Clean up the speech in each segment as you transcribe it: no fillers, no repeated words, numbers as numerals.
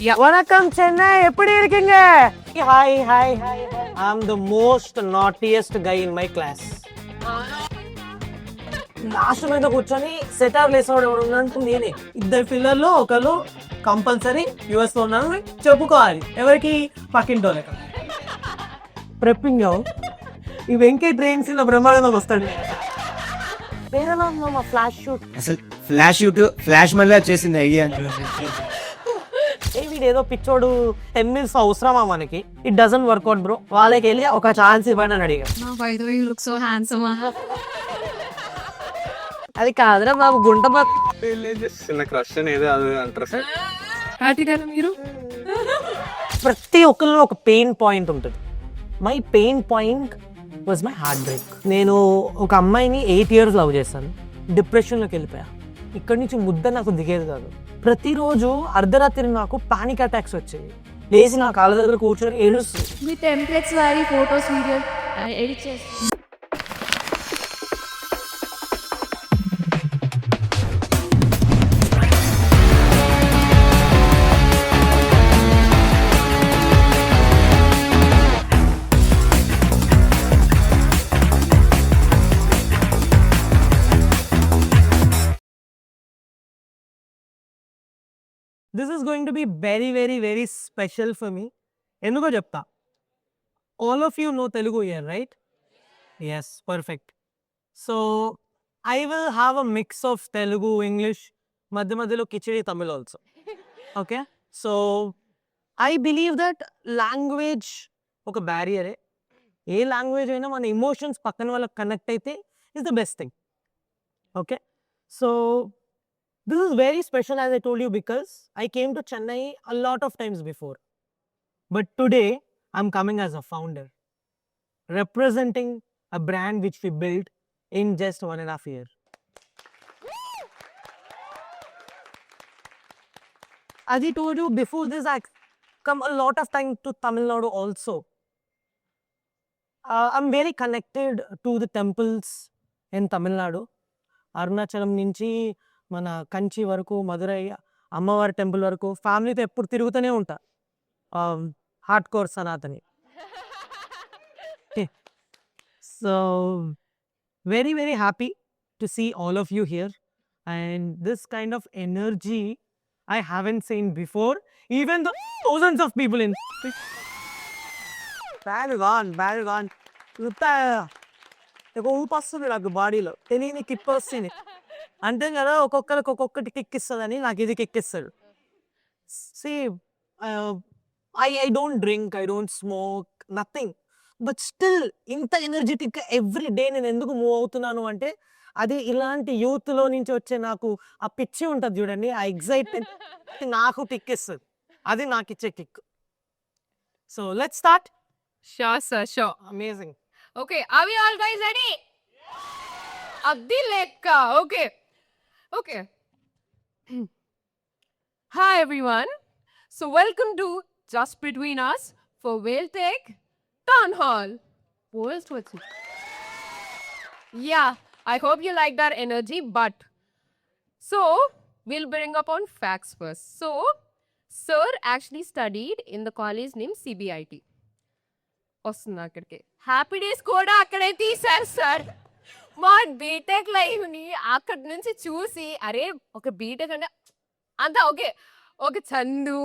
வணக்கம் சென்னை, எப்படி இருக்கீங்க? Hi hi hi. I am the most naughtiest guy in my class. Last మీద కూర్చొని సెటార్ లేసేవాడు ఎవడు ఉన్నాడు నేనే. ఇద్దరు పిల్లల్లో ఒకరు కంపల్సరీ యుఎస్ లో ఉన్నాను చెప్పుకోవాలి. ఎవరికి? పక్కింటోళ్ళకి. ప్రెప్పింగ్ ఈ వెంకీ ట్రైన్స్ ఇలా బ్రహ్మాండంగా వస్తాడు. వేరేలా ఉందా మా ఫ్లాష్ షూట్? అసలు ఫ్లాష్ షూట్ ఫ్లాష్ మళ్ళీ చేసింది ఐడియా. ఏదో పిచ్చోడు 10 minutes అవసరమా మనకి? It doesn't work out bro. వాళ్ళకి వెళ్ళి ఒక ఛాన్స్ ఇవ్వండి అని అడిగా. అది కాదురా బాబు, గుంట చిన్న క్రష్ అనేది అది అంటారు. మీరు ప్రతి ఒక్కరిలో ఒక పెయిన్ పాయింట్ ఉంటుంది. My pain point was my heart break. నేను ఒక అమ్మాయిని 8 years లవ్ చేశాను. డిప్రెషన్లోకి వెళ్ళిపోయా. ఇక్కడి నుంచి ముద్ద నాకు దిగేది కాదు. ప్రతిరోజు అర్ధరాత్రి నాకు పానిక్ అటాక్స్ వచ్చాయి. లేచి నా కాళ్ళ దగ్గర కూర్చొని ఏడుస్తుంది. మీ టెంప్లెట్స్ వారి ఫోటోస్ వీడియో ఎడిట్ చేసి This is going to be very, very, very special for me. ఎందుకో చెప్తా. All of you know Telugu here, right? Yes, perfect. So, I will have a mix of Telugu, English, మధ్య మధ్యలో khichdi Tamil also. Okay? So, I believe that language ఒక బ్యారియరే. ఏ language అయినా మన emotions పక్కన వాళ్ళకి connect అయితే is the best thing. Okay? So, this is very special, as I told you, because I came to Chennai a lot of times before. But today, I'm coming as a founder, representing a brand which we built in just 1.5 years. As I told you before this, I come a lot of time to Tamil Nadu also. I'm very connected to the temples in Tamil Nadu. Arunachalam నుంచి మన కంచి వరకు, మధురై అమ్మవారి temple వరకు ఫ్యామిలీతో ఎప్పుడు తిరుగుతూనే ఉంటా. Hard core సనాతని. So very very happy to see all of you here and this kind of energy I haven't seen before, even the thousands of people in bad ఊపు వస్తుంది నాకు బాడీలో, తెలియని కిక్ వస్తుంది. అంటే కదా ఒక్కొక్కరికి ఒక్కొక్కటి కిక్ ఇస్తుందని నాకు ఇది కిక్ ఇస్తాడు. See I don't drink, I don't smoke, nothing. But still ఇంత ఎనర్జెటిక్గా ఎవ్రీ డే నేను ఎందుకు మూవ్ అవుతున్నాను అంటే అది ఇలాంటి యూత్లో నుంచి వచ్చే నాకు ఆ పిచ్చి ఉంటుంది చూడండి, ఆ ఎగ్జైట్మెంట్ నాకు కిక్ ఇస్తుంది. అది నాకు ఇచ్చే kick. So let's start. Sure, sir, sure. Amazing. Okay, are we all guys ready? Addi lekka. Okay. Hi everyone. So welcome to Just Between Us for Whale Tech Town Hall. What's it? Yeah, I hope you liked our energy, but so we'll bring up on facts first. So, sir actually studied in the college named CBIT. వస్తుంది అక్కడికి. Happy days కూడా అక్కడే తీశారు sir. మా BTech లైఫ్ని అక్కడి నుంచి చూసి అరే ఒక బీటెక్ అంటే అంతా ఓకే, ఒక చందు,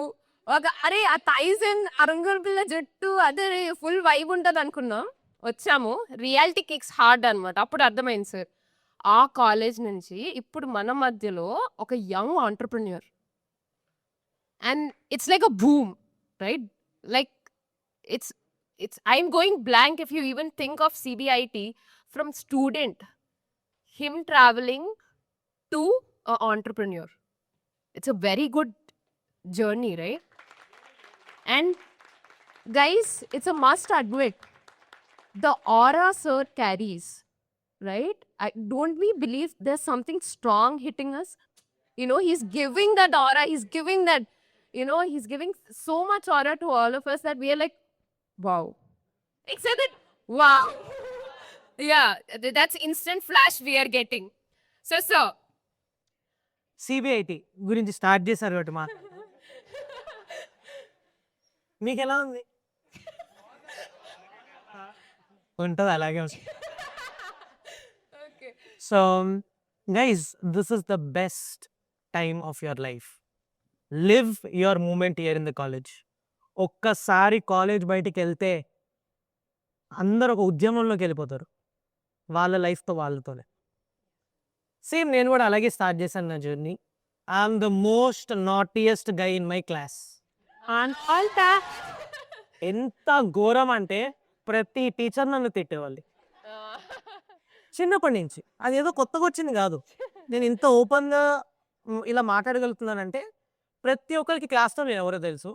ఒక అరే ఆ థైజన్ అరంగుల పిల్ల జట్టు అదే ఫుల్ వైబ్ ఉంటుంది అనుకున్నాం. వచ్చాము, రియాలిటీ కిక్స్ హార్డ్ అనమాట. అప్పుడు అర్థమైంది సార్, ఆ కాలేజ్ నుంచి ఇప్పుడు మన మధ్యలో ఒక young entrepreneur and it's like a boom, right? Like it's I'm going blank if you even think of CBIT from student, him traveling to an entrepreneur. It's a very good journey, right? And guys, it's a must admit, the aura sir carries, right? Don't we believe there's something strong hitting us? You know, he's giving that aura, he's giving that, you know, he's giving so much aura to all of us that we are like, wow. Except that, wow. Yeah, that's instant flash we are getting. So, CBIT గురించి start చేశారు కాబట్టి మా మీకు ఎలా ఉంది? ఉంటుంది అలాగే. Okay. So guys, this is the best time of your life. Live your moment here in the college. ఒక్కసారి కాలేజ్ బయటికి వెళ్తే అందరూ ఒక ఉద్యమంలోకి వెళ్ళిపోతారు, వాళ్ళ లైఫ్తో వాళ్ళతోనే. సేమ్ నేను కూడా అలాగే స్టార్ట్ చేశాను నా journey. I'm the most naughtiest guy in my class. ఎంత ఘోరం అంటే ప్రతి టీచర్ నన్ను తిట్టేవాళ్ళు చిన్నప్పటి నుంచి. అదేదో కొత్తగా వచ్చింది కాదు. నేను ఇంత ఓపెన్గా ఇలా మాట్లాడగలుగుతున్నానంటే ప్రతి ఒక్కరికి క్లాస్లో నేను ఎవరో తెలుసు,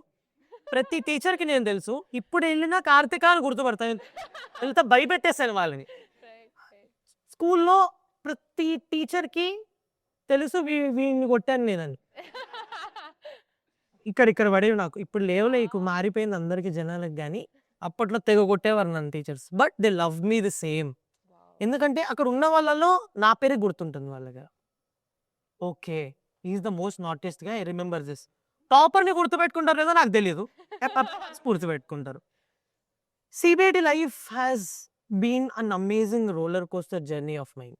ప్రతి టీచర్కి నేను తెలుసు. ఇప్పుడు వెళ్ళినా కార్తిక అని గుర్తుపడతాను. ఎంత భయపెట్టేశాను వాళ్ళని. స్కూల్లో ప్రతి టీచర్కి తెలుసు వీడిని కొట్టాను నేనని. ఇక్కడ పడేవి నాకు. ఇప్పుడు లేవులే, ఇప్పుడు మారిపోయింది అందరికి జనాలకు. కానీ అప్పట్లో తెగ కొట్టేవారు నన్ను teachers. But they love me the same. ఎందుకంటే అక్కడ ఉన్న వాళ్ళలో నా పేరే గుర్తుంటుంది వాళ్ళగా. Okay, is the most naughtiest గా, ఐ రిమెంబర్ దిస్. టాపర్ని గుర్తుపెట్టుకుంటారు లేదో నాకు తెలియదు, గుర్తుపెట్టుకుంటారు. CBIT life has been an amazing roller coaster journey of mind.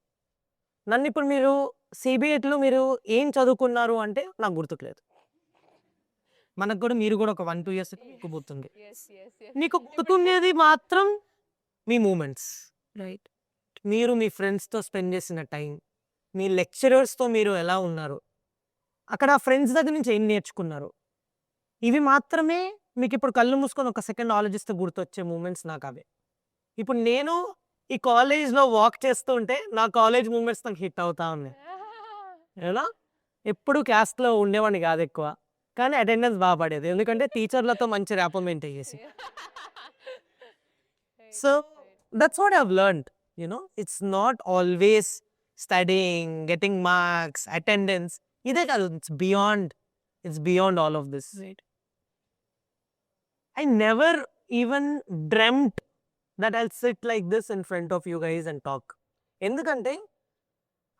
నన్ను ఇప్పుడు మీరు సిబిఐటిలో మీరు ఏం చదువుకున్నారు అంటే నాకు గుర్తుకులేదు. మనకు కూడా మీరు కూడా ఒక 1-2 years ఎక్కుపోతుంది. Yes. మీకు గుర్తుండేది మాత్రం మీ మూమెంట్స్, రైట్? మీరు మీ ఫ్రెండ్స్తో స్పెండ్ చేసిన టైం, మీ లెక్చరర్స్తో మీరు ఎలా ఉన్నారు, అక్కడ ఫ్రెండ్స్ దగ్గర నుంచి ఏం నేర్చుకున్నారు, ఇవి మాత్రమే మీకు ఇప్పుడు కళ్ళు మూసుకొని ఒక సెకండ్ ఆలోచిస్తే గుర్తొచ్చే మూమెంట్స్ నాకు అవే. ఇప్పుడు నేను ఈ కాలేజ్లో వాక్ చేస్తూ ఉంటే నా కాలేజ్ మూమెంట్స్ నాకు హిట్ అవుతా ఉన్నాయి. ఎలా ఎప్పుడు క్లాస్లో ఉండేవాడిని కాదు ఎక్కువ, కానీ అటెండెన్స్ బాగా పడేది, ఎందుకంటే టీచర్లతో మంచి ర్యాపో మెయింటైన్ చేసి. So that's what I have learned. It's not always studying, getting marks, attendance. ఇదే కాదు, it's beyond all of this. I never even dreamt that I'll sit like this in front of you guys and talk. ఎందుకంటే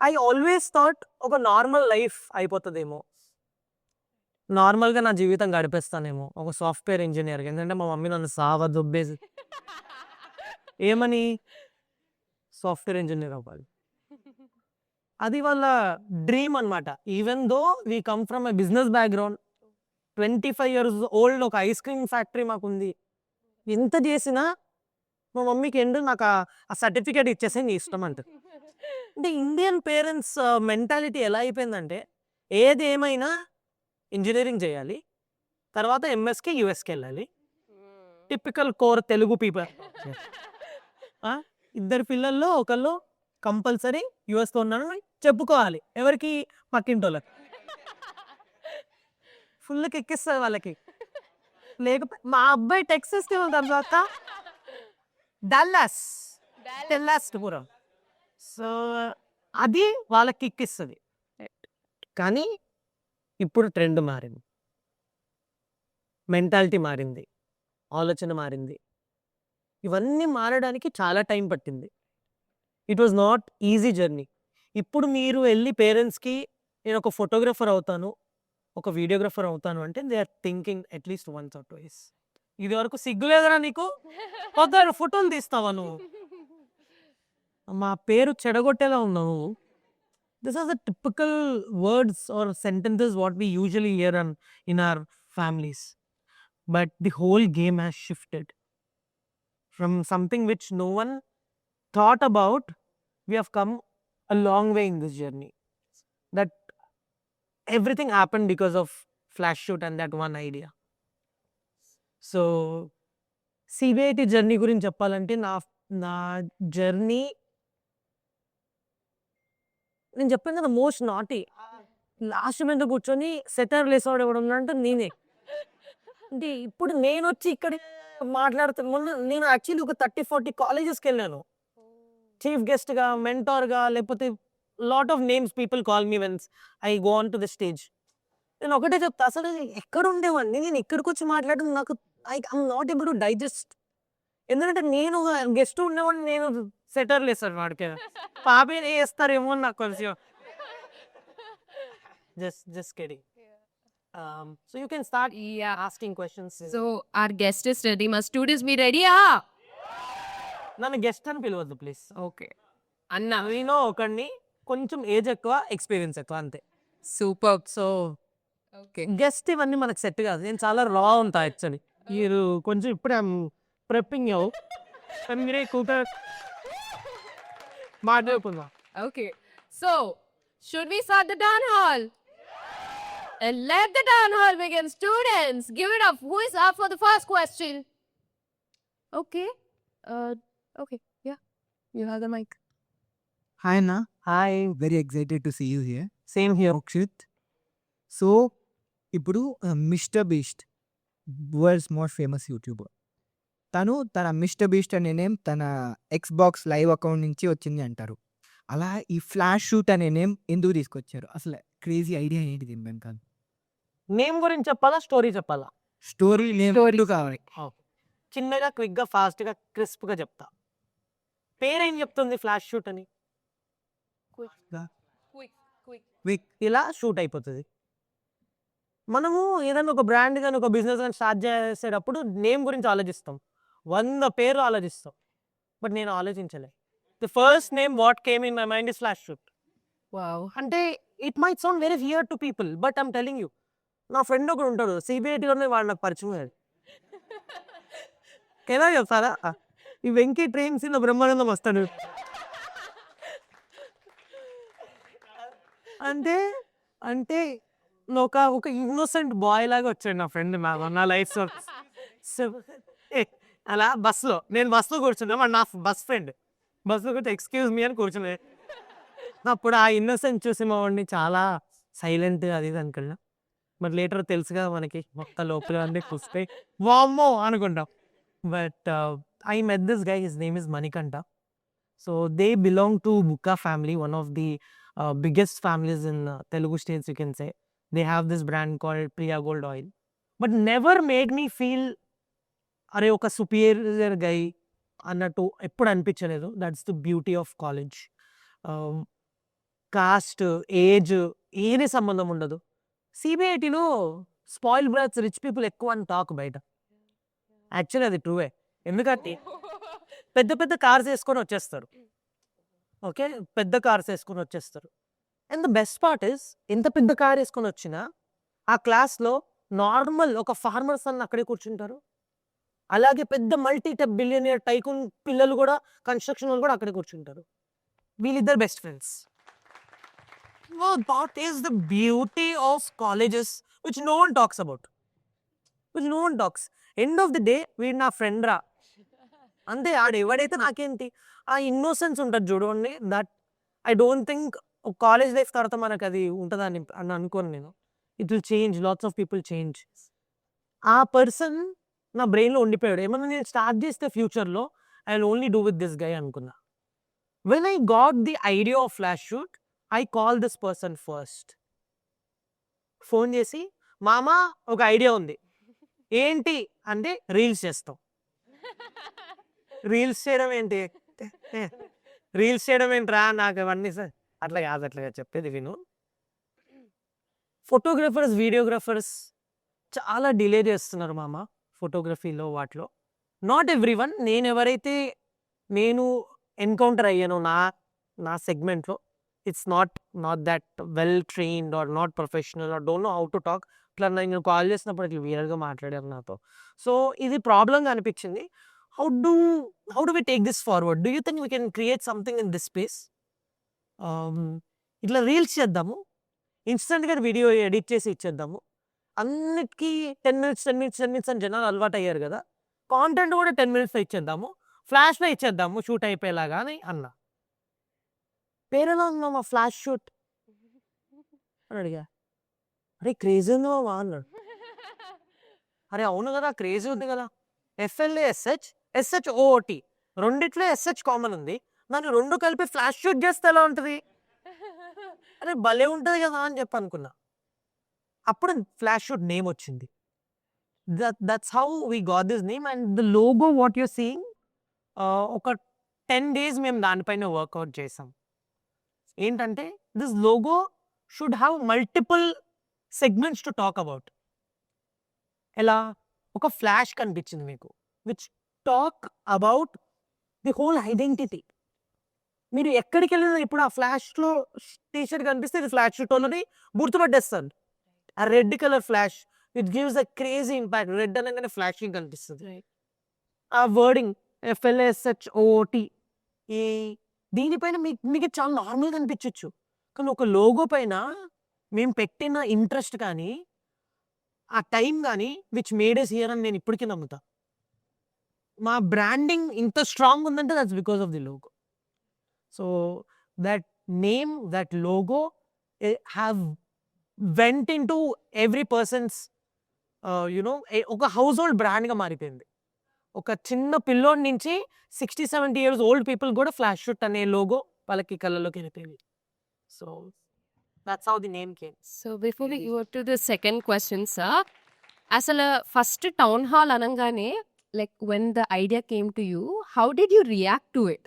I always thought ఒక normal life అయిపోతుందేమో, నార్మల్గా నా జీవితం గడిపేస్తానేమో ఒక software ఇంజనీర్గా. ఎందుకంటే మా మమ్మీ నన్ను సావ దుబ్బేసి ఏమని సాఫ్ట్వేర్ ఇంజనీర్ అవ్వాలి, అది వాళ్ళ డ్రీమ్ అనమాట. Even though we come from a business background, 25 years old ఒక ఐస్ క్రీమ్ ఫ్యాక్టరీ మాకుంది. ఎంత చేసినా మా మమ్మీకి నాకు ఆ సర్టిఫికేట్ ఇచ్చేసి నీ ఇష్టం అంటారు. అంటే ఇండియన్ పేరెంట్స్ మెంటాలిటీ ఎలా అయిపోయిందంటే ఏది ఏమైనా ఇంజనీరింగ్ చేయాలి, తర్వాత ఎంఎస్కి యూఎస్కి వెళ్ళాలి. Typical core Telugu people. ఇద్దరు పిల్లల్లో ఒకళ్ళు కంపల్సరీ యూఎస్తో ఉన్నాను చెప్పుకోవాలి, ఎవరికి? పక్కింటోళ్ళకి. ఫుల్కి ఎక్కిస్తుంది వాళ్ళకి. లేకపోతే మా అబ్బాయి టెక్సస్కి తర్వాత డల్లాస్ పూరం. సో అది వాళ్ళకి ఎక్కిస్తుంది. కానీ ఇప్పుడు ట్రెండ్ మారింది, మెంటాలిటీ మారింది, ఆలోచన మారింది. ఇవన్నీ మారడానికి చాలా టైం పట్టింది. It was not easy journey. ఇప్పుడు మీరు వెళ్ళి పేరెంట్స్కి నేను ఒక ఫోటోగ్రఫర్ అవుతాను, ఒక వీడియోగ్రఫర్ అవుతాను అంటే they are thinking at least 1 or 2 years. ఇది వరకు సిగ్గులేదరా నీకు, పొద్దున ఫోటోలు తీస్తావా నువ్వు, మా పేరు చెడగొట్టేలా ఉన్నావు. This are the typical words are sentences what we usually hear in our families. But the whole game has shifted from something which no one thought about. We have come a long way in this journey. That everything happened because of flash shoot and that one idea. So CBIT journey గురించి చెప్పాలంటే నా journey నేను చెప్పాను కదా, most naughty. Last మీద కూర్చొని setter లేసేవాడు ఎవడు ఉన్నాడంటే నేనే. అంటే ఇప్పుడు నేను వచ్చి ఇక్కడ మాట్లాడుతాను. మొన్న నేను యాక్చువల్లీ ఒక 30-40 కాలేజెస్కి వెళ్ళాను చీఫ్ గెస్ట్గా, మెంటార్గా, లేకపోతే lot of names people call me when I go on to the stage. నేను ఒకటే చెప్తా, అసలు ఎక్కడ ఉండేవాడిని, నేను ఇక్కడికి వచ్చి మాట్లాడడం నాకు I'm not able to digest. ఎందుకంటే నేను గెస్ట్ ఉండేవాడిని, నేను సెటర్లు వేస్తాను వాడికి, పాపే వేస్తారేమో అని నాకు కొంచెం just kidding. So you can start Yeah. asking questions. So our guest is ready. Must students be ready? నన్ను గెస్ట్ అని పిలవద్దు ప్లీజ్. Okay. Anna. నేను ఒకడిని కొంచెం ఏజ్ ఎక్కువ ఎక్స్పీరియన్స్ ఎక్కువ అంతే. Superb. So Okay. గెస్ట్ ఇవన్నీ మనకు సెట్ కాదు. నేను చాలా రా ఉంటా యాక్చువల్లీ. మీరు కొంచెం ఇప్పుడే ప్రెప్పింగ్ అవు మీరే కూటర్ మాట్లాడుకుందాం. Okay. So, should we start the town hall? And let the town hall begin. Students, give it up. Who is up for the first question? Okay. Okay. Yeah. You have the mic. Hi Anna, hi, very excited to see you here. Same here. Mokshit. So, ఇప్పుడు mister beast world's most famous YouTuber తన mister beast అనే name తన Xbox live account నుంచి వచ్చింది అంటారు. అలా ఈ flash shoot అనే నేమ్ ఎందుకు తీసుకొచ్చారు? అసలు క్రేజీ ఐడియా ఏంటి దీని వెనకాల? నేమ్ గురించి చెప్పాలా, స్టోరీ చెప్పాలా? స్టోరీ నేమ్ కావాలి. చిన్నగా, క్విక్గా, ఫాస్ట్గా, క్రిస్ప్గా చెప్తా. పేరేం చెప్తుంది ఫ్లాష్ షూట్ అని? Quick. ఇలా షూట్ అయిపోతుంది. మనము ఏదైనా ఒక బ్రాండ్ కానీ ఒక బిజినెస్ కానీ స్టార్ట్ చేసేటప్పుడు నేమ్ గురించి ఆలోచిస్తాం, 100 పేర్లు ఆలోచిస్తాం. బట్ నేను ఆలోచించలే. The first name what came in my mind is flash shoot. Wow. అంటే it might sound very weird to people, but I'm telling you, నా ఫ్రెండ్ ఒకడు ఉంటాడు సిబిఐటీలోనే, వాడు నాకు పరిచయం అయ్యాడు. ఎలా చెప్తారా? ఈ వెంకీ ట్రైన్ సీన్ బ్రహ్మానందం వస్తాడు. అంటే అంటే ఒక ఒక ఇన్నోసెంట్ బాయ్ లాగా వచ్చాడు నా ఫ్రెండ్ నా లైఫ్లో. అలా బస్సులో, నేను బస్సులో కూర్చున్నా, వాడు నా బస్ ఫ్రెండ్. బస్సులో కూర్చొని ఎక్స్క్యూజ్ మీ అని కూర్చునే. అప్పుడు ఆ ఇన్నోసెంట్ చూసి మా వాడిని చాలా సైలెంట్ అది ఇది అనుకున్నా. బట్ లేటర్ తెలుసుగా మనకి మొత్తం లోపల అన్నీ చూస్తే వామ్మో అనుకుంటాం. But I met this guy, his name is Manikanta. So they belong to Bukka family, one of the biggest families in Telugu states, you can say. They have this brand called Priya Gold Oil, but never made me feel అరే ఒక superior గై అన్నట్టు ఎప్పుడు అనిపించలేదు. That's the beauty of college. Cost, age ఏది సంబంధం ఉండదు. సిబిఐటీలో spoil brats, rich people ఎక్కువ అని టాక్ బయట. యాక్చువల్లీ అది ట్రూవే. ఎందుకంటే పెద్ద పెద్ద కార్స్ వేసుకొని వచ్చేస్తారు. ఓకే, పెద్ద కార్స్ వేసుకొని వచ్చేస్తారు. And the best part is, ఎంత పెద్ద కార్ వేసుకొని వచ్చినా ఆ క్లాస్లో నార్మల్ ఒక ఫార్మర్స్ అన్న అక్కడే కూర్చుంటారు. అలాగే పెద్ద మల్టీ బిలియనియర్ టైకూన్ పిల్లలు కూడా, కన్స్ట్రక్షన్ వాళ్ళు కూడా అక్కడే కూర్చుంటారు. వీళ్ళిద్దరు best friends. That is the beauty of colleges which no one talks about, which no one talks. End of the day వీడు నా ఫ్రెండ్ రా అంతే. ఆడు ఎవడైతే నాకేంటి, ఆ ఇన్నోసెన్స్ ఉంటుంది చూడండి. That I don't think college life తర్వాత మనకు అది ఉంటుందని అని అనుకోను నేను. It will change, lots of people change. ఆ పర్సన్ నా బ్రెయిన్లో ఉండిపోయాడు. ఏమన్నా నేను స్టార్ట్ చేస్తే ఫ్యూచర్లో I will only do with this guy అనుకున్నా. When I got the idea of flash shoot, I call this person first. Phone చేసి, మామా ఒక ఐడియా ఉంది. ఏంటి అంటే, రీల్స్ చేస్తాం. రీల్స్ చేయడం ఏంటి, రీల్స్ చేయడం ఏంట్రా, నాకు అవన్నీ సార్ అట్లా కాదు, అట్లా చెప్పేది విను. ఫోటోగ్రఫర్స్, వీడియోగ్రఫర్స్ చాలా డిలే చేస్తున్నారు మామ ఫోటోగ్రఫీలో, వాటిలో. Not every one. నేను ఎన్కౌంటర్ అయ్యాను నా సెగ్మెంట్లో. It's not that well trained are not professional or don't know how to talk. ఇట్లా నేను కాల్ చేసినప్పుడు ఇట్లా వీరర్గా మాట్లాడారు నాతో. సో ఇది ప్రాబ్లంగా అనిపించింది. How do we take this forward? Do you think we can create something in this space? ఇట్లా reels చేద్దాము, ఇన్స్టెంట్గా వీడియో ఎడిట్ చేసి ఇచ్చేద్దాము. అన్నిటికీ 10 minutes అని జనాలు అలవాటు అయ్యారు కదా. కాంటెంట్ కూడా 10 minutesలో ఇచ్చేద్దాము, ఫ్లాష్లో ఇచ్చేద్దాము షూట్ అయిపోయేలాగా అని అన్నా. పేరెలా ఉందా మా ఫ్లాష్ షూట్ అని అడిగా. అరే క్రేజీ ఉంది మా అన్నాడు. అరే అవును కదా, క్రేజీ ఉంది కదా. FLASH SHOOT రెండిట్లో SH కామన్ ఉంది. దాన్ని రెండు కలిపి ఫ్లాష్ షూట్ చేస్తే ఎలా ఉంటుంది? అరే భలే ఉంటుంది కదా అని చెప్పి అనుకున్నా. అప్పుడు ఫ్లాష్ షూట్ నేమ్ వచ్చింది. That's how we got this name. And the logo what you're seeing, ఒక 10 days మేము దానిపైన వర్కౌట్ చేసాం. ఏంటంటే this logo should have multiple segments to talk about. ఎలా ఒక ఫ్లాష్ కనిపించింది మీకు which talk about the whole identity. మీరు ఎక్కడికి వెళ్ళినా ఇప్పుడు ఆ ఫ్లాష్లో టీషర్ట్ కనిపిస్తే ఇది ఫ్లాష్ షూట్ ఆల్రెడీ గుర్తుపట్టేస్తాను. ఆ red colour flash it gives a crazy impact. Red అనగానే ఫ్లాషింగ్ కనిపిస్తుంది. ఆ వర్డింగ్ FLSHOT ఈ దీనిపైన మీకు చాలా నార్మల్గా అనిపించవచ్చు, కానీ ఒక లోగో పైన మేము పెట్టిన ఇంట్రెస్ట్ కానీ ఆ టైం కానీ విచ్ మేడ్ ఎస్ హియర్ అని నేను ఇప్పటికీ నమ్ముతా. మా బ్రాండింగ్ ఇంత స్ట్రాంగ్ ఉందంటే that's because of the logo. So that name that logo have went in to every persons ఒక హౌస్ హోల్డ్ బ్రాండ్గా మారిపోయింది. ఒక చిన్న పిల్లోడి నుంచి 60-70 years ఓల్డ్ పీపుల్ కూడా ఫ్లాష్ షూట్ అనే లోగో వాళ్ళకి కళ్ళలోకి వెళ్ళిపోయింది. So that's how the name came. So before we go to the second question, sir, అసలు ఫస్ట్ టౌన్ హాల్ అనగానే like when the idea came to you, how did you react to it?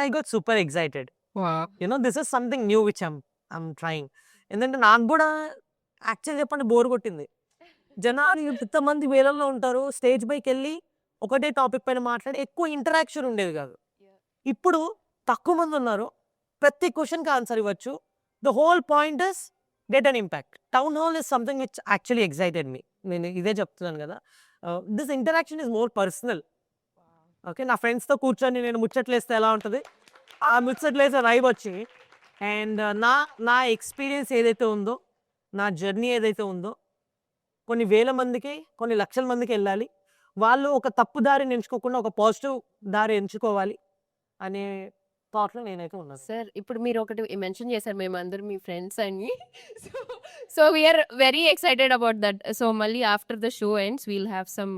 I got super excited. Wow. This is something new which I'm trying. ఎందుకంటే నాకు కూడా actual చెప్పండి bore కొట్టింది. జనాలు ఇంతమంది వేలల్లో ఉంటారు, స్టేజ్ పైకి వెళ్ళి ఒకటే టాపిక్ పైన మాట్లాడి ఎక్కువ ఇంటరాక్షన్ ఉండేది కాదు. ఇప్పుడు తక్కువ మంది ఉన్నారు, ప్రతి క్వశ్చన్కి ఆన్సర్ ఇవ్వచ్చు. The whole point is get an impact. Town hall is something which actually excited me. నేను ఇదే చెప్తున్నాను కదా, this interaction is more personal. Okay, నా ఫ్రెండ్స్తో కూర్చొని నేను ముచ్చట్లేస్తే ఎలా ఉంటుంది, ఆ ముచ్చట్లేసే వైబ్ వచ్చి అండ్ నా ఎక్స్పీరియన్స్ ఏదైతే ఉందో, నా జర్నీ ఏదైతే ఉందో, కొన్ని వేల మందికి కొన్ని లక్షల మందికి వెళ్ళాలి. వాళ్ళు ఒక తప్పు దారిని ఎంచుకోకుండా ఒక పాజిటివ్ దారి ఎంచుకోవాలి అనే థాట్లో నేనైతే ఉన్నాను. సార్ ఇప్పుడు మీరు ఒకటి మెన్షన్ చేశారు మేమందరం మీ ఫ్రెండ్స్ అని. So we are very excited about that. So మళ్ళీ after the show ends we'll have some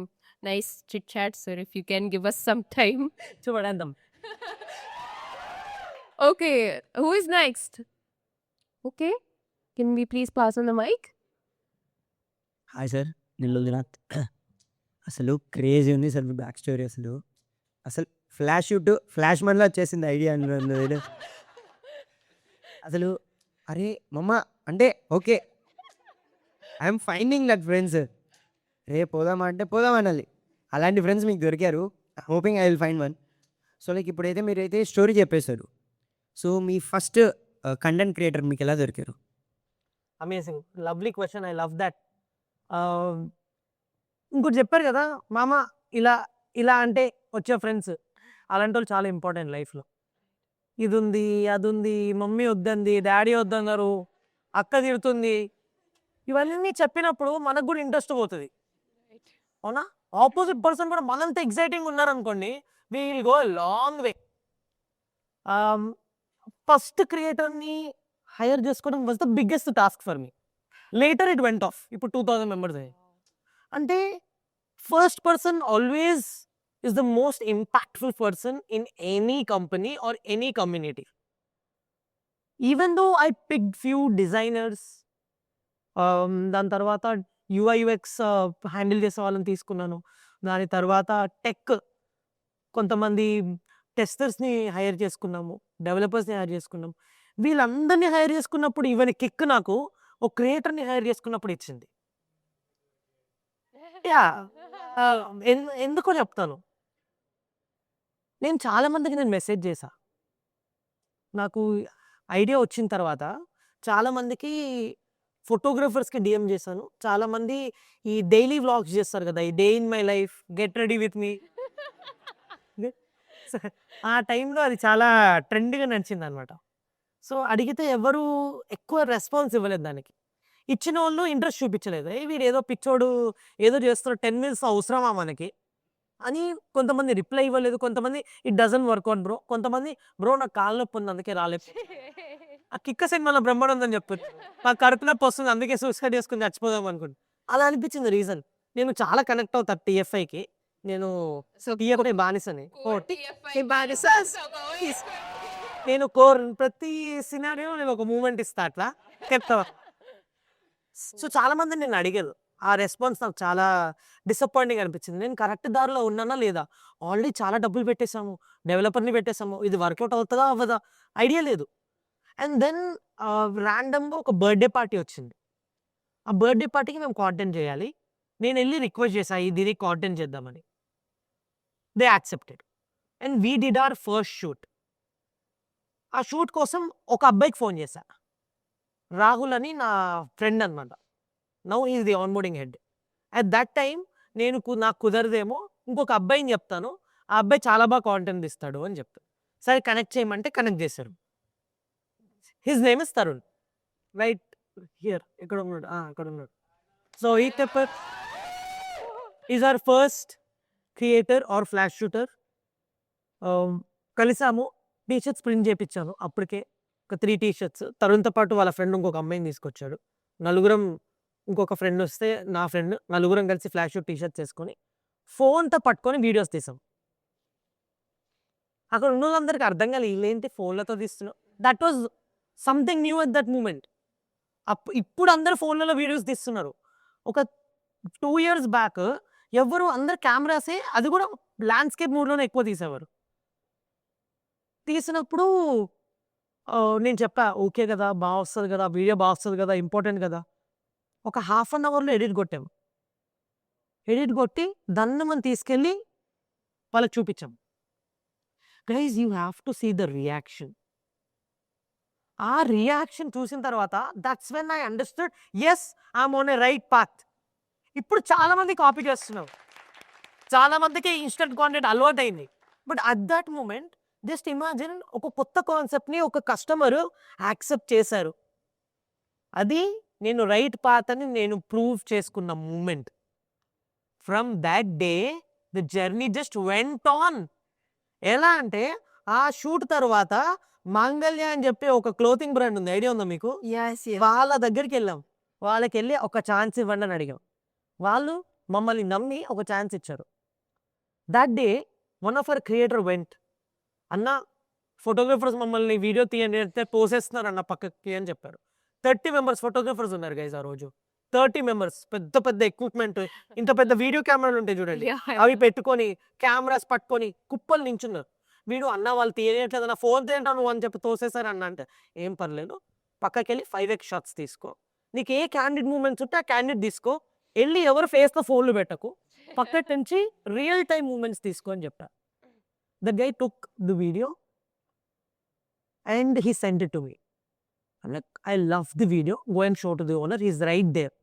nice chit chat sir, if you can give us some time. చూడేద్దాం. Okay, who is next? Okay, can we please pass on the mic? Hi sir, నిల్లుదినాథ్. అసలు crazy ఉంది sir మీ back story. అసలు flash shoot flash మన్లా వచ్చేసింది idea. అసలు అరే మమ్మ అంటే okay, I'm finding that friends. రే పోదామా అంటే పోదామనాలి. అలాంటి ఫ్రెండ్స్ మీకు దొరికారు. Hoping I will find one. So like ఇప్పుడైతే మీరైతే స్టోరీ చెప్పేశారు. సో మీ ఫస్ట్ కంటెంట్ క్రియేటర్ మీకు ఎలా దొరికారు? Amazing, lovely question, I love that. ఇంకోటి చెప్పారు కదా మామ, ఇలా ఇలా అంటే వచ్చే ఫ్రెండ్స్, అలాంటి వాళ్ళు చాలా ఇంపార్టెంట్ లైఫ్లో. ఇది ఉంది, అది ఉంది, మమ్మీ వద్దంది, డాడీ వద్దన్నారు, అక్క తిడుతుంది, ఇవన్నీ చెప్పినప్పుడు మనకు కూడా ఇంట్రెస్ట్ పోతుంది. అవునా? ఆపోజిట్ పర్సన్ కూడా మనంత ఎక్సైటింగ్ ఉన్నారనుకోండి, we will go long way. First క్రియేటర్ని హైర్ చేసుకోవడం was the biggest task for me. Later it went off. ఇప్పుడు 2000 members అయ్యాయి. అంటే first person always is the most impactful person in any company or any community. Even though I picked few designers, దాని తర్వాత UI UX handle చేసే వాళ్ళని తీసుకున్నాను. దాని తర్వాత టెక్ కొంతమంది టెస్టర్స్ని హైర్ చేసుకున్నాము, డెవలపర్స్ని హైర్ చేసుకున్నాము. వీళ్ళందరినీ హైర్ చేసుకున్నప్పుడు ఈవెన్ కిక్ నాకు ఒక క్రియేటర్ని హైర్ చేసుకున్నప్పుడు ఇచ్చింది. యా, ఎందుకో చెప్తాను. నేను చాలామందికి మెసేజ్ చేశా. నాకు ఐడియా వచ్చిన తర్వాత చాలామందికి ఫోటోగ్రఫర్స్కి DM చేశాను. చాలామంది ఈ డైలీ వ్లాగ్స్ చేస్తారు కదా, ఈ day in my life, get ready with me, ఆ టైంలో అది చాలా ట్రెండ్గా నడిచింది అనమాట. సో అడిగితే ఎవరు ఎక్కువ రెస్పాన్స్ ఇవ్వలేదు దానికి. ఇచ్చిన వాళ్ళు ఇంట్రెస్ట్ చూపించలేదు. వీడు ఏదో పిచ్చోడు ఏదో చేస్తాడు, 10 minutes అవసరమా మనకి అని కొంతమంది రిప్లై ఇవ్వలేదు. కొంతమంది ఇట్ డజన్ వర్కౌట్ బ్రో, కొంతమంది బ్రో నాకు కాళ్ళ నొప్పి ఉంది అందుకే రాలేదు. ఆ కిక్క సినిమాలో బ్రహ్మానందం చెప్తుంది, నాకు కడుపు నొప్పి వస్తుంది అందుకే సూసైడ్ చేసుకుని చచ్చిపోదాం అనుకోండి. అలా అనిపించింది రీజన్. నేను చాలా కనెక్ట్ అవుతా TFIకి. నేను TFI బానిసని. నేను కోర్ ప్రతి సినారియో నేను ఒక మూమెంట్ ఇస్తా, అట్లా చెప్తా. సో చాలా మంది నేను అడిగారు, ఆ రెస్పాన్స్ నాకు చాలా డిసప్పాయింటింగ్ అనిపించింది. నేను కరెక్ట్ దారిలో ఉన్నానా లేదా? ఆల్రెడీ చాలా డబ్బులు పెట్టేశాము, డెవలపర్ని పెట్టేశాము, ఇది వర్కౌట్ అవుతుందా అవ్వదా ఐడియా లేదు. అండ్ దెన్ ర్యాండమ్గా ఒక బర్త్డే పార్టీ వచ్చింది. ఆ బర్త్డే పార్టీకి మేము కాంటెంట్ చేయాలి. నేను వెళ్ళి రిక్వెస్ట్ చేశాను ఇది కాంటెంట్ చేద్దామని. They accepted and we did our first shoot. ఆ షూట్ కోసం ఒక అబ్బాయికి ఫోన్ చేశా. రాహుల్ అని నా ఫ్రెండ్ అనమాట. Now is the onboarding head. At that time నాకు కుదరదేమో, ఇంకొక అబ్బాయిని చెప్తాను, ఆ అబ్బాయి చాలా బాగా కాంటెంట్ ఇస్తాడు అని చెప్తాను. సరే కనెక్ట్ చేయమంటే కనెక్ట్ చేశారు. His name is Tarun. Right here, ఇక్కడ ఉన్నాడు, అక్కడ ఉన్నాడు. సో ఈ టెప్పర్ is our first creator or flash shooter. కలిసాము, టీ షర్ట్స్ ప్రింట్ చేయించాను అప్పటికే, ఒక 3 టీ షర్ట్స్. తరుణ్తో పాటు వాళ్ళ ఫ్రెండ్ ఇంకొక అమ్మాయిని తీసుకొచ్చాడు. నలుగురం, ఇంకొక ఫ్రెండ్ వస్తే నా ఫ్రెండ్, నలుగురం కలిసి ఫ్లాష్ షూట్ టీ షర్ట్స్ వేసుకొని ఫోన్తో పట్టుకొని వీడియోస్ తీసాం. అక్కడ ఉన్న వాళ్ళందరికీ అర్థం కాలేదు, వీళ్ళేంటి ఫోన్లతో తీస్తున్నాం. That was something new at that moment. ఇప్పుడు అందరు ఫోన్లలో వీడియోస్ తీస్తున్నారు. ఒక 2 years బ్యాక్ ఎవరు అందరు కెమెరాసే, అది కూడా ల్యాండ్స్కేప్ మూడ్లోనే ఎక్కువ తీసేవారు. తీసినప్పుడు నేను చెప్పా, ఓకే కదా, బాగా వస్తుంది కదా, వీడియో బాగా వస్తుంది కదా, ఇంపార్టెంట్ కదా. ఒక 1/2 hourలో ఎడిట్ కొట్టాము. ఎడిట్ కొట్టి దాన్ని మనం తీసుకెళ్ళి వాళ్ళకి చూపించాం. Guys you have to see the reaction. ఆ రియాక్షన్ చూసిన తర్వాత that's when I understood, yes I'm on a right path. ఇప్పుడు చాలా మంది కాపీ చేస్తున్నారు, చాలా మందికి ఇన్స్టెంట్ కాంటెంట్ అలవాటు అయింది. But at that moment just imagine, ఒక కొత్త కాన్సెప్ట్ని ఒక కస్టమర్ యాక్సెప్ట్ చేశారు. అది నేను రైట్ పాత్ అని నేను ప్రూవ్ చేసుకున్న moment. From that day the journey just went on. ఎలా అంటే ఆ షూట్ తర్వాత మాంగళ్య అని చెప్పి ఒక క్లోతింగ్ బ్రాండ్ ఉంది, ఐడియా ఉందా మీకు? వాళ్ళ దగ్గరికి వెళ్ళాం. వాళ్ళకి వెళ్ళి ఒక ఛాన్స్ ఇవ్వండి అని అడిగాం. వాళ్ళు మమ్మల్ని నమ్మి ఒక ఛాన్స్ ఇచ్చారు. That day one of our creator vent, అన్న ఫోటోగ్రఫర్స్ మమ్మల్ని వీడియో తీయండి అంటే పోసేస్తున్నారు అన్న పక్కకి అని చెప్పారు. 30 members ఫోటోగ్రఫర్స్ ఉన్నారు గైజ్ ఆ రోజు. 30 members, పెద్ద పెద్ద ఎక్విప్మెంట్, ఇంత పెద్ద వీడియో కెమెరాలు ఉంటాయి చూడండి, అవి పెట్టుకొని కెమెరాస్ పట్టుకొని కుప్పలు నించున్నారు. వీడు అన్న వాళ్ళు తీయట్లేదు అన్న, ఫోన్ తింటా నువ్వు అని చెప్పి తోసేసారు అన్న. అంటే ఏం పర్లేదు, పక్కకి వెళ్ళి 5x షాట్స్ తీసుకో, నీకు ఏ క్యాండిడ్ మూమెంట్స్ ఉంటే ఆ క్యాండిడ్ తీసుకో, వెళ్ళి ఎవరు ఫేస్తో ఫోన్లు పెట్టకు, పక్కటి నుంచి రియల్ టైమ్ మూమెంట్స్ తీసుకో అని చెప్పా. The guy took the video and he send it to me. I love the video, go and show to the owner, he's right there.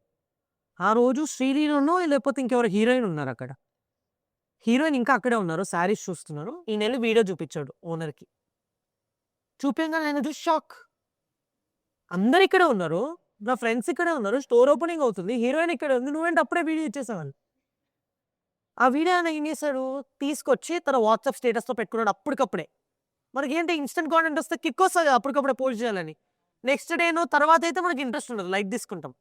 ఆ రోజు శ్రీలీనో లేకపోతే ఇంకెవరు హీరోయిన్ ఉన్నారు అక్కడ. హీరోయిన్ ఇంకా అక్కడే ఉన్నారు, శారీస్ చూస్తున్నారు. ఈ నెల వీడియో చూపించాడు ఓనర్కి. చూపించగానే ఆయన చూసి షాక్. అందరు ఇక్కడే ఉన్నారు, నా ఫ్రెండ్స్ ఇక్కడే ఉన్నారు, స్టోర్ ఓపెనింగ్ అవుతుంది, హీరోయిన్ ఇక్కడే ఉంది, నువ్వేంటి అప్పుడే వీడియో ఇచ్చేసావని. ఆ వీడియో ఆయన ఏం చేశాడు, తీసుకొచ్చి తన వాట్సాప్ స్టేటస్లో పెట్టుకున్నాడు అప్పటికప్పుడే. మనకి ఏంటి ఇన్స్టెంట్ కాంటెంట్ వస్తే కిక్ వస్తుంది అప్పటికప్పుడే పోస్ట్ చేయాలని. నెక్స్ట్ డేనో తర్వాత అయితే మనకి ఇంట్రెస్ట్ ఉండదు, లైక్ తీసుకుంటాం.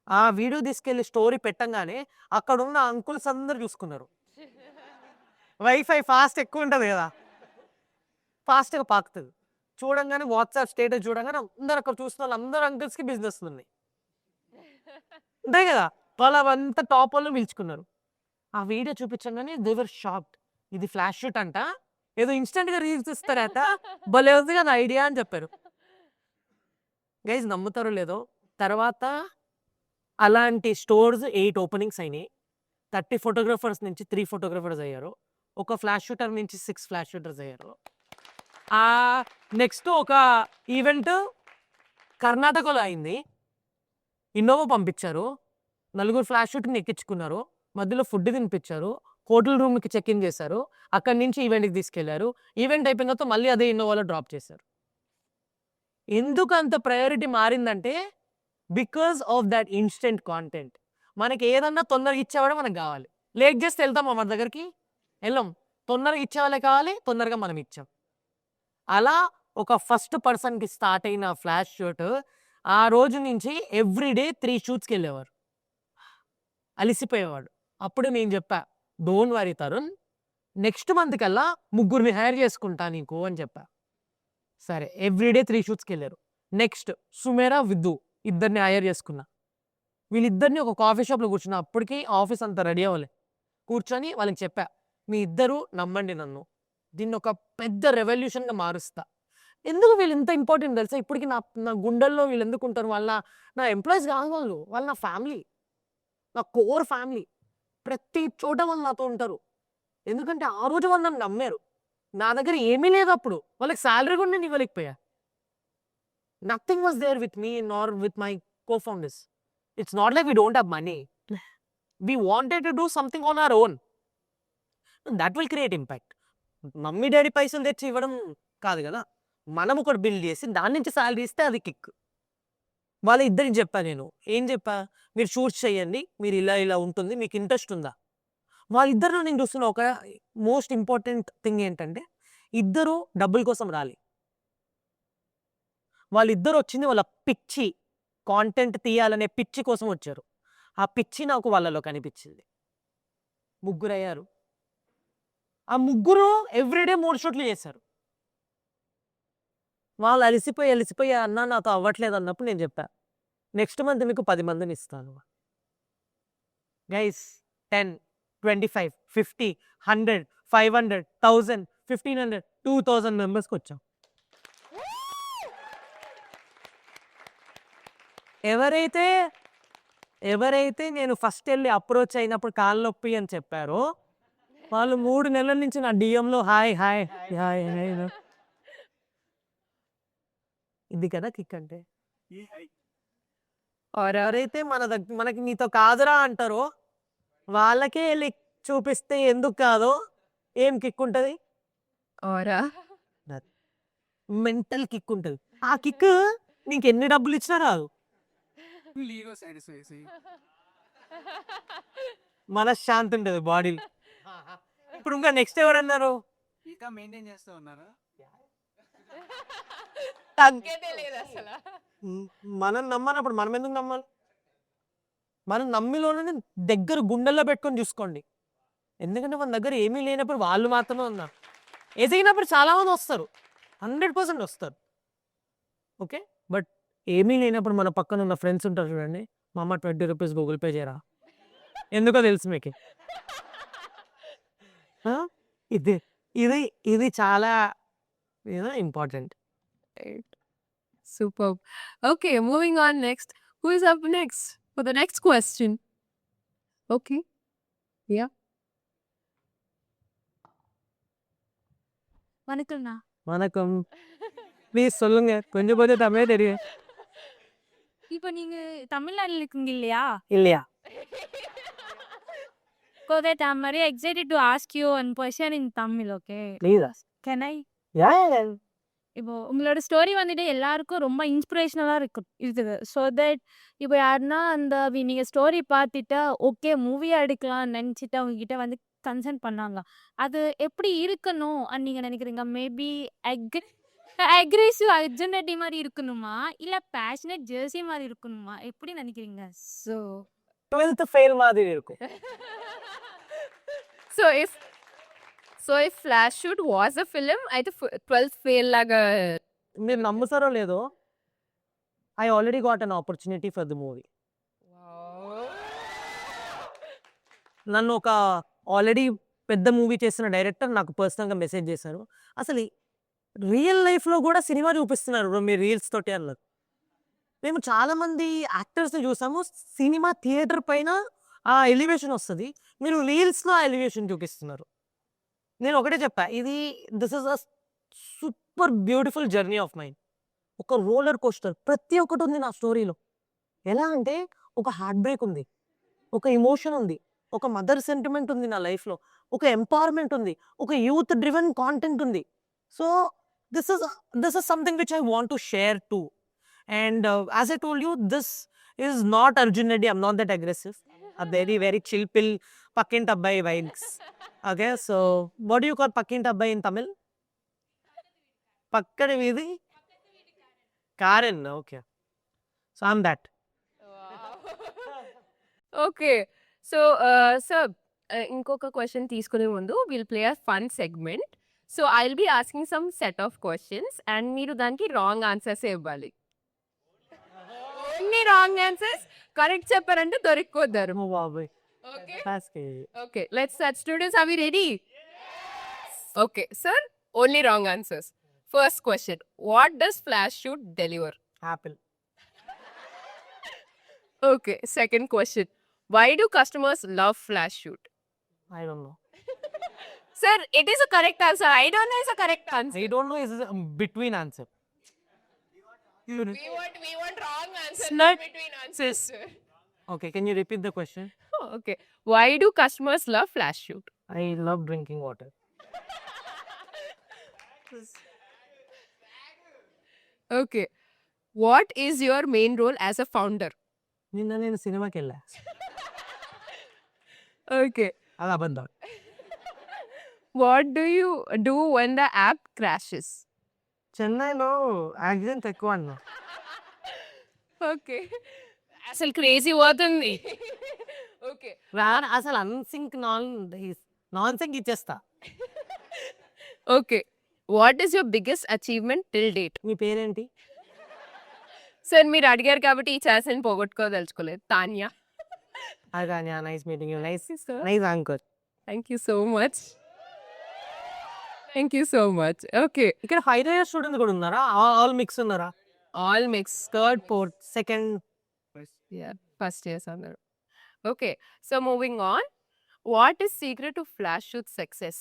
ఆ వీడియో తీసుకెళ్ళి స్టోరీ పెట్టంగానే అక్కడ ఉన్న అంకుల్స్ అందరు చూసుకున్నారు. వైఫై ఫాస్ట్ ఎక్కువ ఉంటుంది కదా, ఫాస్ట్గా పాకుతుంది. చూడంగానే వాట్సాప్ స్టేటస్ చూడంగానే అందరు అక్కడ చూస్తున్న వాళ్ళు అందరు అంకుల్స్కి బిజినెస్ ఉన్నాయి, అంతే కదా. వాళ్ళు అవంతా టాప్ వాళ్ళు పిలుచుకున్నారు. ఆ వీడియో చూపించగానే దే వర్ షాక్డ్. ఇది ఫ్లాష్ షూట్ అంట, ఏదో ఇన్స్టెంట్గా రీల్స్ ఇస్తారట, భలే ఉంది కదా ఐడియా అని చెప్పారు. గైజ్ నమ్ముతారో లేదో, తర్వాత అలాంటి స్టోర్స్ 8 ఓపెనింగ్స్ అయినాయి. 30 ఫోటోగ్రఫర్స్ నుంచి 3 ఫోటోగ్రఫర్స్ అయ్యారు. ఒక ఫ్లాష్ షూటర్ నుంచి 6 ఫ్లాష్ షూటర్స్ అయ్యారు. నెక్స్ట్ ఒక ఈవెంట్ కర్ణాటకలో అయింది. ఇన్నోవా పంపించారు, 4 ఫ్లాష్ షూట్ని ఎక్కించుకున్నారు, మధ్యలో ఫుడ్ తినిపించారు, హోటల్ రూమ్కి చెక్ ఇన్ చేశారు, అక్కడి నుంచి ఈవెంట్కి తీసుకెళ్లారు. ఈవెంట్ అయిపోయిన తర్వాత మళ్ళీ అదే ఇన్నోవాలో డ్రాప్ చేశారు. ఎందుకు అంత ప్రయారిటీ మారిందంటే because of that instant content. మనకి ఏదన్నా తొందరగా ఇచ్చేవాడే మనకు కావాలి, లేట్ చేస్తే వెళ్తామా మన దగ్గరికి? వెళ్ళాం. తొందరగా ఇచ్చేవాళ్ళే కావాలి, తొందరగా మనం ఇచ్చాం. అలా ఒక ఫస్ట్ పర్సన్కి స్టార్ట్ అయిన ఫ్లాష్ షూట్ ఆ రోజు నుంచి ఎవ్రీడే 3 షూట్స్కి వెళ్ళేవారు, అలిసిపోయేవాడు. అప్పుడు నేను చెప్పా, don't worry Tarun, next month కల్లా 3 హైర్ చేసుకుంటా నీకు అని చెప్పా. సరే ఎవ్రీడే 3 షూట్స్కి వెళ్ళారు. నెక్స్ట్ సుమేరా, విద్దు ఇద్దరిని హైర్ చేసుకున్నా. వీళ్ళిద్దరిని ఒక కాఫీ షాప్లో కూర్చున్నా. అప్పటికి ఆఫీస్ అంతా రెడీ అవ్వలే. కూర్చొని వాళ్ళకి చెప్పా, మీ ఇద్దరు నమ్మండి నన్ను, దీన్ని ఒక పెద్ద రెవల్యూషన్గా మారుస్తా. ఎందుకు వీళ్ళు ఇంత ఇంపార్టెంట్ తెలుసా? ఇప్పటికి నా నా గుండెల్లో వీళ్ళు ఎందుకు ఉంటారు? నా ఎంప్లాయీస్ కాదు వాళ్ళు. వాళ్ళు నా ఫ్యామిలీ. నా కోర్ ఫ్యామిలీ. ప్రతి చోట వాళ్ళు నాతో ఉంటారు. ఎందుకంటే ఆ రోజు వాళ్ళు నన్ను నమ్మారు. నా దగ్గర ఏమీ లేదు అప్పుడు. వాళ్ళకి సాలరీ కూడా నేను ఇవ్వలేకపోయా. Nothing was there with me Nar with my co-founders. It's not like we don't have money. We wanted to do something on our own. That will create impact. Mummy daddy పైసలు తెచ్చి ఇవ్వడం కాదు కదా, మనం ఒకటి build చేసి దాని నుంచి సాలరీ ఇస్తే అది కిక్. వాళ్ళ ఇద్దరికి చెప్పా నేను. ఏం చెప్పా? మీరు షూట్స్ చేయండి, మీరు ఇలా ఇలా ఉంటుంది, మీకు ఇంట్రెస్ట్ ఉందా? వాళ్ళిద్దరిలో నేను చూస్తున్న ఒక మోస్ట్ ఇంపార్టెంట్ థింగ్ ఏంటంటే, ఇద్దరు డబ్బుల కోసం రాలి. వాళ్ళిద్దరు వచ్చింది వాళ్ళ పిచ్చి, కాంటెంట్ తీయాలనే పిచ్చి కోసం వచ్చారు. ఆ పిచ్చి నాకు వాళ్ళలో కనిపించింది. ముగ్గురు అయ్యారు. ఆ ముగ్గురు ఎవ్రీడే 3 షూట్లు చేశారు. వాళ్ళు అలిసిపోయి అన్నా నాతో అవ్వట్లేదు అన్నప్పుడు నేను చెప్పా, నెక్స్ట్ మంత్ మీకు 10 మందిని ఇస్తాను. గైస్ 10, 25, 50, 100, 500, 1000, 1500, 2000 మెంబర్స్కి వచ్చాం. ఎవరైతే నేను ఫస్ట్ వెళ్ళి అప్రోచ్ అయినప్పుడు కాళ్ళ నొప్పి అని చెప్పారో, వాళ్ళు 3 నెలల నుంచి నా డిఎంలో హాయ్ హాయ్ హాయ్ హాయ్. ఇది కదా కిక్ అంటే. ఎవరైతే మనకి నీతో కాదురా అంటారో వాళ్ళకే వెళ్ళి చూపిస్తే ఎందుకు కాదో ఏం కిక్ ఉంటుంది? Aura. మెంటల్ కిక్ ఉంటుంది. ఆ కిక్ నీకు ఎన్ని డబ్బులు ఇచ్చినా రాదు. మనశ్శాంతి ఉంటుంది బాడీలో. ఇప్పుడు ఇంకా నెక్స్ట్ ఎవరన్నారు? ఇంకా మెయింటైన్ చేస్తూ ఉన్నారా? తగ్గేదే లేదు అసలు. మనం నమ్మనప్పుడు మనం ఎందుకు నమ్మాలి? మనం నమ్మిలోనే దగ్గర గుండెల్లో పెట్టుకొని చూసుకోండి. ఎందుకంటే మన దగ్గర ఏమీ లేనప్పుడు వాళ్ళు మాత్రమే ఉన్నారు. ఎదిగినప్పుడు చాలామంది వస్తారు, 100% వస్తారు. ఓకే, బట్ ఏమీ లేనప్పుడు మన పక్కన ఉన్న ఫ్రెండ్స్ ఉంటారు చూడండి. మా అమ్మ 20 రూపీస్ గూగుల్ పే చేయరా? ఎందుకో తెలుసు మీకు. ఇది ఇది ఇది చాలా important. Superb. Okay, moving on next. Who is up next for the next question? Okay. Yeah. வணக்கம்ண்ணா. வணக்கம். ப்ளீஸ் சொல்லுங்க. கொஞ்சம் கொஞ்சம் தமிழே தெரியும். இப்போ நீங்க தமிழ்நாட்டில் இருக்கீங்க இல்லையா? இல்லையா? So that I'm very excited to ask you one question in Tamil, okay? Please. Can I? யா. இப்போ உங்களோட ஸ்டோரி வந்துட்டு எல்லாருக்கும் ரொம்ப இன்ஸ்பிரேஷனலாக இருக்குது. ஸோ தட் இப்போ யாருன்னா நீங்கள் ஸ்டோரி பார்த்துட்டு ஓகே மூவியாக எடுக்கலாம்னு நினச்சிட்டு அவங்கக்கிட்ட வந்து கன்சர்ன் பண்ணாங்க. அது எப்படி இருக்கணும் நீங்கள் நினைக்கிறீங்க? மேபி அக்ரெசிவ் அர்ஜுனடி மாதிரி இருக்கணுமா, இல்லை பேஷனட் ஜெர்சி மாதிரி இருக்கணுமா, எப்படி நினைக்கிறீங்க? ஸோ 12th ஃபெயில் மாதிரி இருக்கும். So if Flash Shoot was a film, అయితే 12th fail లాగా. మీరు నమ్ముతారో లేదో, I already got an opportunity for the movie. నన్ను ఒక ఆల్రెడీ పెద్ద మూవీ చేసిన డైరెక్టర్ నాకు పర్సనల్గా మెసేజ్ చేశారు. అసలు రియల్ లైఫ్లో కూడా సినిమా చూపిస్తున్నారు మీ రీల్స్ తోటి అన్నారు. మేము చాలామంది యాక్టర్స్ని చూసాము, సినిమా థియేటర్ పైన ఆ ఎలివేషన్ వస్తుంది, మీరు రీల్స్లో ఆ ఎలివేషన్ చూపిస్తున్నారు. నేను ఒకటే చెప్పా, this is a super beautiful journey of mind. ఒక రోలర్ కోస్టర్ ప్రతి ఒక్కటి ఉంది నా స్టోరీలో. ఎలా అంటే ఒక హార్ట్ బ్రేక్ ఉంది, ఒక ఎమోషన్ ఉంది, ఒక మదర్ సెంటిమెంట్ ఉంది నా లైఫ్లో, ఒక ఎంపవర్మెంట్ ఉంది, ఒక యూత్ డ్రివెన్ కాంటెంట్ ఉంది. So this is something which I want to share to. And as I told you, this is not Arjun Reddy. I'm not that aggressive. A very, very chill pill పక్కింటి అబ్బాయి vibes. Okay, so what do you call పక్కింటి అబ్బాయి in Tamil? పక్కడి వీధి Karen. Okay, so I'm that. Okay. So, sir, ఇంకొక question తీసుకునే ముందు we'll play a fun segment. So, I'll be asking some set of questions and మీరు దానికి wrong answers ఇవ్వాలి. ఎన్ని రాంగ్ ఆన్సర్స్ కరెక్ట్ చెప్పారంటే దొరికిపోతారు. Oh, బాబాయ్. Okay. Basket. Okay, let's start. Students, are we ready? Okay, sir, only wrong answers. First question. What does flash shoot deliver? Apple. Okay. Second question. Why do customers love flash shoot? I don't know. Sir, it is a correct answer. I don't know is a correct answer. I don't know is a between answer. We want wrong answer, Not- between answers. Sir. Okay, can you repeat the question? Oh, okay. Why do customers love flash shoot? I love drinking water. Okay. What is your main role as a founder? నిన్న నేను సినిమాకి వెళ్ళా. Okay. అది అబద్ధం. What do you do when the app crashes? చెన్నైలో accident ఎక్కువ అన్నా. Okay. అసలు క్రేజీ పోతుంది. Okay. అసలు అన్సింక్ నాన్ సింక్ ఇచ్చేస్తా. Okay. What is your biggest achievement till date? మీ పేరేంటి? సార్ మీరు అడిగారు కాబట్టి ఈ ఛాన్స్ నేను పోగొట్టుకోదలుచుకోలేదు. తాన్యా. అదాన్యా, nice meeting you. Nice Sir. Nice anchor. Thank you so much. Thank you so much. Okay. ఇక్కడ హైదర్ స్టూడెంట్స్ కూడా ఉన్నారా? ఆల్ మిక్స్ ఉన్నారా? All mix. Third, fourth, second. Yeah. First years on there. Okay. So moving on. What is secret to flash shoot success?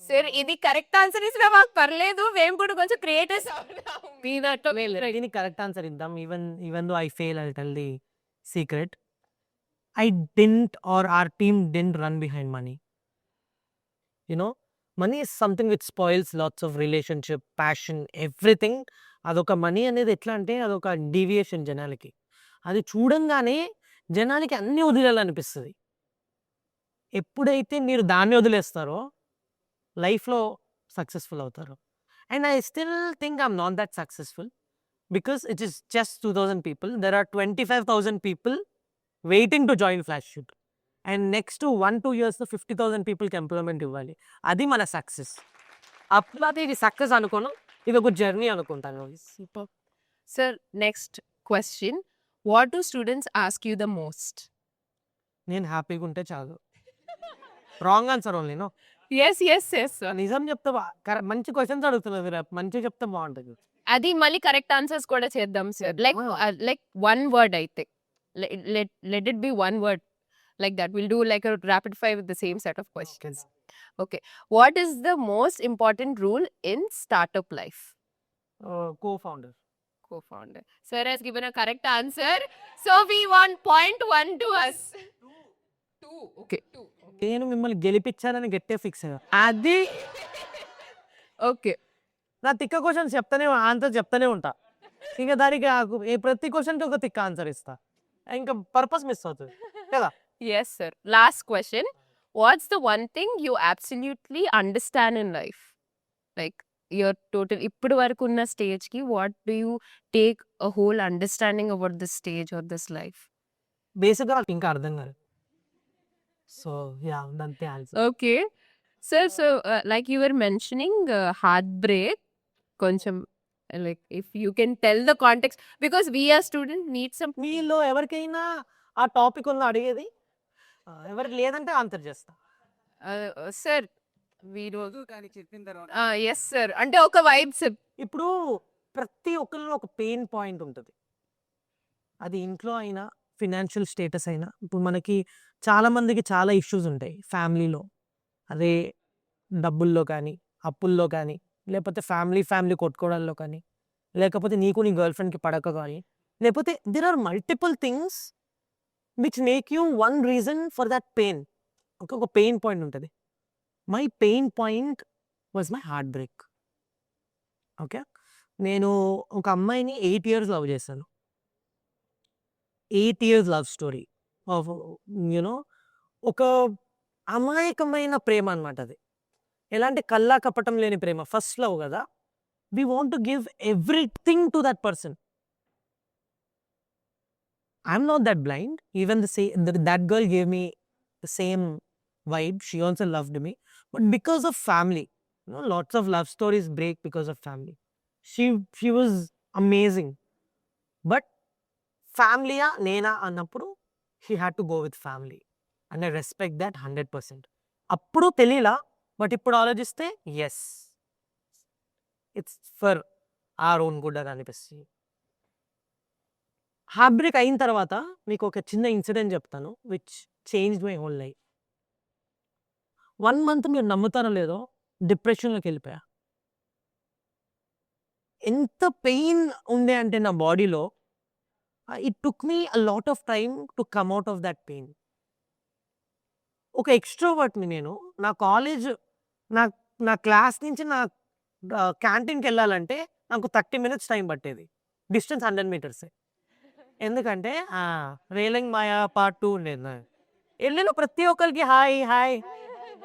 Sir ఇది correct answer ఇస్తే మాకు పర్లేదు. మేము కూడా కొంచెం క్రియేటర్స్ దీనికి కరెక్ట్ ఆన్సర్ ఇద్దాం. Even though I fail I tell the secret. I didn't our our team didn't run behind money. You know money is something which spoils lots of relationship, passion, everything. అదొక money అనేది ఎట్లా అంటే అదొక deviation జనాలకి. అది చూడంగానే జనాలకి అన్నీ వదిలేయాలనిపిస్తుంది. ఎప్పుడైతే మీరు దాన్ని వదిలేస్తారో లైఫ్లో సక్సెస్ఫుల్ అవుతారు. And I still think I'm not that successful because it is just 2000 people. There are 25,000 people waiting to join flash shoot. And next 1-2 yearsలో 50,000 పీపుల్కి ఎంప్లాయ్మెంట్ ఇవ్వాలి. అది మన సక్సెస్. అప్పుడు ఇది సక్సెస్ అనుకోను, ఇది ఒక జర్నీ అనుకుంటాను. Super. Sir, next question. What do students ask you the most? నేను హ్యాపీగా ఉంటే చాలు. Wrong answer only. No, Yes, yes, yes. Sir. నిజం చెప్తే మంచి క్వశ్చన్స్ అడుగుతున్నది. రేపు మంచిగా చెప్తే బాగుంటుంది. అది మళ్ళీ కరెక్ట్ ఆన్సర్స్ కూడా చేద్దాం సార్. లైక్ వన్ వర్డ్ అయితే let it be one word like that. Will do like rapid fire with the same set of questions. Okay. What is the most important rule in startup life? Co-founder. Co-founder. Sir has given a correct answer. So we want 0.1 to us. 2. Okay. 2. నేను మిమ్మల్ని గెలిపించానని గట్టిగా fix అయ్యా. అది Okay. నా తిక్క questions చెప్తానే answer చెప్తానే ఉంటా. ఇంకా దానికి ప్రతి క్వశ్చన్కి ఒక తిక్క ఆన్సర్ ఇస్తా. ఇంకా పర్పస్ మిస్ అవుతుంది కదా. Yes, sir. Last question. What's the one thing you absolutely understand in life? Like your total ఇప్పుడు వరకు ఉన్న స్టేజ్కి what do you take a whole understanding about this stage or this life? బేసిక్గా నాకు ఇంకా అర్థం కాదు. సో యా, అంతే answer. Okay. Sir, so like you were mentioning heartbreak, కొంచెం like if you can tell the context because we as students need some. మీలో ఎవరికైనా ఆ టాపిక్ ఉందో అడిగేది? ఎవరికి లేదంటే ఆన్సర్ చేస్తా. Sir, వీరు ఎస్ సార్ అంటే ఒక వైబ్స్. ఇప్పుడు ప్రతి ఒక్కరిలో ఒక పెయిన్ పాయింట్ ఉంటుంది. అది ఇంట్లో అయినా ఫినాన్షియల్ స్టేటస్ అయినా. ఇప్పుడు మనకి చాలా మందికి చాలా ఇష్యూస్ ఉంటాయి ఫ్యామిలీలో. అదే డబ్బుల్లో కానీ, అప్పుల్లో కానీ, లేకపోతే ఫ్యామిలీ కొట్టుకోవడాల్లో కానీ, లేకపోతే నీకు నీ గర్ల్ ఫ్రెండ్కి పడక కానీ, లేకపోతే there are multiple things which make you one reason for that pain. ఒక పెయిన్ పాయింట్ ఉంటుంది. My pain point was my heart break. Okay, నేను ఒక అమ్మాయిని 8 years లవ్ చేశాను. 8 years love story of you know ఒక అమాయకమైన ప్రేమ అనమాట. అది ఎలాంటి కల్లా కపటం లేని ప్రేమ. ఫస్ట్ లవ్ కదా. We want to give everything to that person. I'm not that blind. Even that girl gave me the same vibe. She also loved me, but because of family, lots of love stories break because of family. She was amazing, but family nena annappudu she had to go with family, and I respect that 100%. Appudu telila, but ippudu alojiste yes. It's for our own good అని అనిపిస్తుంది. Heart break అయిన తర్వాత మీకు ఒక చిన్న incident చెప్తాను which change my whole life. 1 month మీరు నమ్ముతారో లేదో డిప్రెషన్‌లోకి వెళ్ళిపోయా. ఎంత పెయిన్ ఉండే అంటే నా బాడీలో it took me a lot of time to come out of that pain. ఒక ఎక్స్‌ట్రోవర్ట్‌ని నేను. నా కాలేజ్ నా నా క్లాస్ నుంచి నా క్యాంటీన్‌కెళ్ళాలంటే నాకు 30 మినిట్స్ టైం పట్టేది. డిస్టెన్స్ 100 మీటర్సే. ఎందుకంటే రేలింగ్ మాయా పార్ట్ 2 ఉండేది నాది. ఎళ్ళిన ప్రతి ఒక్కరికి హాయ్, హాయ్,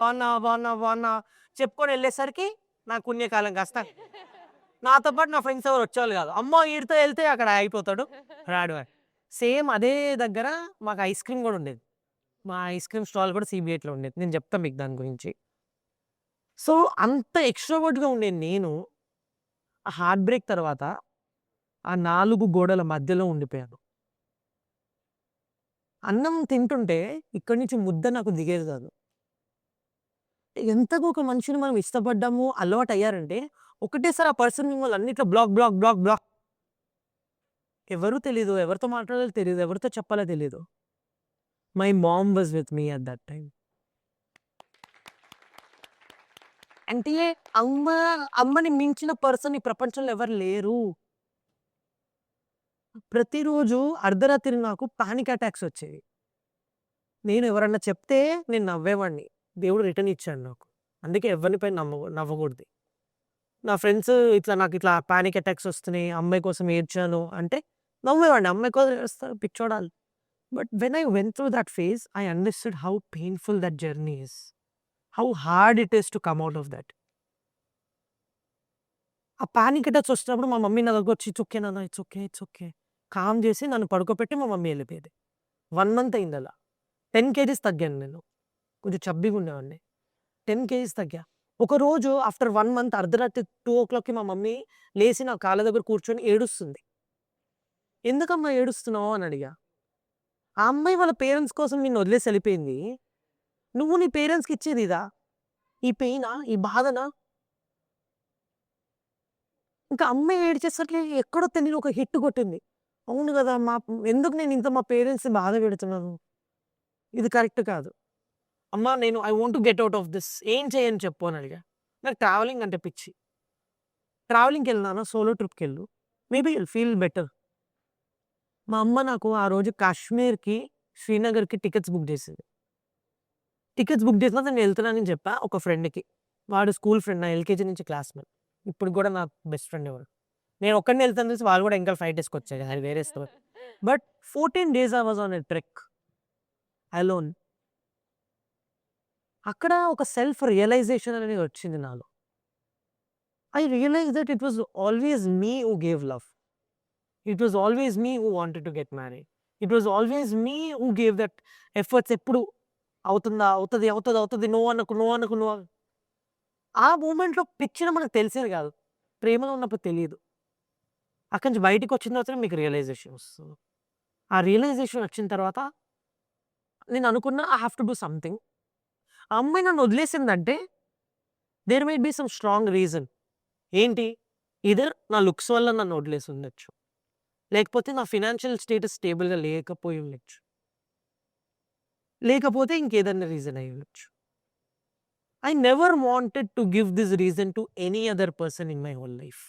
బాగున్నావా, బాగున్నావా, బాగున్నావా చెప్పుకొని వెళ్ళేసరికి నా పుణ్యకాలం కాస్త నాతో పాటు నా ఫ్రెండ్స్ ఎవరు వచ్చేవాళ్ళు కాదు. అమ్మో! ఈడితో వెళ్తే అక్కడ ఆగిపోతాడు, రాడు అని. సేమ్ అదే దగ్గర మాకు ఐస్ క్రీమ్ కూడా ఉండేది. మా ఐస్ క్రీమ్ స్టాల్ కూడా CB8లో ఉండేది. నేను చెప్తా మీకు దాని గురించి. సో, అంత ఎక్స్‌ట్రోవర్ట్‌గా ఉండే నేను ఆ హార్ట్ బ్రేక్ తర్వాత ఆ 4 గోడల మధ్యలో ఉండిపోయాను. అన్నం తింటుంటే ఇక్కడి నుంచి ముద్ద నాకు దిగేది కాదు. ఎంతగా ఒక మనిషిని మనం ఇష్టపడ్డాము, అలవాటయ్యారంటే ఒకటేసారి ఆ పర్సన్ మిమ్మల్ని అన్నిట్లో బ్లాక్, బ్లాక్, బ్లాక్, బ్లాక్. ఎవరు తెలీదు. ఎవరితో మాట్లాడాలో తెలీదు. ఎవరితో చెప్పాలో తెలీదు. My mom was with me at that time. అంటే అమ్మ అమ్మని మించిన పర్సన్ ఈ ప్రపంచంలో ఎవరు లేరు. ప్రతిరోజు అర్ధరాత్రి నాకు పానిక్ అటాక్స్ వచ్చేవి. నేను ఎవరన్నా చెప్తే నేను నవ్వేవాడిని. దేవుడు రిటర్న్ ఇచ్చాడు నాకు. అందుకే ఎవరిపై నవ్వకూడదు. నా ఫ్రెండ్స్ నాకు ఇట్లా పానిక్ అటాక్స్ వస్తున్నాయి, అమ్మాయి కోసం ఏడ్చాను అంటే నవ్వేవాడిని. అమ్మాయి కోసం ఏడుస్తారు పిచ్చోడాలు. But when I went through that phase I understood how painful that journey is. How hard it is to come out of that. ఆ పానిక్ అటాక్స్ వచ్చినప్పుడు మా మమ్మీ నా దగ్గరకు వచ్చి "ఇట్స్ ఓకే నాన్న, it's okay, it's okay" calm చేసి నన్ను పడుకోబెట్టి మా మమ్మీ వెళ్ళిపోయేది. 1 మంత్ అయింది అలా. 10 కేజీస్ తగ్గాను నేను. కొంచెం చబ్బీగా ఉండేవాడిని. 10 కేజీస్ తగ్గా. ఒకరోజు ఆఫ్టర్ 1 మంత్ అర్ధరాత్రి 2:00కి మా మమ్మీ లేసి నా కాళ్ళ దగ్గర కూర్చొని ఏడుస్తుంది. "ఎందుకమ్మా ఏడుస్తున్నావు" అని అడిగా. ఆ అమ్మాయి వాళ్ళ పేరెంట్స్ కోసం నిన్ను వదిలేసి వెళ్ళిపోయింది. నువ్వు నీ పేరెంట్స్‌కి ఇచ్చేది ఇదా? ఈ పెయినా? ఈ బాధనా? ఇంకా అమ్మాయి ఏడ్చేసరికి ఎక్కడో తెలియని ఒక హిట్ కొట్టింది. అవును కదా! ఎందుకు నేను ఇంత మా పేరెంట్స్‌ని బాధ పెడుతున్నాను? ఇది కరెక్ట్ కాదు. అమ్మా నేను I want to get out of this. ఏం చేయను చెప్పు అని అడిగా. నాకు ట్రావెలింగ్ అంటే పిచ్చి. ట్రావెలింగ్‌కి వెళ్ళినాను, సోలో ట్రిప్‌కెళ్ళు. Maybe you'll feel better. మా అమ్మ నాకు ఆ రోజు కాశ్మీర్‌కి, శ్రీనగర్‌కి టికెట్స్ బుక్ చేసింది. టికెట్స్ బుక్ చేసినా నేను వెళ్తున్నానని చెప్పా ఒక ఫ్రెండ్‌కి. వాడు స్కూల్ ఫ్రెండ్. నా ఎల్‌కేజీ నుంచి క్లాస్‌మేట్. ఇప్పటికి కూడా నాకు బెస్ట్ ఫ్రెండే వాడు. నేను ఒక్కడినే వెళ్తాను చూసి వాళ్ళు కూడా ఇంకా 5 డేస్‌కి వచ్చారు. అది వేరే story. But 14 days I was on a trek alone. అక్కడ ఒక సెల్ఫ్ రియలైజేషన్ అనేది వచ్చింది నాలో. I realized that it was always me who gave love. It was always me who wanted to get married. It was always me who gave that efforts. ఎప్పుడు అవుతుందా? అవుతది, అవుతది, అవుతది. నువ్వు అనకు, నువ్వు అనకు, నువ్వు ఆ మూమెంట్‌లో పిచ్చిన మనకు తెలిసేది కాదు. ప్రేమలో ఉన్నప్పుడు తెలీదు. అక్కడి నుంచి బయటికి వచ్చిన తర్వాతనే మీకు రియలైజేషన్ వస్తుంది. ఆ రియలైజేషన్ వచ్చిన తర్వాత నేను అనుకున్నా I have to do something. ఆ అమ్మాయి నన్ను వదిలేసిందంటే there might be some strong reason. ఏంటి? ఐదర్ నా లుక్స్ వల్ల నన్ను వదిలేసి ఉండొచ్చు. లేకపోతే నా ఫినాన్షియల్ స్టేటస్ స్టేబుల్‌గా లేకపోయి ఉండొచ్చు. లేకపోతే ఇంకేదన్నా రీజన్ అయి ఉండొచ్చు. I never wanted to give this reason to any other person in my whole life.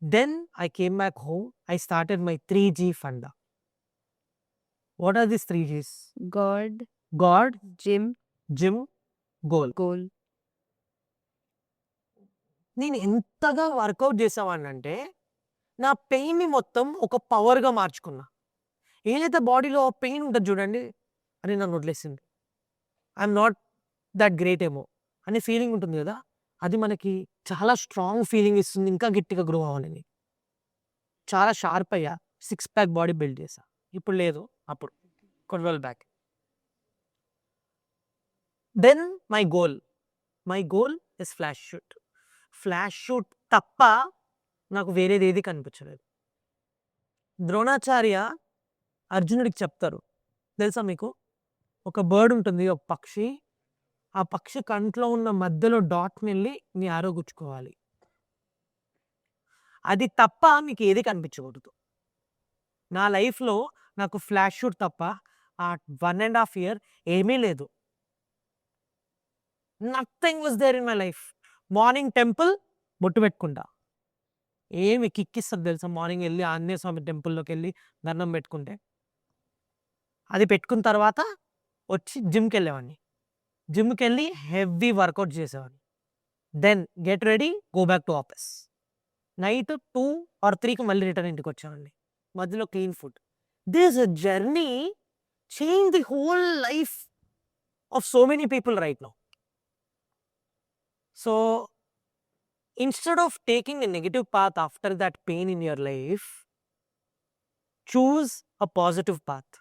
Then I came back home. I started my 3G funda. What are these 3 Gs? God, God, gym, gym, goal. goal. నేను ఎంతగా work out చేసేవాడినంటే నా పెయిన్‌ని మొత్తం ఒక పవర్‌గా మార్చుకున్నా. ఏదైతే బాడీలో pain ఉంటది చూడండి, అది నన్ను వదిలేసింది. ఐయామ్ నాట్ దట్ గ్రేట్ ఏమో అనే ఫీలింగ్ ఉంటుంది కదా! అది మనకి చాలా స్ట్రాంగ్ ఫీలింగ్ ఇస్తుంది. ఇంకా గట్టిగా గ్రో అవ్వాలని. చాలా షార్ప్ అయ్యా. 6 ప్యాక్ బాడీ బిల్డ్ చేశా. ఇప్పుడు లేదు. అప్పుడు కొన్ని రోజులు back. Then my goal is flash shoot. Flash shoot తప్ప నాకు వేరేది ఏది కనిపించలేదు. ద్రోణాచార్య అర్జునుడికి చెప్తారు. తెలుసా మీకు? ఒక బర్డ్ ఉంటుంది, ఒక పక్షి. ఆ పక్షి కంట్లో ఉన్న మధ్యలో డాట్‌ని ఎళ్లి నీ యారో గుచ్చుకోవాలి. అది తప్ప మీకు ఏది కనిపించకూడదు. నా లైఫ్‌లో నాకు ఫ్లాష్ షూట్ తప్ప ఆ 1 ½ ఇయర్ ఏమీ లేదు. Nothing was there in my life. Morning temple బొట్టు పెట్టుకుంటా. ఏమి కిక్కిస్తది తెలుసా మార్నింగ్ ఎళ్లి ఆంజనేయ స్వామి టెంపుల్‌లోకెళ్ళి దండం పెట్టుకుంటే. అది పెట్టుకున్న తర్వాత వచ్చి జిమ్‌కెళ్ళేవాడిని. జిమ్‌కెళ్ళి హెవీ వర్కౌట్ చేసేవాడిని. Then get ready, go back to office. Night 2 or 3కి మళ్ళీ రిటర్న్ ఇంటికొచ్చేవాడిని. మధ్యలో clean food. This journey change the whole life of so many people right now. So, instead of taking a negative path after that pain in your life, choose a positive path.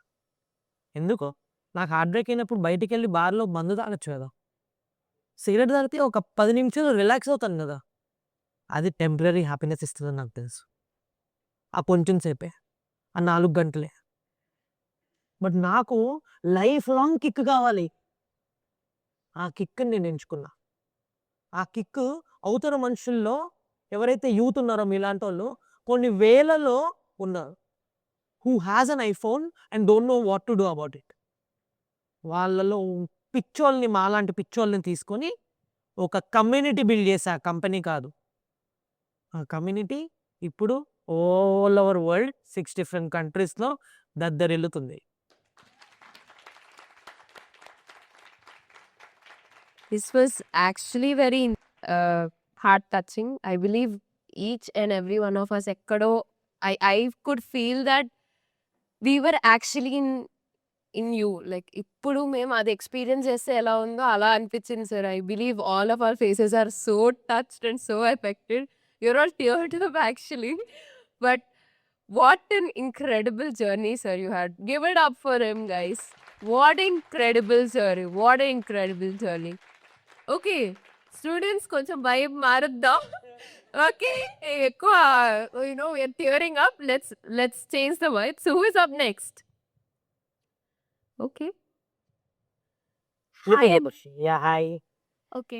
ఎందుకు? నాకు heart break అయినప్పుడు బయటికెళ్ళి బార్‌లో మందు తాగొచ్చు కదా! Cigarette తాగితే ఒక 10 నిమిషాలు రిలాక్స్ అవుతాను కదా! అది టెంపరరీ హ్యాపీనెస్ ఇస్తదని నాకు తెలుసు. ఆ కొంచెం సేపే. ఆ 4 గంటలే. బట్ నాకు లైఫ్ లాంగ్ కిక్ కావాలి. ఆ కిక్‌ని నేను ఎంచుకున్నా. ఆ కిక్ అవతల మనుషుల్లో ఎవరైతే యూత్ ఉన్నారో మీలాంటోళ్ళు కొన్ని వేలలో ఉన్నారు. Who has an iPhone and don't know what to do about it. వాళ్ళలో పిచ్చోల్ని మాలాంటి పిచ్చోల్ని తీసుకొని ఒక కమ్యూనిటీ బిల్డ్ చేశా. కంపెనీ కాదు. ఆ కమ్యూనిటీ ఇప్పుడు ఆల్ ఓవర్ వరల్డ్ 6 డిఫరెంట్ కంట్రీస్‌లో దద్దరిల్లుతుంది. This was actually very heart touching. I believe each and every one of us ekkado I could feel that we were actually in you. Like ఇప్పుడు మేము అది experience చేస్తే ఎలా ఉందో అలా అనిపించింది sir. I believe all of our faces are so touched and so affected. You're all teared up actually. But what an incredible journey, sir, you had. Give it up for him, guys. What incredible journey. What an incredible journey. Okay students కొంచెం భయం మారుద్దాం. Okay ఎక్కువ we're tearing up. Let's change the vibe. So who is up next? Okay yeah! Hi. Okay.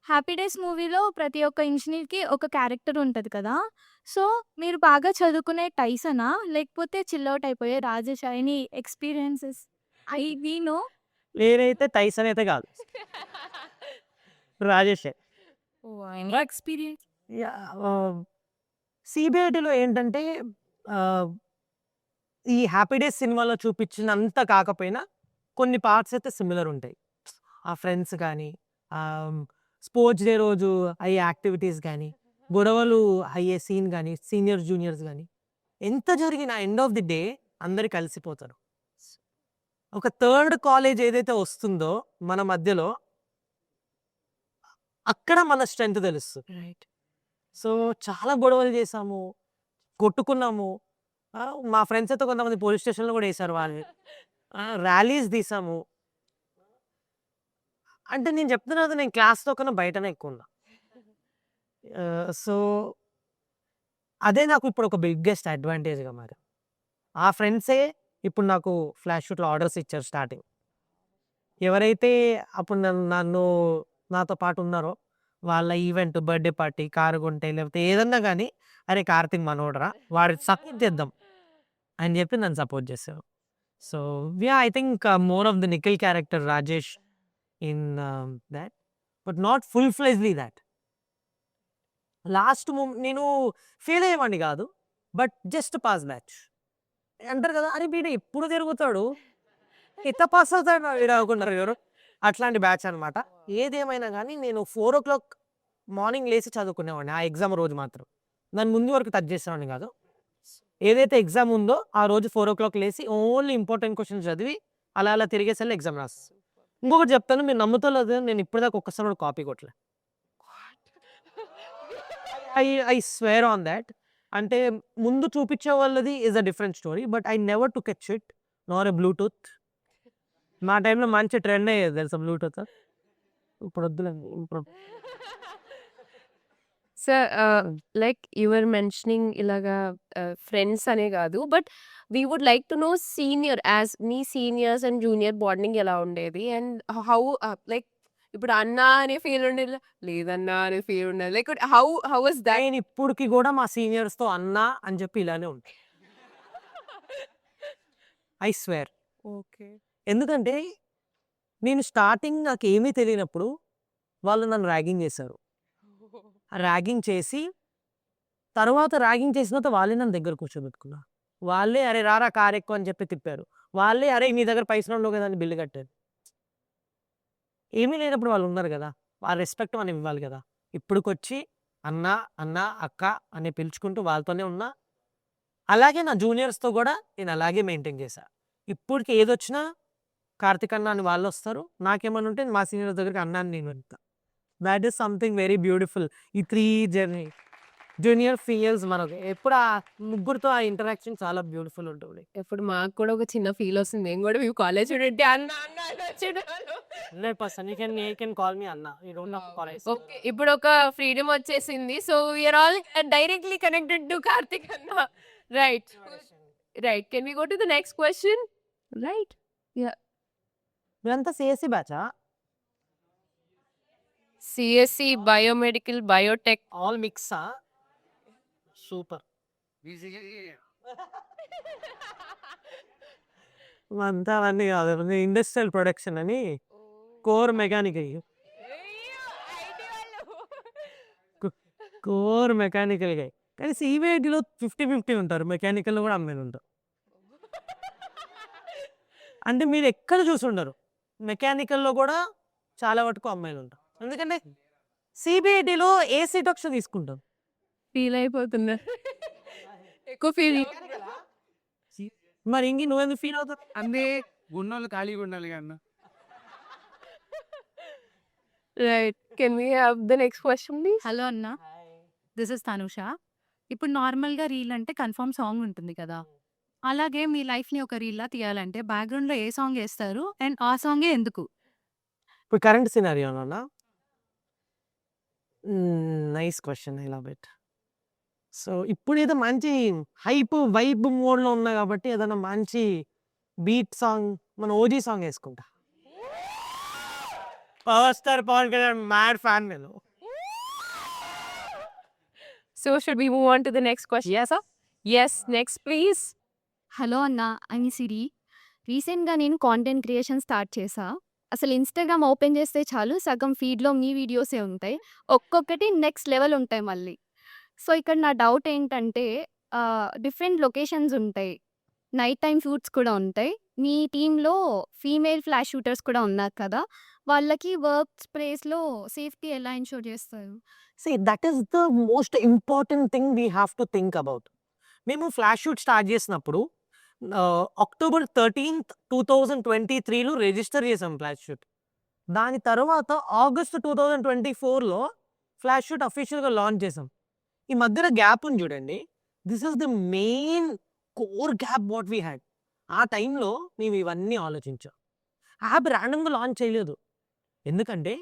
'Happy days' మూవీలో ప్రతి ఒక్క ఇంజినీర్‌కి ఒక character ఉంటది కదా! సో, మీరు బాగా చదువుకునే టైసనా? లేకపోతే చిల్ ఔట్ అయిపోయే రాజేషా? Any experiences? I we know. నేనైతే టైసన్ అయితే కాదు. రాజేషే. ఓహ్! ఎక్స్‌పీరియన్స్. యాహ్! సీబీఐటీలో ఏంటంటే ఆహ్, ఈ 'హ్యాపీ డేస్' సినిమాలో చూపించినంత కాకపోయినా కొన్ని పార్ట్స్ అయితే సిమిలర్ ఉంటాయి. ఆ ఫ్రెండ్స్ గానీ, స్పోర్ట్స్ డే రోజు అయ్యే యాక్టివిటీస్ గానీ, గొడవలు అయ్యే సీన్ గానీ, సీనియర్స్, జూనియర్స్ గానీ, ఎంత జరిగినా ఎండ్ ఆఫ్ ది డే అందరూ కలిసిపోతారు. ఒక థర్డ్ కాలేజ్ ఏదైతే వస్తుందో మన మధ్యలో, అక్కడ మన స్ట్రెంత్ తెలుస్తది. రైట్. సో, చాలా గొడవలు చేశాము, కొట్టుకున్నాము. మా ఫ్రెండ్స్ అయితే కొంతమంది పోలీస్ స్టేషన్‌లో కూడా ఏసారు వాళ్ళని. ర్యాలీస్ తీసాము. అంటే నేను చెప్తున్నది నేను క్లాస్‌లో కన్నా బయటనే ఎక్కువున్నా. సో, అదే నాకు ఇప్పుడు ఒక బిగ్గెస్ట్ అడ్వాంటేజ్‌గా మారింది. ఆ ఫ్రెండ్సే ఇప్పుడు నాకు ఫ్లాష్ షూట్‌లో ఆర్డర్స్ ఇచ్చారు స్టార్టింగ్. ఎవరైతే అప్పుడు నన్ను నాతో పాటు ఉన్నారో వాళ్ళ ఈవెంట్, బర్త్‌డే పార్టీ, కారు కొంటే లేకపోతే ఏదన్నా గానీ, "అరే! కార్తీక్ మనోడురా వాడికి సపోర్ట్ చేద్దాం" అని చెప్పి నన్ను సపోర్ట్ చేశారు. So, yeah! I think more of the Nikhil character Rajesh in that. But not full fledgedly that. Last నేను ఫెయిల్ అయ్యేవాడిని కాదు. But just pass batch. అంటారు కదా! "అరే! వీడు ఎప్పుడు తిరుగుతాడు. ఎట్లా పాస్ అవుతాడు వీడు" అనుకున్నారు ఎవరు. అట్లాంటి బ్యాచ్ అనమాట. ఏదేమైనా గానీ నేను 4:00 మార్నింగ్ లేసి చదువుకునేవాడిని. ఆ ఎగ్జామ్ రోజు మాత్రం. దాని ముందు వరకు టచ్ చేసేవాడిని కాదు. ఏదైతే ఎగ్జామ్ ఉందో ఆ రోజు 4:00 లేసి ఓన్లీ ఇంపార్టెంట్ క్వెషన్స్ చదివి అలా అలా తిరిగేసెళ్ళి ఎగ్జామ్ రాసేస్తా. ఇంకొకటి చెప్తాను మీరు నమ్ముతారో లేదో నేను ఇప్పటిదాకా ఒక్కసారి కూడా కాపీ కొట్టలే. I swear on that. అంటే ముందు చూపించే వాళ్ళది is a different story. But I never took a chit nor a Bluetooth. మా టైంలో మంచి ట్రెండ్ అయ్యేది తెలుసా బ్లూటూత్. ఇప్పుడు వద్దులేండి. ఇప్పుడు sir like you were mentioning ఇలాగా ఫ్రెండ్స్ అనే కాదు. But we would like to know senior as me seniors and junior bonding ఎలా ఉండేది? అండ్ హౌ లైక్ ఇప్పుడు అన్న అనే ఫీల్ ఉండేది లేదన్నా అనే ఫీల్ ఉండేది లైక్ హౌ వాస్ దట్? నేను ఇప్పటికి కూడా మా సీనియర్స్తో అన్నా అని చెప్పి ఇలానే ఉంటాను. I swear. ఓకే. ఎందుకంటే నేను స్టార్టింగ్ నాకు ఏమీ తెలియనప్పుడు వాళ్ళు నన్ను ర్యాగింగ్ చేశారు. ర్యాగింగ్ చేసి తర్వాత ర్యాగింగ్ చేసిన తర్వాత వాళ్ళే నన్ను దగ్గర కూర్చోబెట్టుకున్నారు. వాళ్ళే అరే రారా కార్ ఎక్కువ అని చెప్పి తిప్పారు. వాళ్ళే అరే నీ దగ్గర పైసలు ఉండవు కదా అని బిల్లు కట్టారు. ఏమీ లేనప్పుడు వాళ్ళు ఉన్నారు కదా, ఆ రెస్పెక్ట్ మనం ఇవ్వాలి కదా. ఇప్పుడుకొచ్చి అన్న అన్న అక్క అని పిలుచుకుంటూ వాళ్ళతోనే ఉన్నా. అలాగే నా జూనియర్స్తో కూడా నేను అలాగే మెయింటైన్ చేశా. ఇప్పటికి ఏదొచ్చినా కార్తిక్ అన్న అని వాళ్ళు వస్తారు, నాకేమన్నా ఉంటే మా సీనియర్స్ దగ్గరికి అన్న అని నేను వెళ్తా. That is something very beautiful. ఈ 3 జర్నీ జూనియర్ ఫీయర్స్ మనకు ఎప్పుడు ఆ ముగ్గురితో ఆ ఇంటరాక్షన్ చాలా బ్యూటిఫుల్ ఉంటుంది. ఎప్పుడు మాకు కూడా ఒక చిన్న ఫీల్ వస్తుంది. మేము కూడా మేము కాలేజ్ ఉంటే అన్న అన్న అని వచ్చేవాళ్ళు. 100% you can call me అన్న. You don't have to call us. Okay. ఇప్పుడు ఒక ఫ్రీడమ్ వచ్చేసింది. So we are all directly connected to Karthik అన్న. Right. Right. Can we go to the next question? Right. మీరంతా సిఎస్సి బ్యాచా? CSE, biomedical, biotech. ఆల్ మిక్సా? Super. అంతా అవన్నీ కాదు, ఇండస్ట్రియల్ ప్రొడక్షన్ అని కోర్ మెకానికల్. కోర్ మెకానికల్ గా కానీ సిబిఐటిలో 50-50 ఉంటారు, మెకానికల్లో కూడా అమ్మాయిలు ఉంటారు. అంటే మీరు ఎక్కడ చూసుండరు, మెకానికల్లో కూడా చాలా వరకు అమ్మాయిలు ఉంటారు. ఎందుకంటే సిబిఐటిలో ఏ సీట్ ఆప్షన్ తీసుకుంటారు. ఫీల్ అయిపోతున్నా. ఎక్కువ ఫీల్. మరి ఇంక నువ్వెందుకు ఫీల్ అవుతావు? అన్నీ ఉన్నోళ్ళు ఖాళీగా ఉండాలి అన్న. Right. Can we have the next question please? Hello అన్న, దిస్ ఇస్ తనుష. ఇప్పుడు నార్మల్గా రీల్ అంటే కన్ఫర్మ్ సాంగ్ ఉంటుంది కదా, అలాగే మీ లైఫ్ని ఒక రీల్లా తీయాలంటే బ్యాక్గ్రౌండ్లో ఏ సాంగ్ వేస్తారు అండ్ ఆ సాంగే ఎందుకు? ఇప్పుడు కరెంట్ సినారియోనా? Nice question, I love it. So ఇప్పుడు ఏదో మంచి హైప్ వైబ్ మోడ్లో ఉన్నా కాబట్టి ఏదైనా మంచి బీట్ సాంగ్, మన ఓజీ సాంగ్ వేసుకుంటా. Power star Pawan Kalyan mad fan నేను. So should we move on to the next question? Yes, sir. Yes, next please. Hello అన్న, ఐ సిరి. రీసెంట్గా నేను కాంటెంట్ క్రియేషన్ స్టార్ట్ చేశా. అసలు ఇన్స్టాగ్రామ్ ఓపెన్ చేస్తే చాలు సగం ఫీడ్లో మీ వీడియోసే ఉంటాయి, ఒక్కొక్కటి నెక్స్ట్ లెవెల్ ఉంటాయి మళ్ళీ. సో ఇక్కడ నా డౌట్ ఏంటంటే డిఫరెంట్ లొకేషన్స్ ఉంటాయి, నైట్ టైం షూట్స్ కూడా ఉంటాయి. మీ టీంలో ఫీమేల్ ఫ్లాష్ షూటర్స్ కూడా ఉన్నారు కదా, వాళ్ళకి వర్క్ ప్లేస్లో సేఫ్టీ ఎలా ఎన్షూర్ చేస్తారు? See, that is the most important thing we have to think about. మేము ఫ్లాష్ షూట్ స్టార్ట్ చేసినప్పుడు October 13th, 2023లో రిజిస్టర్ చేసాం ఫ్లాష్ షూట్. దాని తర్వాత August 2024లో ఫ్లాష్ షూట్ అఫీషియల్గా లాంచ్ చేసాం. ఈ మధ్యలో గ్యాప్ ఉంది చూడండి, this is the main core gap what we had. ఆ టైంలో మేము ఇవన్నీ ఆలోచించాం. యాప్ ర్యాండమ్గా లాంచ్ చేయలేదు, ఎందుకంటే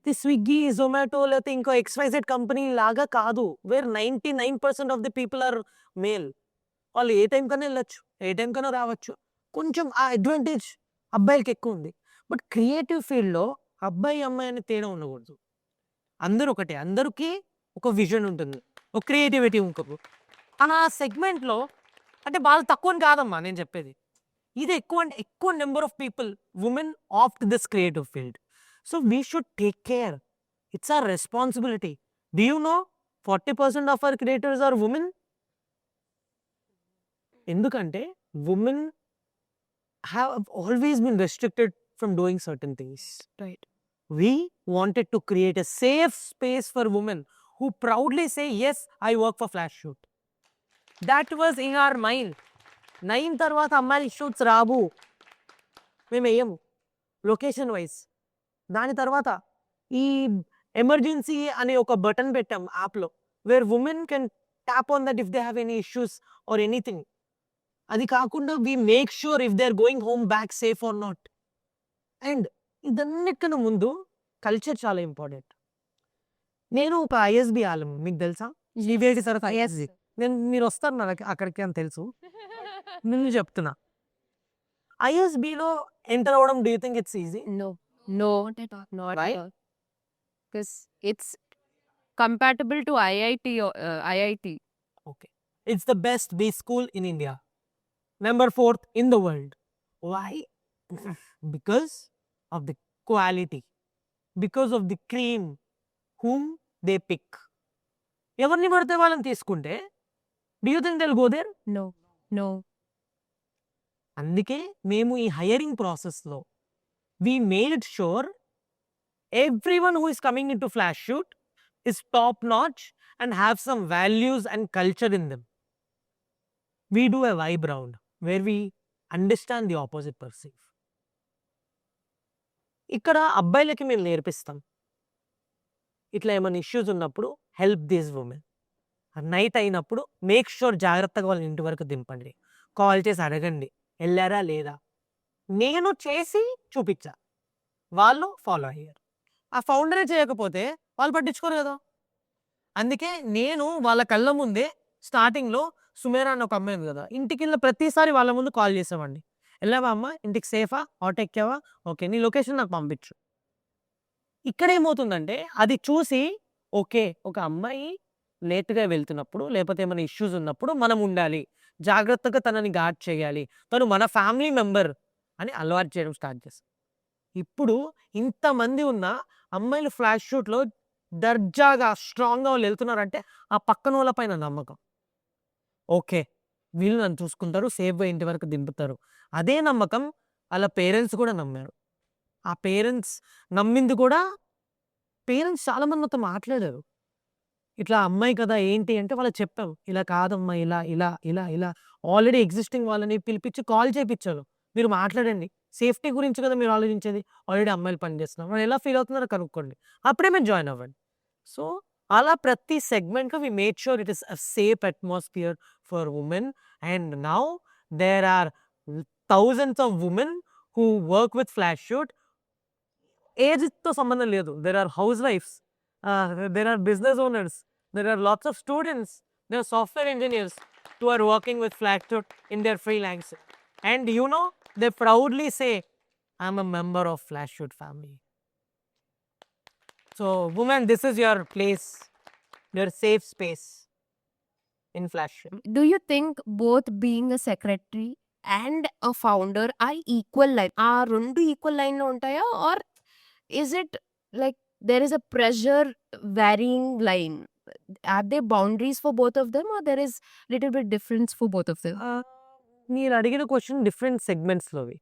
ది స్విగ్గీ, జొమాటో లేకపోతే ఇంకో XYZ కంపెనీ లాగా కాదు, where 99% of the people are male. వాళ్ళు ఏ టైం కన్నా వెళ్ళొచ్చు, ఏ టైం కన్నా రావచ్చు. కొంచెం ఆ అడ్వాంటేజ్ అబ్బాయిలకి ఎక్కువ ఉంది. బట్ క్రియేటివ్ ఫీల్డ్లో అబ్బాయి అమ్మాయి అని తేడా ఉండకూడదు, అందరూ ఒకటే, అందరికీ ఒక విజన్ ఉంటుంది, ఒక క్రియేటివిటీ ఇంకొక. ఆ సెగ్మెంట్లో అంటే వాళ్ళు తక్కువ అని కాదమ్మా నేను చెప్పేది, ఇది ఎక్కువ అంటే ఎక్కువ number of people women of this creative field. So we should take care, it's our responsibility. Do you know 40% of our creators are women? ఎందుకంటే women have always been restricted from doing certain things. Right. We wanted to create a safe space for women who proudly say, yes, I work for Flash Shoot. That was in our mind. 9 తర్వాత అమ్మాయిలు shoots రావు, మేము వేయము location wise. దాని తర్వాత ఈ emergency అనే ఒక button పెట్టాం యాప్లో, where women can tap on that if they have any issues or anything. అది కాకుండా we make sure if they are going home back safe or not. And ఇదన్నిటికన్నా ముందు కల్చర్ చాలా ఇంపార్టెంట్. నేను ఒక ISB ఆలం, మీకు తెలుసా? సిబిఐటి తర్వాత ISB. నేను మీరు వస్తారు నాకు అక్కడికి అని తెలుసు, నేను చెప్తున్నా. ISBలో ఎంటర్ అవ్వడం do you think it's easy? No. No, not Why? at all. Because it's compatible to IIT. IIT. Okay. It's the best B school in India. Number 4th in the world. Why? Because of the quality. Because of the cream whom they pick. ఎవరిని పడితే వాళ్ళని తీసుకుంటే do you think they'll go there? No, no. అందుకే మేము ఈ hiring ప్రాసెస్లో we made sure everyone who is coming into Flash Shoot is top notch and have some values and culture in them. We do a vibe round where we understand the opposite person. ఇక్కడ అబ్బాయిలకి మేము నేర్పిస్తాం ఇట్లా ఏమైనా issues ఉన్నప్పుడు help these women. Night అయినప్పుడు make sure జాగ్రత్తగా వాళ్ళ ఇంటి వరకు దింపండి, కాల్ చేసి అడగండి వెళ్ళారా లేదా. నేను చేసి చూపించా, వాళ్ళు ఫాలో అయ్యారు. ఆ ఫౌండరే చేయకపోతే వాళ్ళు పట్టించుకోరు కదా. అందుకే నేను వాళ్ళ కళ్ళ ముందే స్టార్టింగ్లో సుమేరా అని ఒక అమ్మాయి ఉంది కదా, ఇంటికి వెళ్ళిన ప్రతిసారి వాళ్ళ ముందు కాల్ చేసామండి. వెళ్ళావా అమ్మ, ఇంటికి సేఫా, ఆటో ఎక్కావా, ఓకే నీ లొకేషన్ నాకు పంపించు. ఇక్కడ ఏమవుతుందంటే అది చూసి ఓకే ఒక అమ్మాయి లేట్గా వెళ్తున్నప్పుడు లేకపోతే ఏమైనా ఇష్యూస్ ఉన్నప్పుడు మనం ఉండాలి, జాగ్రత్తగా తనని గార్డ్ చేయాలి, తను మన ఫ్యామిలీ మెంబర్ అని అలవాటు చేయడం స్టార్ట్ చేస్తాం. ఇప్పుడు ఇంతమంది ఉన్న అమ్మాయిలు ఫ్లాష్ షూట్లో దర్జాగా స్ట్రాంగ్గా వాళ్ళు వెళ్తున్నారంటే ఆ పక్కన వాళ్ళ పైన నమ్మకం. ఓకే వీళ్ళు నన్ను చూసుకుంటారు, సేఫ్గా ఇంటి వరకు దింపుతారు. అదే నమ్మకం వాళ్ళ పేరెంట్స్ కూడా నమ్మారు. ఆ పేరెంట్స్ నమ్మింది కూడా పేరెంట్స్ చాలామంది నాతో మాట్లాడారు. ఇట్లా అమ్మాయి కదా ఏంటి అంటే వాళ్ళకి చెప్పాం, ఇలా కాదమ్మా ఇలా ఇలా ఇలా ఇలా ఆల్రెడీ ఎగ్జిస్టింగ్ వాళ్ళని పిలిపించి కాల్ చేయించారు, మీరు మాట్లాడండి, సేఫ్టీ గురించి కదా మీరు ఆలోచించేది, ఆల్రెడీ అమ్మాయిలు పని చేస్తున్నారు, వాళ్ళు ఎలా ఫీల్ అవుతున్నారో కనుక్కోండి, అప్పుడే మీరు జాయిన్ అవ్వండి. సో అలా ప్రతి సెగ్మెంట్గా we made sure it is a safe atmosphere for women. And now there are thousands of women who work with Flash Shoot. ఏజ్తో సంబంధం లేదు, దెర్ ఆర్ హౌస్ వైఫ్స్, there are business owners, there are lots of students, there are software engineers who are working with Flash Shoot in their freelancing. And you know, they proudly say, I'm a member of Flash Shoot family. So, women, this is your place, your safe space in Flash Shoot. Do you think both being a secretary and a founder are equal line? Are రెండు equal line లో ఉంటాయా? Or is it like there is a pressure varying line? Are there boundaries for both of them or there is little bit difference for both of them? మీరు అడిగిన question different సెగ్మెంట్స్లోవి.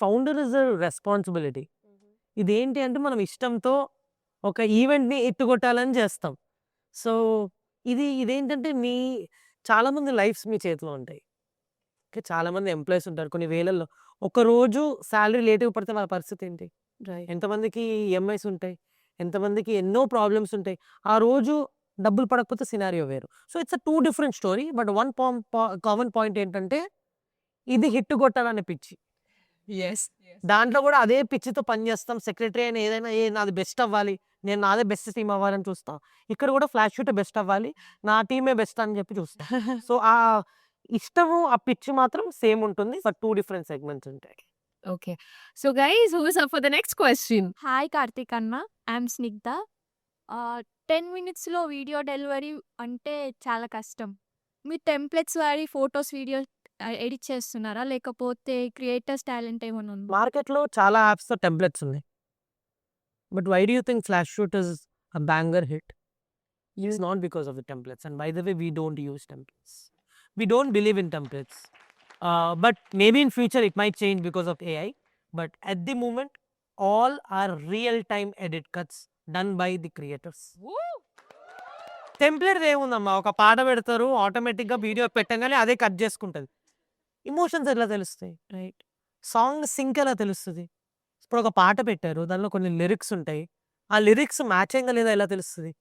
Founder is a responsibility. ఇదేంటి అంటే మనం ఇష్టంతో ఒక ఈవెంట్ని ఎత్తుకొట్టాలని చేస్తాం. So ఇదేంటంటే చాలామంది లైఫ్స్ మీ చేతిలో ఉంటాయి. ఓకే చాలామంది ఎంప్లాయీస్ ఉంటారు, కొన్ని వేలల్లో ఒకరోజు శాలరీ లేట్గా పడితే వాళ్ళ పరిస్థితి ఏంటి, ఎంతమందికి ఈఎంఐస్ ఉంటాయి, ఎంతమందికి ఎన్నో ప్రాబ్లమ్స్ ఉంటాయి. ఆ రోజు డబ్బులు పడకపోతే సినారియో వేరు. So it's a 2 different story. But one common point ఏంటంటే ఇది హిట్ కొట్టాలనే పిచ్చి. దాంట్లో కూడా అదే పిచ్చితో పనిచేస్తాం. సెక్రటరీ అయినా ఏదైనా నాది బెస్ట్ అవ్వాలి, నేను నాదే బెస్ట్ టీమ్ అవ్వాలని చూస్తాం. ఇక్కడ కూడా ఫ్లాష్ షూట్ బెస్ట్ అవ్వాలి, నా టీమే బెస్ట్ అని చెప్పి చూస్తాం. సో ఆ ఇష్టము ఆ పిచ్చి మాత్రం సేమ్ ఉంటుంది, బట్ 2 డిఫరెంట్ సెగ్మెంట్స్ ఉంటాయి. Okay. So guys, who is up for the next question? Hi Karthik అన్న, ఐఎమ్ స్నిగ్ధ. 10 మినిట్స్లో వీడియో డెలివరీ అంటే చాలా కష్టం. మీరు టెంప్లెట్స్ వాడి ఫొటోస్ వీడియో ఎడిట్ చేస్తున్నారా, లేకపోతే క్రియేటర్స్ టాలెంట్ ఏమైనా ఉందా? మార్కెట్లో చాలా యాప్స్తో టెంప్లెట్స్ ఉన్నాయి. But why do you think flash shoot is a banger hit? It's not because of the templates. And by the way we don't use templates. We don't believe in templates. But maybe in future it might change because of AI. But at the moment, all are real-time edit cuts done by the creators. Template ఏముందమ్మా, ఒక పాట పెడతారు, ఆటోమేటిక్గా video పెట్టగానే అదే cut చేసుకుంటుంది. Emotions ఎలా తెలుస్తాయి, రైట్? సాంగ్ సింక్ ఎలా తెలుస్తుంది? ఇప్పుడు ఒక పాట పెట్టారు, దానిలో కొన్ని లిరిక్స్ ఉంటాయి, ఆ లిరిక్స్ మ్యాచింగ్గా లేదా ఎలా తెలుస్తుంది?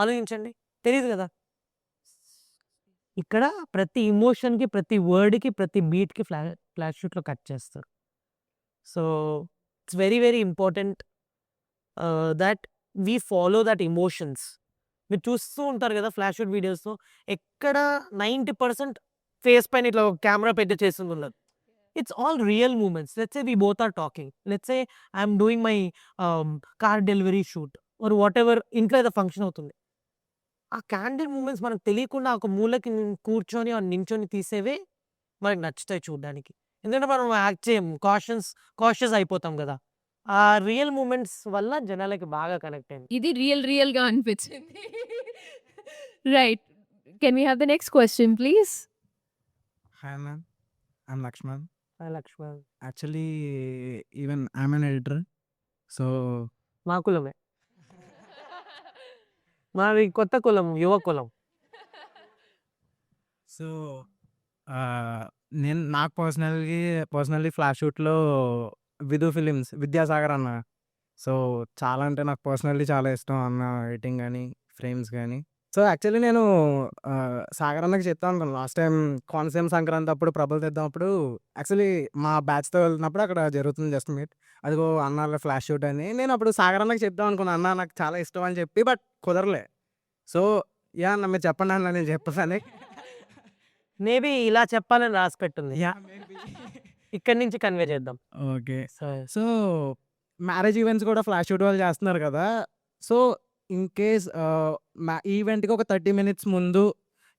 ఆలోచించండి, తెలియదు కదా. ఇక్కడ ప్రతి ఇమోషన్కి, ప్రతి వర్డ్కి, ప్రతి బీట్కి ఫ్లాష్ షూట్లో కట్ చేస్తారు. So it's very very important that we follow that emotions. మీరు చూస్తూ ఉంటారు కదా ఫ్లాష్ షూట్ వీడియోస్లో, ఎక్కడ 90% ఫేస్ పైన ఇట్లా కెమెరా పెట్టి చేస్తుంది ఉండదు. It's all real moments. Let's say we both are talking. Let's say I'm doing my car delivery shoot or whatever, ఇంట్లో ఏదో ఫంక్షన్ అవుతుంది. ఆ క్యాండిడ్ మూమెంట్స్ మనకు తెలియకుండా ఒక మూలకి కూర్చొని నించొని తీసేవే మనకు నచ్చుతాయి చూడడానికి. ఎందుకంటే మనం యాక్ట్ చేయం, కాషియస్ అయిపోతాం కదా. ఆ రియల్ మూమెంట్స్ వల్ల జనాలకి బాగా కనెక్ట్ అయింది. ఇది రియల్గా అనిపించింది. Right, can we have the next question please? Hi ma'am, I'm Lakshman. Lakshman Actually, even I'm an editor. So మా కులమే. మాది కొత్త కులం, యువ కులం. సో నేను నాకు పర్సనల్లీ ఫ్లాష్ షూట్లో విధు ఫిలిమ్స్ విద్యాసాగర్ అన్న. సో చాలా అంటే నాకు పర్సనల్లీ చాలా ఇష్టం అన్న ఎడిటింగ్ కానీ ఫ్రేమ్స్ కానీ. సో యాక్చువల్లీ నేను సాగర్ అన్నకి చెప్తాను అనుకున్నాను లాస్ట్ టైం కోనసీమ సంక్రాంతి అప్పుడు ప్రభలు తెద్దామప్పుడు. యాక్చువల్లీ మా బ్యాచ్తో వెళ్తున్నప్పుడు అక్కడ జరుగుతుంది జస్ట్ మీట్, అదిగో అన్న ఫ్లాష్ షూట్ అని. నేను అప్పుడు సాగర్ అన్నకి చెప్దాం అనుకున్నాను, అన్న నాకు చాలా ఇష్టం అని చెప్పి, బట్ కుదరలే. సో యా అన్న మీరు చెప్పండి అన్న, నేను చెప్పాను. మేబీ ఇలా చెప్పాలని రాసి పెట్టుంది, యా ఇక్కడి నుంచి కన్వే చేద్దాం. Okay. So so marriage events కూడా ఫ్లాష్ షూట్ వాళ్ళు చేస్తున్నారు కదా. సో ఇన్ కేస్ ఈవెంట్కి ఒక 30 minutes ముందు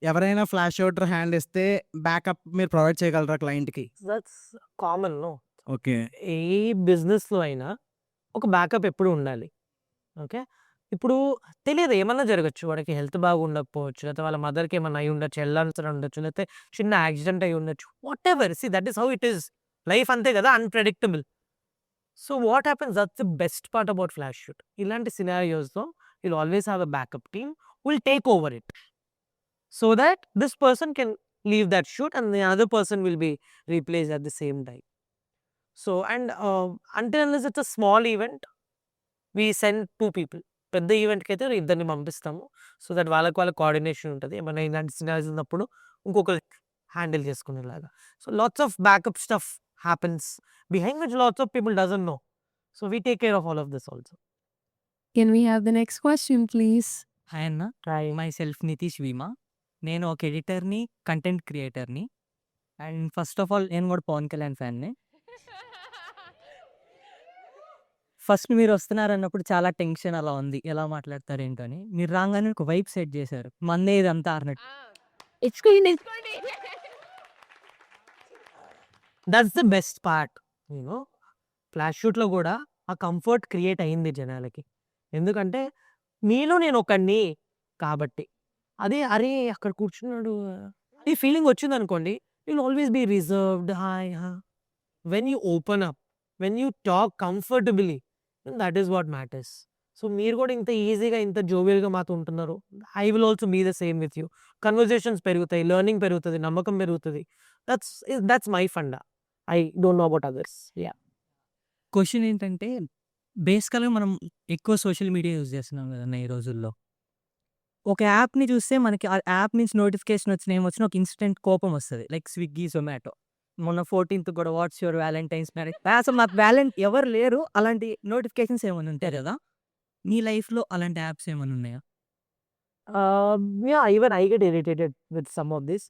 ఎవరైనా ఫ్లాష్ షూటర్ హ్యాండ్ ఇస్తే బ్యాకప్ మీరు ప్రొవైడ్ చేయగలరా క్లయింట్కి? That's common. No, okay. ఏ బిజినెస్లో అయినా ఒక బ్యాకప్ ఎప్పుడు ఉండాలి. ఓకే, ఇప్పుడు తెలియదు ఏమన్నా జరగచ్చు, వాడికి హెల్త్ బాగుండకపోవచ్చు, లేకపోతే వాళ్ళ మదర్కి ఏమన్నా అయి ఉండొచ్చు, వెళ్ళాల్సి ఉండొచ్చు, లేకపోతే చిన్న యాక్సిడెంట్ అయి ఉండొచ్చు, what. See that is how it is, life అంతే కదా, unpredictable. So what happens, that's the best part about flash shoot. ఇలాంటి సినారియోస్లో you'll always have a backup team who will take over it, so that this person can leave that shoot and the other person will be replaced at the same time. So and until unless it's a small event, we send 2 people. పెద్ద ఈవెంట్కి అయితే ఇద్దరిని పంపిస్తాము, so that వాళ్ళకి coordination ఉంటుంది. ఏమైనా ఇలాంటి scenarios ఉన్నప్పుడు ఇంకొకరు హ్యాండిల్ చేసుకునేలాగా. So lots of backup stuff happens behind which lots of people doesn't know. So we take care of all of this also. Can we have the next question please? Hi అన్న, myself Nitish Veema. నేను ఒక ఎడిటర్ని, కంటెంట్ క్రియేటర్ని, and first of all నేను కూడా Pawan Kalyan ఫ్యాన్ని. First మీరు వస్తున్నారన్నప్పుడు చాలా టెన్షన్ అలా ఉంది, ఎలా మాట్లాడతారు ఏంటని. మీరు రాగానే ఒక వైబ్ సెట్ చేశారు, మందే ఇదంతా అన్నట్టు. That's the best part. You know Flash షూట్లో కూడా ఆ కంఫర్ట్ క్రియేట్ అయింది జనాలకి. ఎందుకంటే మీలో నేను ఒకడిని కాబట్టి. అదే అరే అక్కడ కూర్చున్నాడు ఈ ఫీలింగ్ వచ్చింది అనుకోండి, will always be reserved. Hi when you open up, when you talk comfortably, that is what matters. So మీరు కూడా ఇంత ఈజీగా ఇంత జోవియల్గా మాతో ఉంటున్నారు, I will also be the same with you. Conversations పెరుగుతాయి, లెర్నింగ్ పెరుగుతుంది, నమ్మకం పెరుగుతుంది. That's my funda. I don't know about others. Yeah, question ఏంటంటే, బేసికల్గా మనం ఎక్కువ సోషల్ మీడియా యూజ్ చేస్తున్నాం కదన్న ఈ రోజుల్లో. ఒక యాప్ని చూస్తే మనకి ఆ యాప్ నుంచి నోటిఫికేషన్ వచ్చిన ఏమొచ్చినా ఒక ఇన్స్టెంట్ కోపం వస్తుంది, లైక్ స్విగ్గీ, జొమాటో. మొన్న 14th కూడా వాట్స్ యువర్ వ్యాలంటైన్స్ మ్యారేజ్, అసలు నాకు ఎవరు లేరు, అలాంటి నోటిఫికేషన్స్ ఏమైనా ఉంటాయి కదా. మీ లైఫ్లో అలాంటి యాప్స్ ఏమైనా ఉన్నాయా? yeah, even I get irritated with some of this.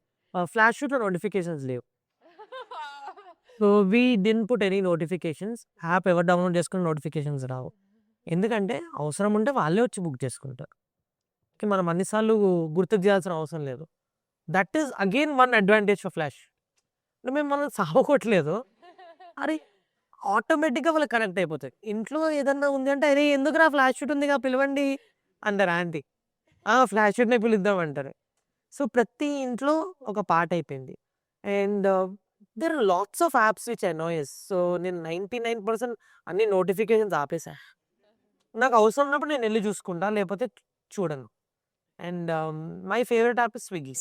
Flash shoot notifications లేవు. So we didn't put any notifications. App ఎవరు డౌన్లోడ్ చేసుకుని నోటిఫికేషన్స్ రావు. ఎందుకంటే అవసరం ఉంటే వాళ్ళే వచ్చి బుక్ చేసుకుంటారు. మనం అన్నిసార్లు గుర్తు చేయాల్సిన అవసరం లేదు. That is again one advantage for flash. మేము మనం సావకొట్టలేదు, అరే ఆటోమేటిక్గా వాళ్ళకి కనెక్ట్ అయిపోతాయి. ఇంట్లో ఏదన్నా ఉంది అంటే, అరే ఎందుకురా ఫ్లాష్ షూట్ ఉందిగా పిలవండి అంటారు ఆంటీ. ఫ్లాష్ షూట్ని పిలుద్దాం అంటారు. సో ప్రతి ఇంట్లో ఒక పార్ట్ అయిపోయింది. And there are lots of apps which annoys. So నేను 99% అన్ని నోటిఫికేషన్స్ ఆపేసా. నాకు అవసరం ఉన్నప్పుడు నేను వెళ్ళి చూసుకుంటా, లేకపోతే చూడను. And my favourite app is Swiggy.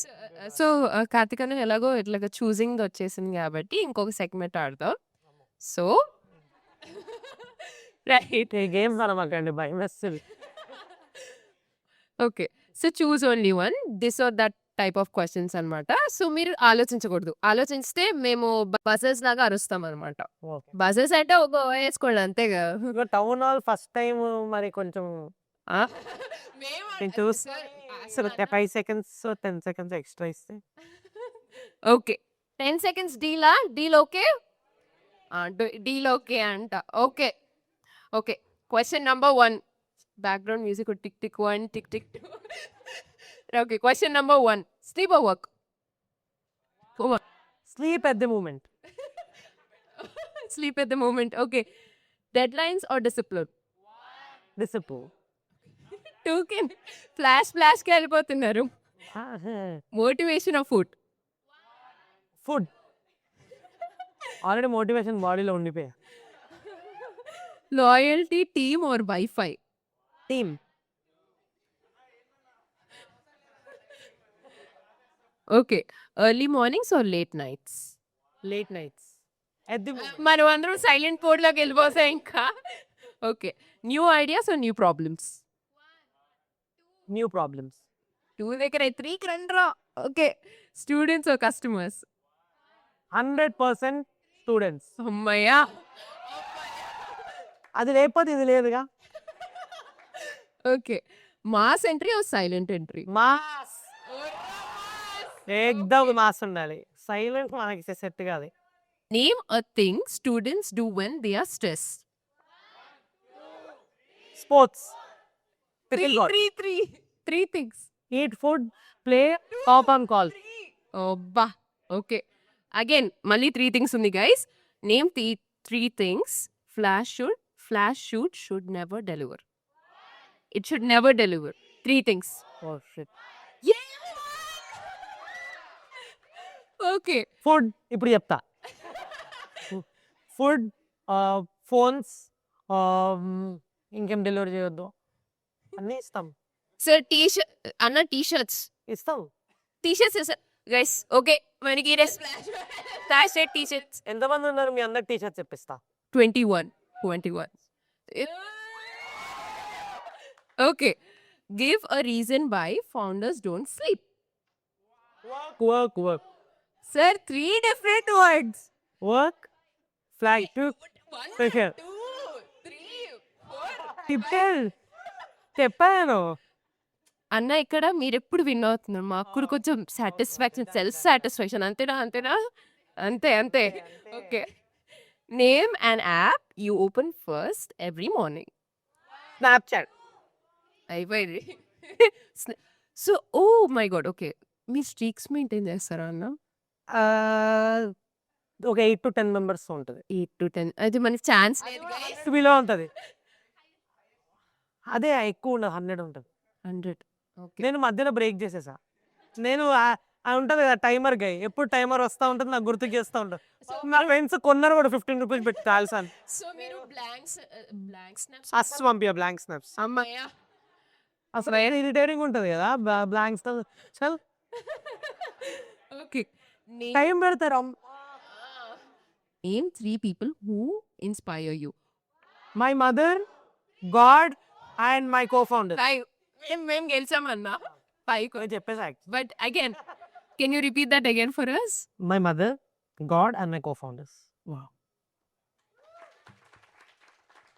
So Karthik ఎలాగో ఇట్లాగా చూసింగ్ వచ్చేసింది కాబట్టి ఇంకొక సెగ్మెంట్ ఆడతాం. సో రైట్, గేమ్స్ అనమాకండి, భయం వేస్తుంది. Okay, so choose only one, this are that type of questions అనమాట. సో మీరు ఆలోచించకూడదు, ఆలోచిస్తే మేము బజర్స్ లాగా అరుస్తాం అనమాట. బజర్స్ అంటే ఒక వేసుకోండి అంతేగా. టౌన్ హాల్ ఫస్ట్ టైం మరి కొంచెం చూస్తే 5 seconds 10 seconds ఎక్స్ట్రా ఇస్తే okay, 10 seconds deal okay. Deal okay అంట. Okay. Okay. Question number 1. Background music tick tick 1 tick tick 2. Okay. Question number 1. Sleep or work? Sleep at the moment. Sleep at the moment. Okay. Deadlines or discipline? Discipline. 2కి ఫ్లాష్‌కి వెళ్ళిపోతున్నారు. Motivation or food? Food. Already motivation బాడీలో ఉండిపోయా. Loyalty, team or wifi? Team. Okay. Early mornings or late nights? Late nights. At the మనం అందరం silent మోడ్‌లోకి వెళ్ళిపోతాం ఇంకా. Okay. New ideas or new problems? New problems. 2 దగ్గర 3కి రండిరా. Okay. Students or customers? 100% students. హమ్మయ్య! అది లేకపోతే ఇది లేదుగా. Okay. Mass entry or silent entry? Mass. ఏకదమ్ మాస్ ఉండాలి. సైలెంట్ మనకి సెట్ కాదు. Name a thing students do when they are stressed? Sports. 3 things. Eat food, play, top on call. అబ్బా! ఓకే. అగైన్ మళ్ళీ 3 things ఉంది guys. Name 3 things flash shoot should never deliver. It should never deliver. 3 things. Oh shit. Okay. Food ఇప్పుడు చెప్తా. Food, phones, ఇంకేం delivery చేయొద్దు. అన్నీ ఇస్తాం. Sir అన్న టీ-షర్ట్స్ ఇస్తాం. గైస్. ఓకే. మనకి ఫ్లాష్ టీ-షర్ట్స్ ఎంతమంది ఉన్నారు మీ అందరికి టీషర్ట్స్ చెప్పిస్తా. 21. Okay. Give a reason why founders don't sleep. Work. Sir, 3 different words. Work, flag to pressure. 3, 4. చెప్పాను. అన్న ఇక్కడ మీరెప్పుడు విన్ అవుతున్నారు. మాకు కూడా కొంచెం సాటిస్ఫాక్షన్, సెల్ఫ్ సాటిస్ఫాక్షన్. అంతేనా? అంతే. Okay. Name an app you open first every morning. Snapchat. అయిపోయింది. So oh my God. Okay. మీ స్ట్రీక్స్ మెయింటైన్ చేస్తారా అన్న? ఒక 8 to 10 మెంబర్స్ ఉంటుంది. 8 to 10 అయితే మనకి ఛాన్స్ లేదు గైస్. బిలో ఉంటుంది. అదే ఎక్కువ ఉండదు, 100 ఉంటుంది. 100. ఓకే. నేను మధ్యలో బ్రేక్ చేసేసా. నేను ఉంటుంది కదా టైమర్ గై, ఎప్పుడు టైమర్ వస్తూ ఉంటుంది నాకు గుర్తు చేస్తూ ఉంటుంది. నా ఫ్రెండ్స్ కొన్నారు కూడా 15 రూపీస్ పెట్టి కాల్సా. సో మీరు బ్లాంక్ స్నాప్స్ ఫస్ట్ పంపియా బ్లాంక్ స్నాప్స్. అమ్మయ్య. అసలు ఇరిటేటింగ్ ఉంటుంది కదా బ్లాంక్స్. చల్ ఓకే. టైం పెడతారు. Name 3 people who inspire you. My mother, God and my co-founder. మేము గెలిచామన్నా 5. చెప్పేసా. But again can you repeat that again for us? My mother, God and my co-founders.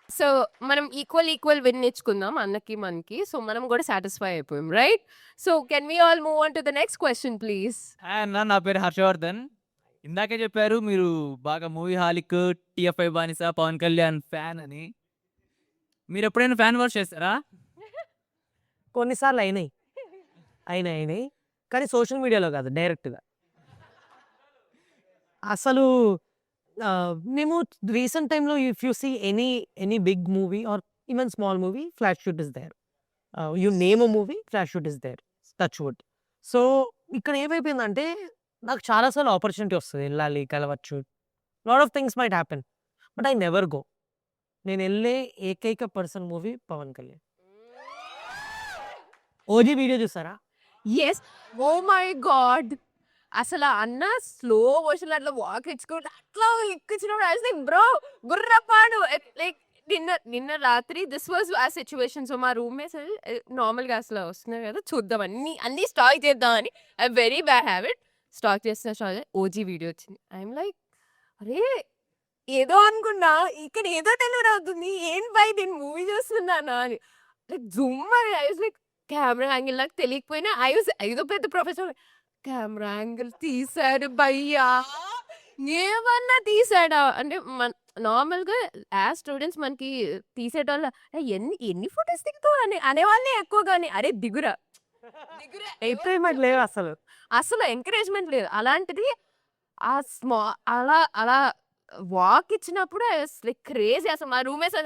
So మనం equal win ఇచ్చుకుందాం అన్నకి మనకి. So మనం కూడా satisfy అయిపోయాం, right? So can we all move on to the next question please? అన్న నా పేరు హర్షవర్ధన్. ఇందాకే చెప్పారు మీరు బాగా మూవీ హాలిక్, టిఎఫ్ఐ బానిస, పవన్ కళ్యాణ్ ఫ్యాన్ అని. మీరు ఎప్పుడైనా ఫ్యాన్ వాష్ చేస్తారా? కొన్నిసార్లు అయినాయి కానీ సోషల్ మీడియాలో కాదు, డైరెక్ట్గా. అసలు మేము రీసెంట్ టైంలో if you see any big movie or even small movie, Flash shoot is there. You name a movie, Flash shoot is there, touch wood. So ఇక్కడ ఏమైపోయిందంటే నాకు చాలాసార్లు ఆపర్చునిటీ వస్తుంది, వెళ్ళాలి, కలవచ్చు, lot of things might happen, but I never go. నేను వెళ్ళే ఏకైక person movie Pawan Kalyan. OG video చూసారా? ఎస్. Oh my God. అసలు అన్న స్లో మోషన్ అట్లా వాక్ ఇచ్చుకుంటే అట్లా ఎక్కించినప్పుడు బ్రో గుర్రపాడు. లైక్ నిన్న రాత్రి దిస్ వాజ్ ఆ సిచ్యువేషన్. సో మా రూమ్మేట్స్ నార్మల్గా అసలు వస్తున్నాయి కదా, చూద్దాం అన్ని స్టాక్ చేద్దామని. I very bad habit. Stock చేసిన ఓజీ వీడియో వచ్చింది. ఐఎమ్ లైక్ అరే ఏదో అనుకున్నా, ఇక్కడ ఏదో డెలివరీ అవుతుంది, ఏం బై నేను మూవీ చూస్తున్నానా అని. లైక్ జూమ్ అని I was like camera angle నాకు తెలియకపోయినా ఐ వాజ్ ఏదో పెద్ద ప్రొఫెసర్ కెమెరా యాంగిల్ తీశారు భయ్యా. ఏమన్నా తీసాడా అంటే నార్మల్గా యాజ్ స్టూడెంట్స్ మనకి తీసేటోళ్ళ ఎన్ని ఎన్ని ఫొటోస్ దిగుతావు అని అనేవాళ్ళే ఎక్కువ కానీ అరే దిగురా ఎంకరేజ్మెంట్ లేదు అసలు. అసలు ఎంకరేజ్మెంట్ లేదు. అలాంటిది ఆ అలా అలా వాక్ ఇచ్చినప్పుడు లైక్ క్రేజీ అసలు మా రూమ్మేట్స్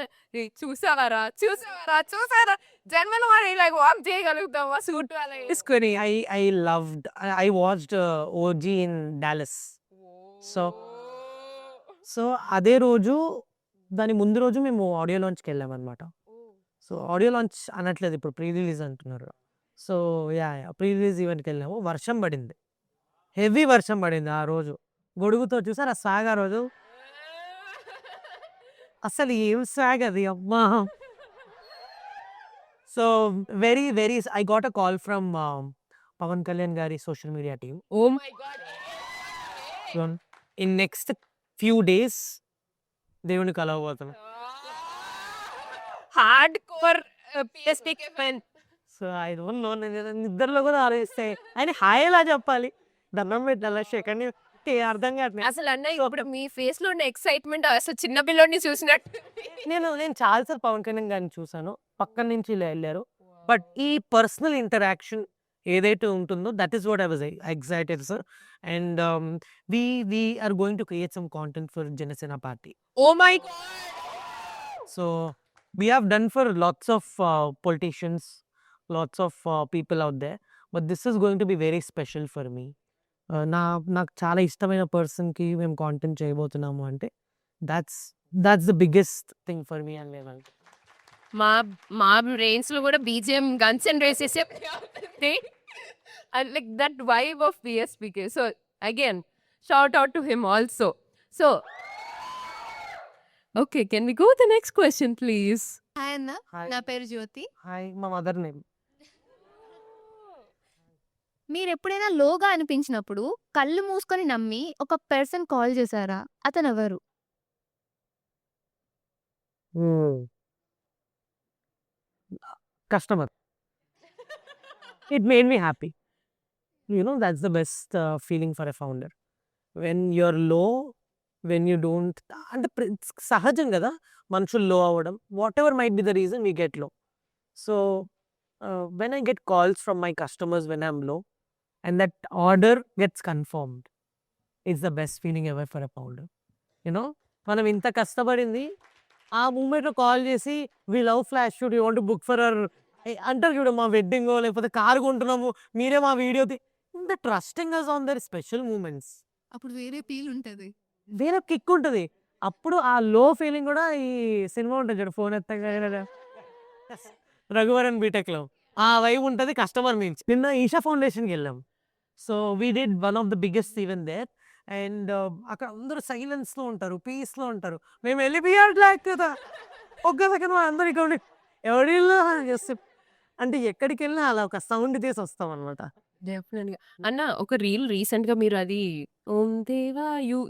చూసావారా చూసావారా చూసారా జన్మలో మరి ఇలా వాక్ చేయగలుగుతావా సూట్ అలా తీసుకొని I loved I watched OG in Dallas. So అదే రోజు దాని ముందు రోజు మేము ఆడియో లాంచ్కి వెళ్ళామన్నమాట. సో ఆడియో లాంచ్ అనట్లేదు ఇప్పుడు, ప్రీ రిలీజ్ అంటున్నారు. సో ప్రీ రిలీజ్ ఈవెంట్కి వెళ్ళాము. వర్షం పడింది, హెవీ వర్షం పడింది ఆ రోజు. గొడుగుతో చూసారు ఆ స్వాగ్ ఆ రోజు. అసలు ఏం స్వాగ్ అది అమ్మా. So very very I got a call from Pawan Kalyan గారి social media team. Oh my God in next few days దేవుని కలవబోతున్నాం. Hardcore PST fan. So I don't know, నేను నిద్రలో కూడా ఆలోచిస్తే ఆయన హాయ్ ఎలా చెప్పాలి, దండం పెట్టాలా, సెకండ్ అర్థం కావట్లేదు. అసలు అన్న ఇప్పుడు మీ ఫేస్ లో ఉన్న ఎక్సైట్మెంట్ అసలు చిన్న పిల్లోడిని చూసినట్టు. నేను చాలాసార్లు పవన్ కళ్యాణ్ గారిని చూసాను, పక్కన నుంచి ఇలా వెళ్ళారు. బట్ ఈ పర్సనల్ ఇంటరాక్షన్ ఏదైతే ఉంటుందో that is what I was excited sir. And we are going to create some content for Janasena party. Oh my So we have done for lots of politicians, lots of people out there, but this is going to be very special for me. నాకు చాలా ఇష్టమైన పర్సన్కి మేము content చేయబోతున్నాము అంటే that's the biggest thing for me. And మా brains లో కూడా BGM guns and races like that vibe of BSPK. So again shout out to him also. So okay, can we go the next question please? Hi అన్న, Hi. నా పేరు Jyothi. Hi, మా mother name. మీరు ఎప్పుడైనా లోగా అనిపించినప్పుడు కళ్ళు మూసుకొని నమ్మి ఒక పర్సన్ కాల్ చేశారా? అతను ఎవరు? Customer. It made me happy. That's the best feeling for a founder. When you're low, when you don't, అంటే సహజం కదా మనుషులు లో అవ్వడం. Whatever might be the reason we get low. So when I get calls from my customers when I'm low and that order gets confirmed, it's the best feeling ever for a founder. మనం ఇంత కష్టపడింది ఆ మూమెంట్లో call చేసి we love flash shoot, you want book for hour అంటారు చూడ, మా వెడ్డింగో లేకపోతే కారు కొంటున్నాము మీరే మా వీడియో ఇంత trusting us on their special moments. అప్పుడు వేరే ఫీల్ ఉంటది. వేరే కిక్ ఉంటుంది. అప్పుడు ఆ లో ఫీలింగ్ కూడా ఈ సినిమా ఉంటుంది చూడు, ఫోన్ ఎత్తగా రఘువరన్ బీటెక్లో ఆ వైబ్ ఉంటుంది కస్టమర్ నుంచి. నిన్న ఈషా ఫౌండేషన్కి వెళ్ళాం. So we did one of the biggest event there. And అక్కడ అందరూ సైలెన్స్లో ఉంటారు, పీస్లో ఉంటారు. మేము వెళ్ళిపోయాట్లేక కదా ఒక్క సెకండ్ అందరూ ఇక్కడ ఎవరి చేస్తే అంటే ఎక్కడికి వెళ్ళినా అలా ఒక సౌండ్ తీసి వస్తాం అనమాట. డెఫినెట్గా అన్న, ఒక రీల్ రీసెంట్ గా మీరు అది ఓం దేవా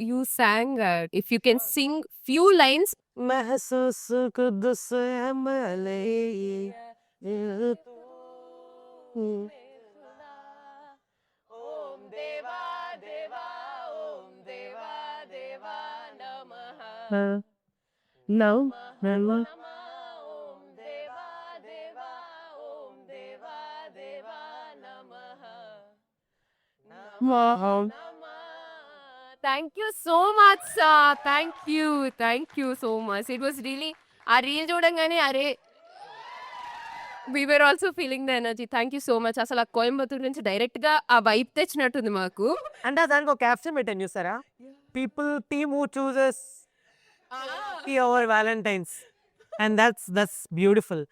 you song, if you can sing few lines. महसूस खुद से हमले ఓం దేవా దేవా ఓం దేవా దేవా నమః No, నమః ఓం దేవా దేవా ఓం దేవా దేవా నమః thank you so much sir. Thank you so much. It was really ఆ రీల్ చూడంగానే అరే we were also feeling the energy. Thank you so much. అసలు ఆ కోయంబత్తూరు నుంచి డైరెక్ట్ గా ఆ వైబ్ తెచ్చినట్టుంది మాకు. అంటే దానికి ఒక క్యాప్షన్ పెట్టాను చూసారా, people team who chooses over Valentines. And that's beautiful.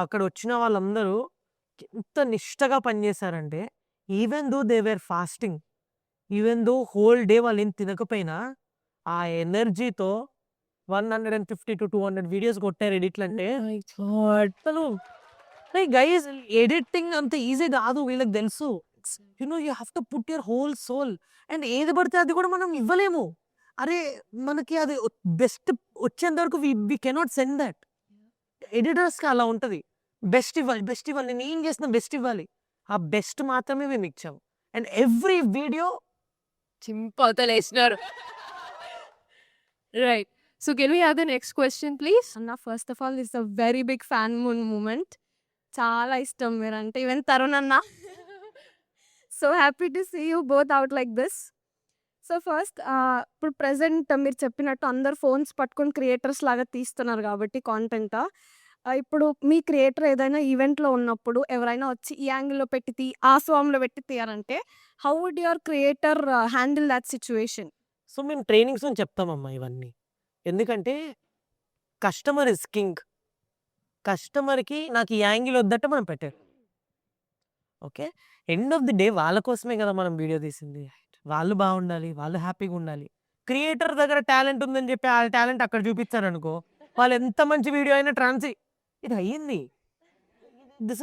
అక్కడ వచ్చిన వాళ్ళందరూ ఎంత నిష్టగా పనిచేశారంటే, even though they were fasting, even though whole day వాళ్ళు ఏం తినకపోయినా ఆ ఎనర్జీతో 150 to 200 వీడియోస్ కొట్టారు ఎడిట్లు. అంటే అసలు గైస్ ఎడిటింగ్ అంత ఈజీ కాదు, వీళ్ళకి తెలుసు. You have to put your whole soul. And ఏది పడితే అది కూడా మనం ఇవ్వలేము. అరే మనకి అది బెస్ట్ వచ్చేంత వరకు వి కెనాట్ సెండ్ దట్. ఎడిటర్స్కి అలా ఉంటుంది, బెస్ట్ ఇవ్వాలి నేను ఏం చేసిన బెస్ట్ ఇవ్వాలి. ఆ బెస్ట్ మాత్రమే మేము ఇచ్చాము. అండ్ ఎవ్రీ వీడియో చింపవతలేసినారు. Right. So can we have the next question, please? అన్న first of all is a very big fan moment. చాలా ఇష్టం మీరంటే. ఈవెన్ తరుణ్ అన్న. So happy to see you both out like this. So first ఇప్పుడు present మీరు చెప్పినట్టు అందరు ఫోన్స్ పట్టుకొని క్రియేటర్స్ లాగా తీస్తున్నారు కాబట్టి కాంటెంట్. ఇప్పుడు మీ క్రియేటర్ ఏదైనా ఈవెంట్లో ఉన్నప్పుడు ఎవరైనా వచ్చి ఈ యాంగిల్లో పెట్టి ఆ సాంగ్లో పెట్టి తీయాలంటే how would your creator handle that situation? So మేము ట్రైనింగ్స్లో చెప్తామమ్మా ఇవన్నీ. ఎందుకంటే కస్టమర్ ఇస్ కింగ్. కస్టమర్కి నాకు ఈ యాంగిల్ వద్దంటే మనం పెట్టారు. Okay, end of the day వాళ్ళ కోసమే కదా మనం వీడియో తీసింది. వాళ్ళు బాగుండాలి, వాళ్ళు హ్యాపీగా ఉండాలి. క్రియేటర్ దగ్గర టాలెంట్ ఉందని చెప్పి ఆ టాలెంట్ అక్కడ చూపించారనుకో, వాళ్ళు ఎంత మంచి వీడియో అయినా ఇది అయ్యింది. This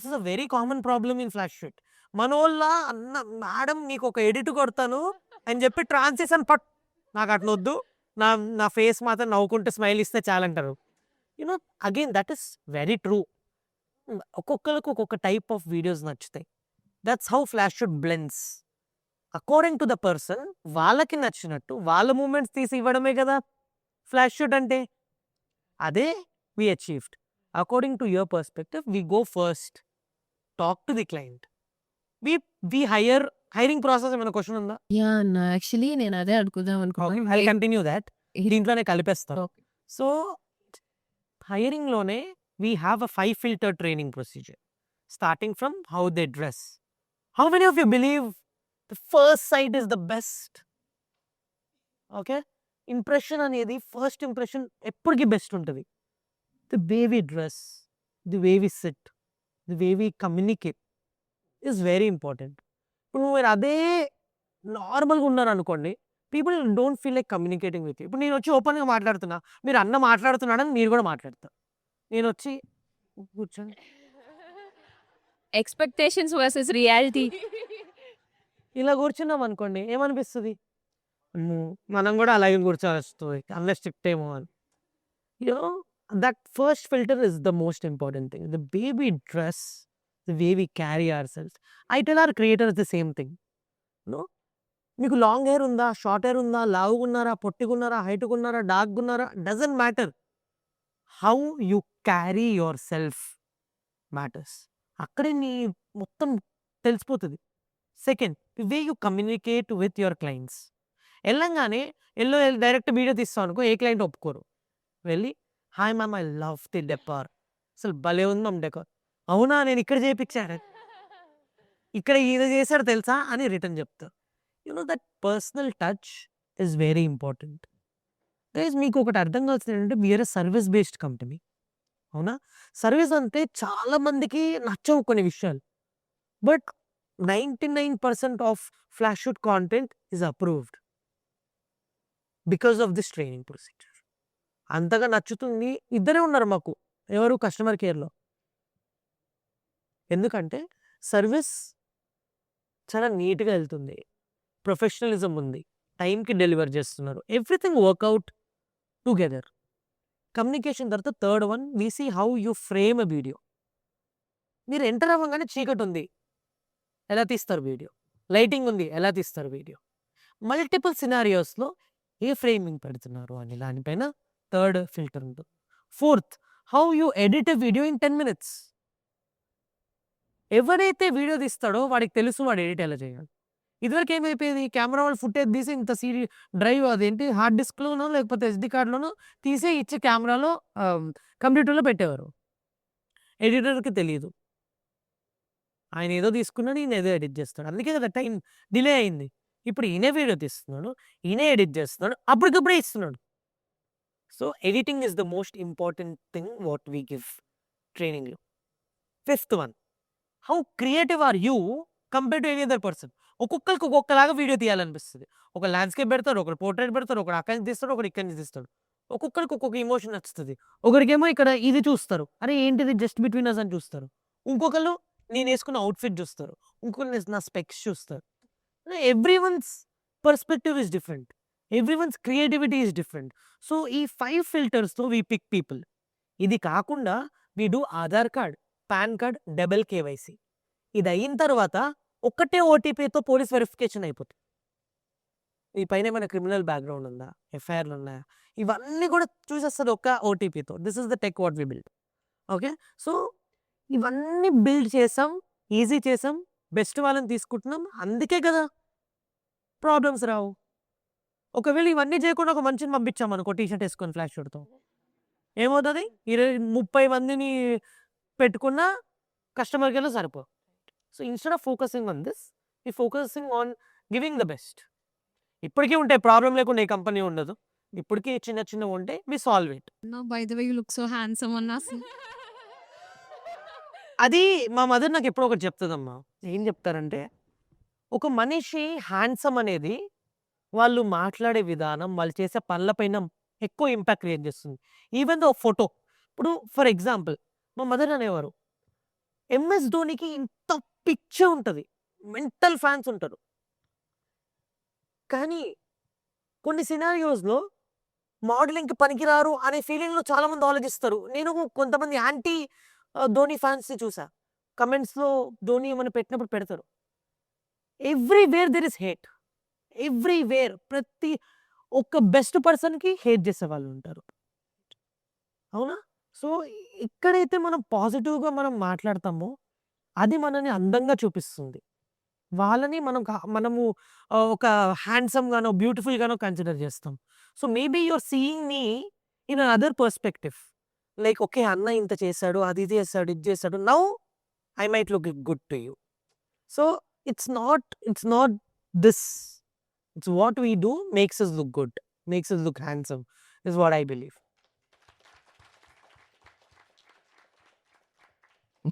is a very common problem in Flash Shoot. మనోళ్ళ అన్న మేడం నీకు ఒక ఎడిట్ కొడతాను అని చెప్పి ట్రాన్సిషన్ నాకు అట్లా వద్దు, నా ఫేస్ మాత్రం నవ్వుకుంటే స్మైల్ ఇస్తే చాలంటారు. You know again that is very true. ఒక్కొక్కరికి ఒక్కొక్క టైప్ ఆఫ్ వీడియోస్ నచ్చుతాయి. That's how Flash Shoot blends according to the person. వాళ్ళకి నచ్చినట్టు వాళ్ళ మూమెంట్స్ తీసి ఇవ్వడమే కదా ఫ్లాష్ షూట్ అంటే. అదే we achieved. According to your perspective we go first, talk to the client. We hiring process ఏమైనా క్వశ్చన్ ఉందా? యా అన్న, యాక్చువల్లీ నేను అదే అడుగుదాం ఐ కంటిన్యూ దాట్. దీంట్లోనే కలిపేస్తాను. సో హైరింగ్లోనే we have a 5 filter training procedure starting from how they dress. How many of you believe the first sight is the best? Okay, impression అనేది first impression ఎప్పటికీ best ఉంటుంది. The way we dress, the way we sit, the way we communicate is very important. ఇప్పుడు మీరు అదే నార్మల్గా ఉన్నారు అనుకోండి, people don't feel like communicating with you. ఇప్పుడు నేను వచ్చి ఓపెన్గా మాట్లాడుతున్నా, మీరు అన్న మాట్లాడుతున్నాడని మీరు కూడా మాట్లాడతారు. నేను వచ్చి కూర్చొని ఎక్స్పెక్టేషన్స్ వర్సెస్ రియాలిటీ. ఇలా కూర్చున్నాం అనుకోండి, ఏమనిపిస్తుంది? మనం కూడా అలాగే కూర్చోవాలి వస్తుంది, అన్న స్ట్రిక్ట్ ఏమో అని. You know that first filter is the most important thing. The way we dress, the way we carry our selves. I tell our creators the same thing. No, మీకు లాంగ్ హెయిర్ ఉందా, షార్ట్ హెయిర్ ఉందా, లావుగున్నారా, పొట్టిగున్నారా, హైట్గున్నారా, డార్క్గున్నారా, doesn't matter. How you carry yourself matters. అక్కడే నీ మొత్తం తెలిసిపోతుంది. Second, the way you communicate with your clients. వెళ్ళంగానే డైరెక్ట్ వీడియో తీస్తాం అనుకో, ఏ క్లయింట్ ఒప్పుకోరు. వెళ్ళి hi ma'am, I love the decor, అసలు భలే ఉంది మ్యామ్ డెకార్. అవునా, నేను ఇక్కడ చేయించాను, ఇక్కడ ఇది చేశాడు తెలుసా అని రిటర్న్ చెప్తారు. You know that personal touch is very important. Guys, మీకు ఒకటి అర్థం కావాల్సింది ఏంటంటే we're a service based company. అవునా, సర్వీస్ అంటే చాలా మందికి నచ్చవు కొన్ని విషయాలు. But 99% of flash Shoot content is approved because of this training procedure. అంతగా నచ్చుతుంది. ఇద్దరే ఉన్నారు మాకు, ఎవరు కస్టమర్ కేర్లో. ఎందుకంటే సర్వీస్ చాలా నీట్గా వెళ్తుంది, ప్రొఫెషనలిజం ఉంది, టైంకి డెలివర్ చేస్తున్నారు, ఎవ్రీథింగ్ వర్కౌట్ టుగెదర్. కమ్యూనికేషన్ తర్వాత third one, we see how you frame a video. మీరు ఎంటర్ అవ్వగానే చీకటి ఉంది, ఎలా తీస్తారు వీడియో? లైటింగ్ ఉంది, ఎలా తీస్తారు వీడియో? మల్టిపుల్ సినారియోస్లో ఏ ఫ్రేమింగ్ పెడుతున్నారు అని దానిపైన థర్డ్ ఫిల్టర్ ఉంటుంది. Fourth, how you edit a video in 10 minutes. ఎవరైతే వీడియో తీస్తాడో వాడికి తెలుసు వాడు ఎడిట్ ఎలా చేయాలి. ఇదివరకు ఏమైపోయేది, కెమెరా వాళ్ళు ఫుటేజ్ తీసి ఇంత డ్రైవ్ అదేంటి హార్డ్ డిస్క్లోనో లేకపోతే SD కార్డ్లోనో తీసే ఇచ్చే కెమెరాలో కంప్యూటర్లో పెట్టేవారు. ఎడిటర్కి తెలియదు, ఆయన ఏదో తీసుకున్నాడు, ఈయన ఏదో ఎడిట్ చేస్తాడు. అందుకే కదా టైం డిలే అయింది. ఇప్పుడు ఈయనే వీడియో తీస్తున్నాడు, ఈయనే ఎడిట్ చేస్తున్నాడు, అప్పటికప్పుడే ఇస్తున్నాడు. So editing is the most important thing what we give ట్రైనింగ్లో. Fifth one, how creative are you compare to any other person. ఒక్కొక్కరికి ఒక్కొక్కలాగా వీడియో తీయాలనిపిస్తుంది. ఒక ల్యాండ్స్కేప్ పెడతారు, ఒకరు పోర్ట్రేట్ పెడతారు, ఒకరు అక్కడి నుంచి తీస్తాడు, ఒకరు ఇక్కడి నుంచి తీస్తాడు. ఒక్కొక్కరికి ఒక్కొక్క ఇమోషన్ నచ్చుతుంది. ఒకరికేమో ఇక్కడ ఇది చూస్తారు, అరే ఏంటిది జస్ట్ బిట్వీన్ అస్ అని చూస్తారు. ఇంకొకళ్ళు నేను వేసుకున్న అవుట్ఫిట్ చూస్తారు, ఇంకొకరు నా స్పెక్స్ చూస్తారు. Every once perspective is different, every once creativity is different. So ఈ 5 filtersతో వీ పిక్ పీపుల్. ఇది కాకుండా we do Aadhaar card, pan card, double KYC. ఇది అయిన తర్వాత ఒక్కటే OTPతో పోలీస్ వెరిఫికేషన్ అయిపోతుంది. ఈ పైన ఏమైనా క్రిమినల్ బ్యాక్గ్రౌండ్ ఉందా, ఎఫ్ఐఆర్లు ఉన్నాయా, ఇవన్నీ కూడా చూసేస్తుంది ఒక్క ఓటీపీతో. This is the tech what we build. Okay, so ఇవన్నీ బిల్డ్ చేసాం, ఈజీ చేసాం, బెస్ట్ వాళ్ళని తీసుకుంటున్నాం, అందుకే కదా ప్రాబ్లమ్స్ రావు. ఒకవేళ ఇవన్నీ చేయకుండా ఒక మనిషిని పంపించాం అనుకో టీ షర్ట్ వేసుకొని ఫ్లాష్ షూట్తో, ఏమవుతుంది? 30 మందిని పెట్టుకున్న కస్టమర్కి వెళ్ళి సరిపో. So instead of focusing on this, ఈ focusing on giving the best. ఇప్పటికీ ఉంటాయి, ప్రాబ్లం లేకుండా ఏ కంపెనీ ఉండదు. ఇప్పటికీ చిన్న చిన్నవి ఉంటే we solve it. By the way you look so handsome అన్నా. అది మా మదర్ నాకు ఎప్పుడో ఒకటి చెప్తుందమ్మా. ఏం చెప్తారంటే, ఒక మనిషి హ్యాండ్సమ్ అనేది వాళ్ళు మాట్లాడే విధానం, వాళ్ళు చేసే పనులపైన ఎక్కువ ఇంపాక్ట్ క్రియేట్ చేస్తుంది. Even though photo. ఇప్పుడు ఫర్ ఎగ్జాంపుల్ మా మదర్ అనేవారు, ఎంఎస్ ధోనికి ఇంత పిచ్చి ఉంటుంది, మెంటల్ ఫ్యాన్స్ ఉంటారు, కానీ కొన్ని సినారియోస్లో మోడలింగ్కి పనికిరారు అనే ఫీలింగ్లో చాలామంది ఆలోచిస్తారు. నేను కొంతమంది యాంటీ ధోని ఫ్యాన్స్ని చూసా, కమెంట్స్లో ధోని ఏమైనా పెట్టినప్పుడు పెడతారు. Everywhere there is hate, everywhere. ప్రతి ఒక్క బెస్ట్ పర్సన్కి హేట్ చేసే వాళ్ళు ఉంటారు, అవునా? సో ఎక్కడైతే మనం పాజిటివ్గా మనం మాట్లాడతామో అది మనని అందంగా చూపిస్తుంది. వాళ్ళని మనము ఒక హ్యాండ్సమ్గానో బ్యూటిఫుల్గానో కన్సిడర్ చేస్తాం. So maybe you're seeing me in other perspective, like okay అన్న ఇంత చేశాడు, అది చేశాడు, ఇది చేశాడు, now I might look good to you. So it's not this, it's what we do makes us look good, makes us look handsome, is what I believe.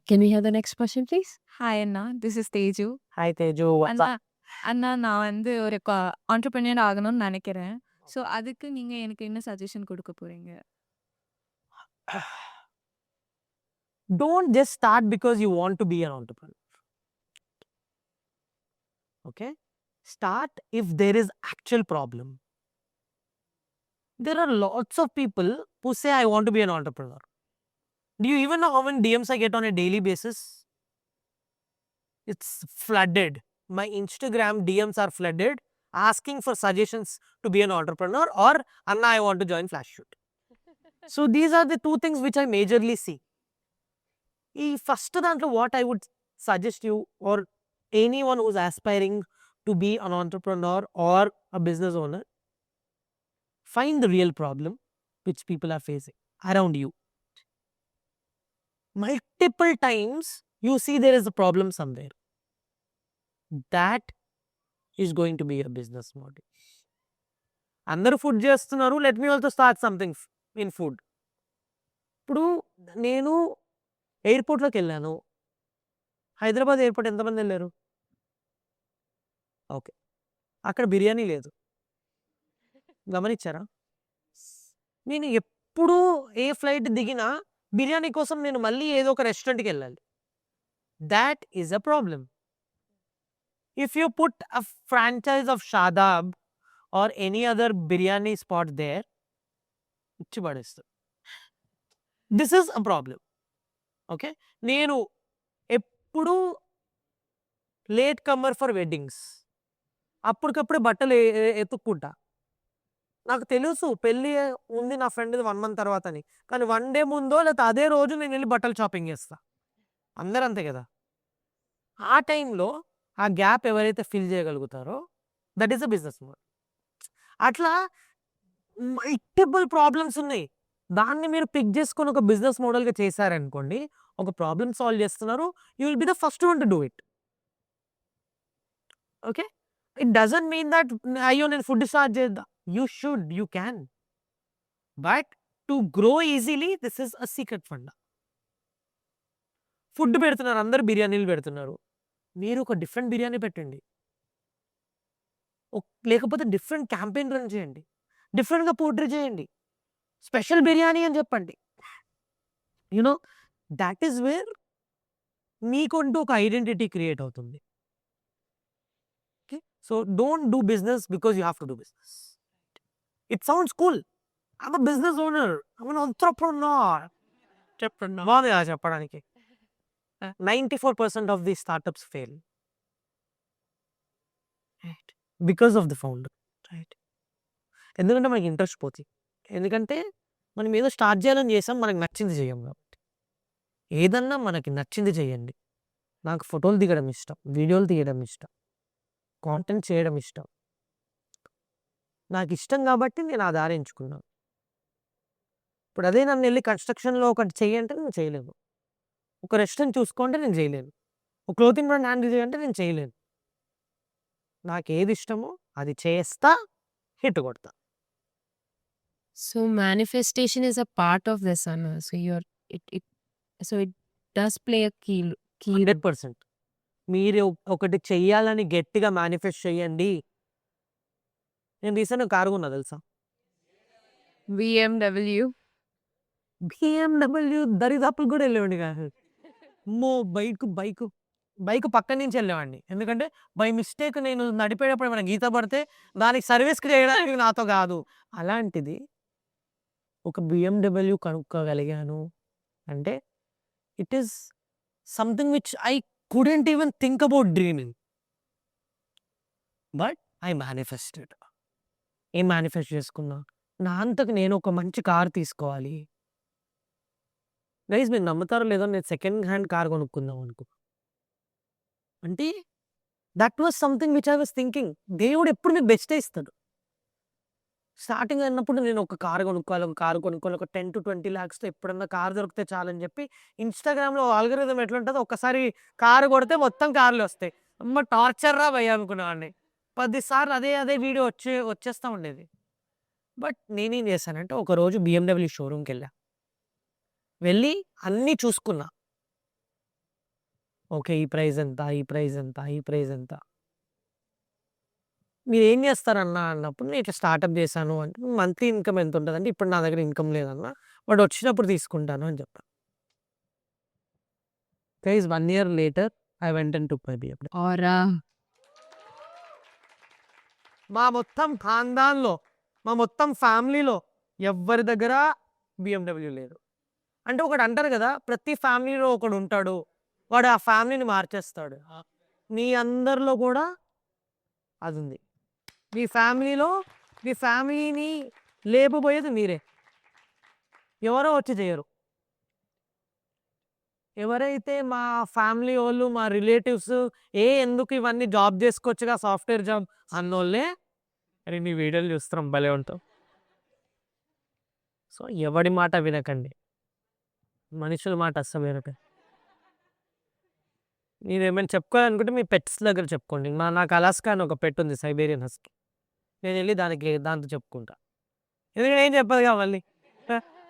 Can we have the next question, please? Hi Anna, this is Teju. Hi Teju, what's up? அண்ணா நான் வந்து ஒரு entrepreneur ஆகணும்னு நினைக்கிறேன். So அதுக்கு நீங்க எனக்கு என்ன suggestion கொடுக்க போறீங்க? Don't just start because you want to be an entrepreneur. Okay, start if there is actual problem. There are lots of people who say I want to be an entrepreneur. Do you even know how many DMs I get on a daily basis? It's flooded. My Instagram DMs are flooded asking for suggestions to be an entrepreneur or Anna I want to join Flashshoot. So these are the two things which I majorly see. First dantlo what I would suggest you or anyone who's aspiring to be an entrepreneur or a business owner, find the real problem which people are facing around you. Multiple times you see there is a problem somewhere. That is going to be a business model. అందరూ food చేస్తున్నారు, let me also start something in food. ఇప్పుడు నేను ఎయిర్పోర్ట్లోకి వెళ్ళాను, Hyderabad airport ఎంతమంది వెళ్ళారు? Okay, అక్కడ బిర్యానీ లేదు, గమనించారా? నేను ఎప్పుడు ఏ ఫ్లైట్ దిగినా బిర్యానీ కోసం నేను మళ్ళీ ఏదో ఒక రెస్టారెంట్కి వెళ్ళాలి. That is a problem. If you put a franchise of Shadab or any other biryani spot there, ఇచ్చి పడేస్తారు. This is a problem. Okay, నేను ఎప్పుడు లేట్ కమ్మర్ ఫర్ వెడ్డింగ్స్, అప్పటికప్పుడే బట్టలు ఎత్తుక్కుంటా. నాకు తెలుసు పెళ్ళి ఉంది నా ఫ్రెండ్ది 1 month తర్వాత అని, కానీ 1 day ముందో లేకపోతే అదే రోజు నేను వెళ్ళి బట్టలు షాపింగ్ చేస్తా. అందరూ అంతే కదా. ఆ టైంలో ఆ గ్యాప్ ఎవరైతే ఫిల్ చేయగలుగుతారో that is a business model. అట్లా మల్టిపుల్ ప్రాబ్లమ్స్ ఉన్నాయి, దాన్ని మీరు పిక్ చేసుకొని ఒక బిజినెస్ మోడల్గా చేశారనుకోండి, ఒక ప్రాబ్లమ్ సాల్వ్ చేస్తున్నారు, you will be the first one to do it. Okay, it doesn't mean that అయ్యో నేను ఫుడ్ స్టార్ట్ చేద్దాం. You should, you can, but to grow easily this is a secret funda. Food పెడుతున్నారు, అందరు బిర్యానీలు పెడుతున్నారు, మీరు ఒక డిఫరెంట్ బిర్యానీ పెట్టండి, లేకపోతే డిఫరెంట్ క్యాంపెయిన్ రన్ చేయండి, డిఫరెంట్గా పోర్ట్రే చేయండి, స్పెషల్ బిర్యానీ అని చెప్పండి. యునో దాట్ ఈస్ వేర్ మీకంటూ ఒక ఐడెంటిటీ క్రియేట్ అవుతుంది. Okay, so don't do business because you have to do business. It sounds cool, I'm a business owner, I'm an entrepreneur. బాగుంది కదా చెప్పడానికి. 94% of the startups fail, right? Because of the founder, right. ఎందుకంటే మనకి interest పోతుంది. ఎందుకంటే మనం ఏదో start చేయాలని చేసాం, మనకు నచ్చింది చేయం కాబట్టి. ఏదన్నా మనకి నచ్చింది చేయండి. నాకు ఫోటోలు దిగడం ఇష్టం, వీడియోలు తీయడం ఇష్టం, కాంటెంట్ చేయడం ఇష్టం. నాకు ఇష్టం కాబట్టి నేను ఆ దారి ఎంచుకున్నాను. ఇప్పుడు అదే నన్ను వెళ్ళి కన్స్ట్రక్షన్లో ఒకటి చెయ్యంటే నేను చేయలేను. ఒక రెస్టారెంట్ చూసుకుంటే నేను చేయలేను. ఒక క్లోతింగ్ బ్రాండ్ హ్యాండిల్ చేయంటే నేను చేయలేను. నాకు ఏది ఇష్టమో అది చేస్తా, హిట్ కొడతా. So manifestation is a part of this, Anna. So it does play a key 100%. మీరు ఒకటి చెయ్యాలని గట్టిగా మేనిఫెస్ట్ చేయండి. నేను రీసెంట్‌గా కారు కొన్నా తెలుసా? BMW. BMW దరిదాపులకు కూడా వెళ్ళేవాడిని కాదు. అమ్మో! బైక్ పక్కన నుంచి వెళ్ళేవాడిని. ఎందుకంటే బై మిస్టేక్ నేను నడిపేటప్పుడు ఏమైనా గీత పడితే దానికి సర్వీస్‌కి చేయడానికి నాతో కాదు. అలాంటిది ఒక BMW కొనుక్కోగలిగాను అంటే it is something which I couldn't even think about dreaming. But I manifested. ఏం మేనిఫెస్ట్ చేసుకున్నా? నా అంతకు నేను ఒక మంచి కారు తీసుకోవాలి. గైస్ మీరు నమ్ముతారో లేదో నేను సెకండ్ హ్యాండ్ కార్ కొనుక్కుందాం అనుకున్నా. అంటే that was something which I was thinking. దేవుడు ఎప్పుడు మీకు బెస్టే ఇస్తాడు. స్టార్టింగ్ అన్నప్పుడు నేను ఒక కారు కొనుక్కోవాలి, ఒక 10-20 lakhsతో ఎప్పుడన్నా కారు దొరికితే చాలని చెప్పి ఇన్‌స్టాగ్రామ్‌లో ఆల్గోరిథం ఎట్లుంటదో ఒక్కసారి కారు కొడితే మొత్తం కార్లు వస్తాయి. అమ్మ టార్చర్ రా భయ్యా అనుకునేవాడిని. 10 సార్లు అదే వీడియో వచ్చేస్తా ఉండేది. బట్ నేనేం చేశానంటే ఒకరోజు BMW షోరూమ్‌కెళ్ళా. వెళ్ళి అన్నీ చూసుకున్నా. ఓకే. ఈ ప్రైస్ ఎంత? ఈ ప్రైస్ ఎంత? ఈ ప్రైస్ ఎంత? మీరేం చేస్తారన్నా అన్నప్పుడు నేను ఇట్లా స్టార్టప్ చేశాను అంటే, మంత్లీ ఇన్‌కమ్ ఎంత ఉంటదంటే, ఇప్పుడు నా దగ్గర ఇన్‌కమ్ లేదన్నా. బట్ వచ్చినప్పుడు తీసుకుంటాను అని చెప్పా. Guys 1 year later I went and took my BMW. Aura. మా మొత్తం ఖాందాన్‌లో, మా మొత్తం ఫ్యామిలీలో ఎవ్వరి దగ్గర BMW లేదు. అంటే ఒకటి అంటారు కదా! ప్రతి ఫ్యామిలీలో ఒకడు ఉంటాడు. వాడు ఆ ఫ్యామిలీని మార్చేస్తాడు. మీ అందరిలో కూడా అదుంది. మీ ఫ్యామిలీని లేపబోయేది మీరే. ఎవరో వచ్చి చేయరు. ఎవరైతే మా ఫ్యామిలీ వాళ్ళు, మా రిలేటివ్స్ ఎందుకు ఇవన్నీ జాబ్ చేసుకోవచ్చుగా సాఫ్ట్‌వేర్ జాబ్ అన్నోళ్ళే అరే నీ వీడియోలు చూస్తున్నాం భలే ఉంటావు. సో ఎవడి మాట వినకండి. మనుషుల మాట అస్సలు వినకండి. మీరేమైనా చెప్పుకోవాలనుకుంటే మీ పెట్స్ దగ్గర చెప్పుకోండి. నాకు అలాస్కా అని ఒక పెట్ ఉంది, సైబేరియన్ హస్కీ. నేను వెళ్ళి దాంతో చెప్పుకుంటా. ఎందుకంటే ఏం చెప్పదుగా మళ్ళీ.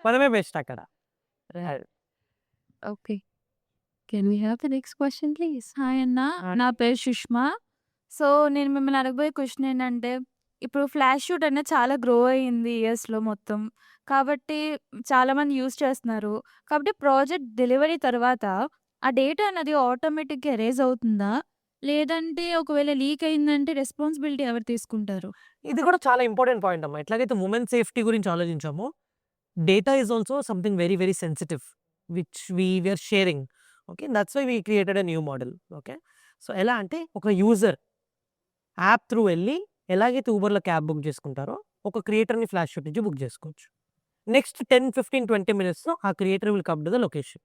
మనమే బెస్ట్ అక్కడ. Okay. Can we have the next question, please? Hi అన్న. నా పేరు సుష్మా. సో నేను మిమ్మల్ని అడగబోయే క్వశ్చన్ ఏంటంటే, ఇప్పుడు ఫ్లాష్ షూట్ అనేది చాలా గ్రో అయ్యింది ఇయర్స్‌లో మొత్తం. కాబట్టి చాలామంది యూజ్ చేస్తున్నారు. కాబట్టి ప్రాజెక్ట్ డెలివరీ తర్వాత ఆ డేటా అనేది ఆటోమేటిక్‌గా ఎరేజ్ అవుతుందా? లేదంటే ఒకవేళ లీక్ అయిందంటే రెస్పాన్సిబిలిటీ ఎవరు తీసుకుంటారు? ఇది కూడా చాలా ఇంపార్టెంట్ పాయింట్ అమ్మా. ఎట్లాగైతే ఉమెన్ సేఫ్టీ గురించి ఆలోచించామో, data is also something very very sensitive which we are sharing. Okay. That's why we created a new model. Okay. So ఎలా అంటే ఒక యూజర్ యాప్ త్రూ వెళ్ళి ఎలాగైతే ఊబర్‌లో క్యాబ్ బుక్ చేసుకుంటారో ఒక క్రియేటర్‌ని ఫ్లాష్ షూట్ నుంచి బుక్ చేసుకోవచ్చు. నెక్స్ట్ 10, 15, 20 మినిట్స్‌లో ఆ creator will come to the location.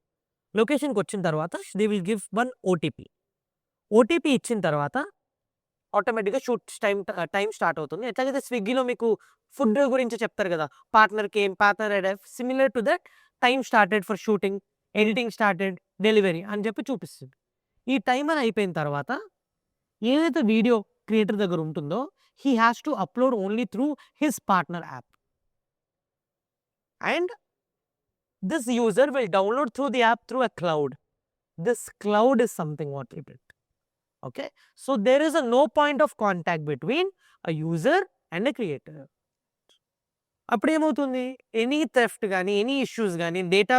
లొకేషన్‌కి వచ్చిన తర్వాత they will give 1 OTP. OTP ఇచ్చిన తర్వాత ఆటోమేటిక్‌గా షూట్ టైం స్టార్ట్ అవుతుంది. ఎట్లాగైతే స్విగ్గీలో మీకు ఫుడ్ గురించి చెప్తారు కదా! Partner arrive similar to that time started for shooting, editing started, delivery అని చెప్పి చూపిస్తుంది. ఈ టైమర్ అయిపోయిన తర్వాత ఏదైతే వీడియో క్రియేటర్ దగ్గర ఉంటుందో he has to upload only through his partner app. And this user will download through the app through a cloud. This cloud is something what we built. Okay. So there is a no point of contact between a user and a creator. అప్పుడు ఏమవుతుంది? Any theft కానీ any issues కానీ data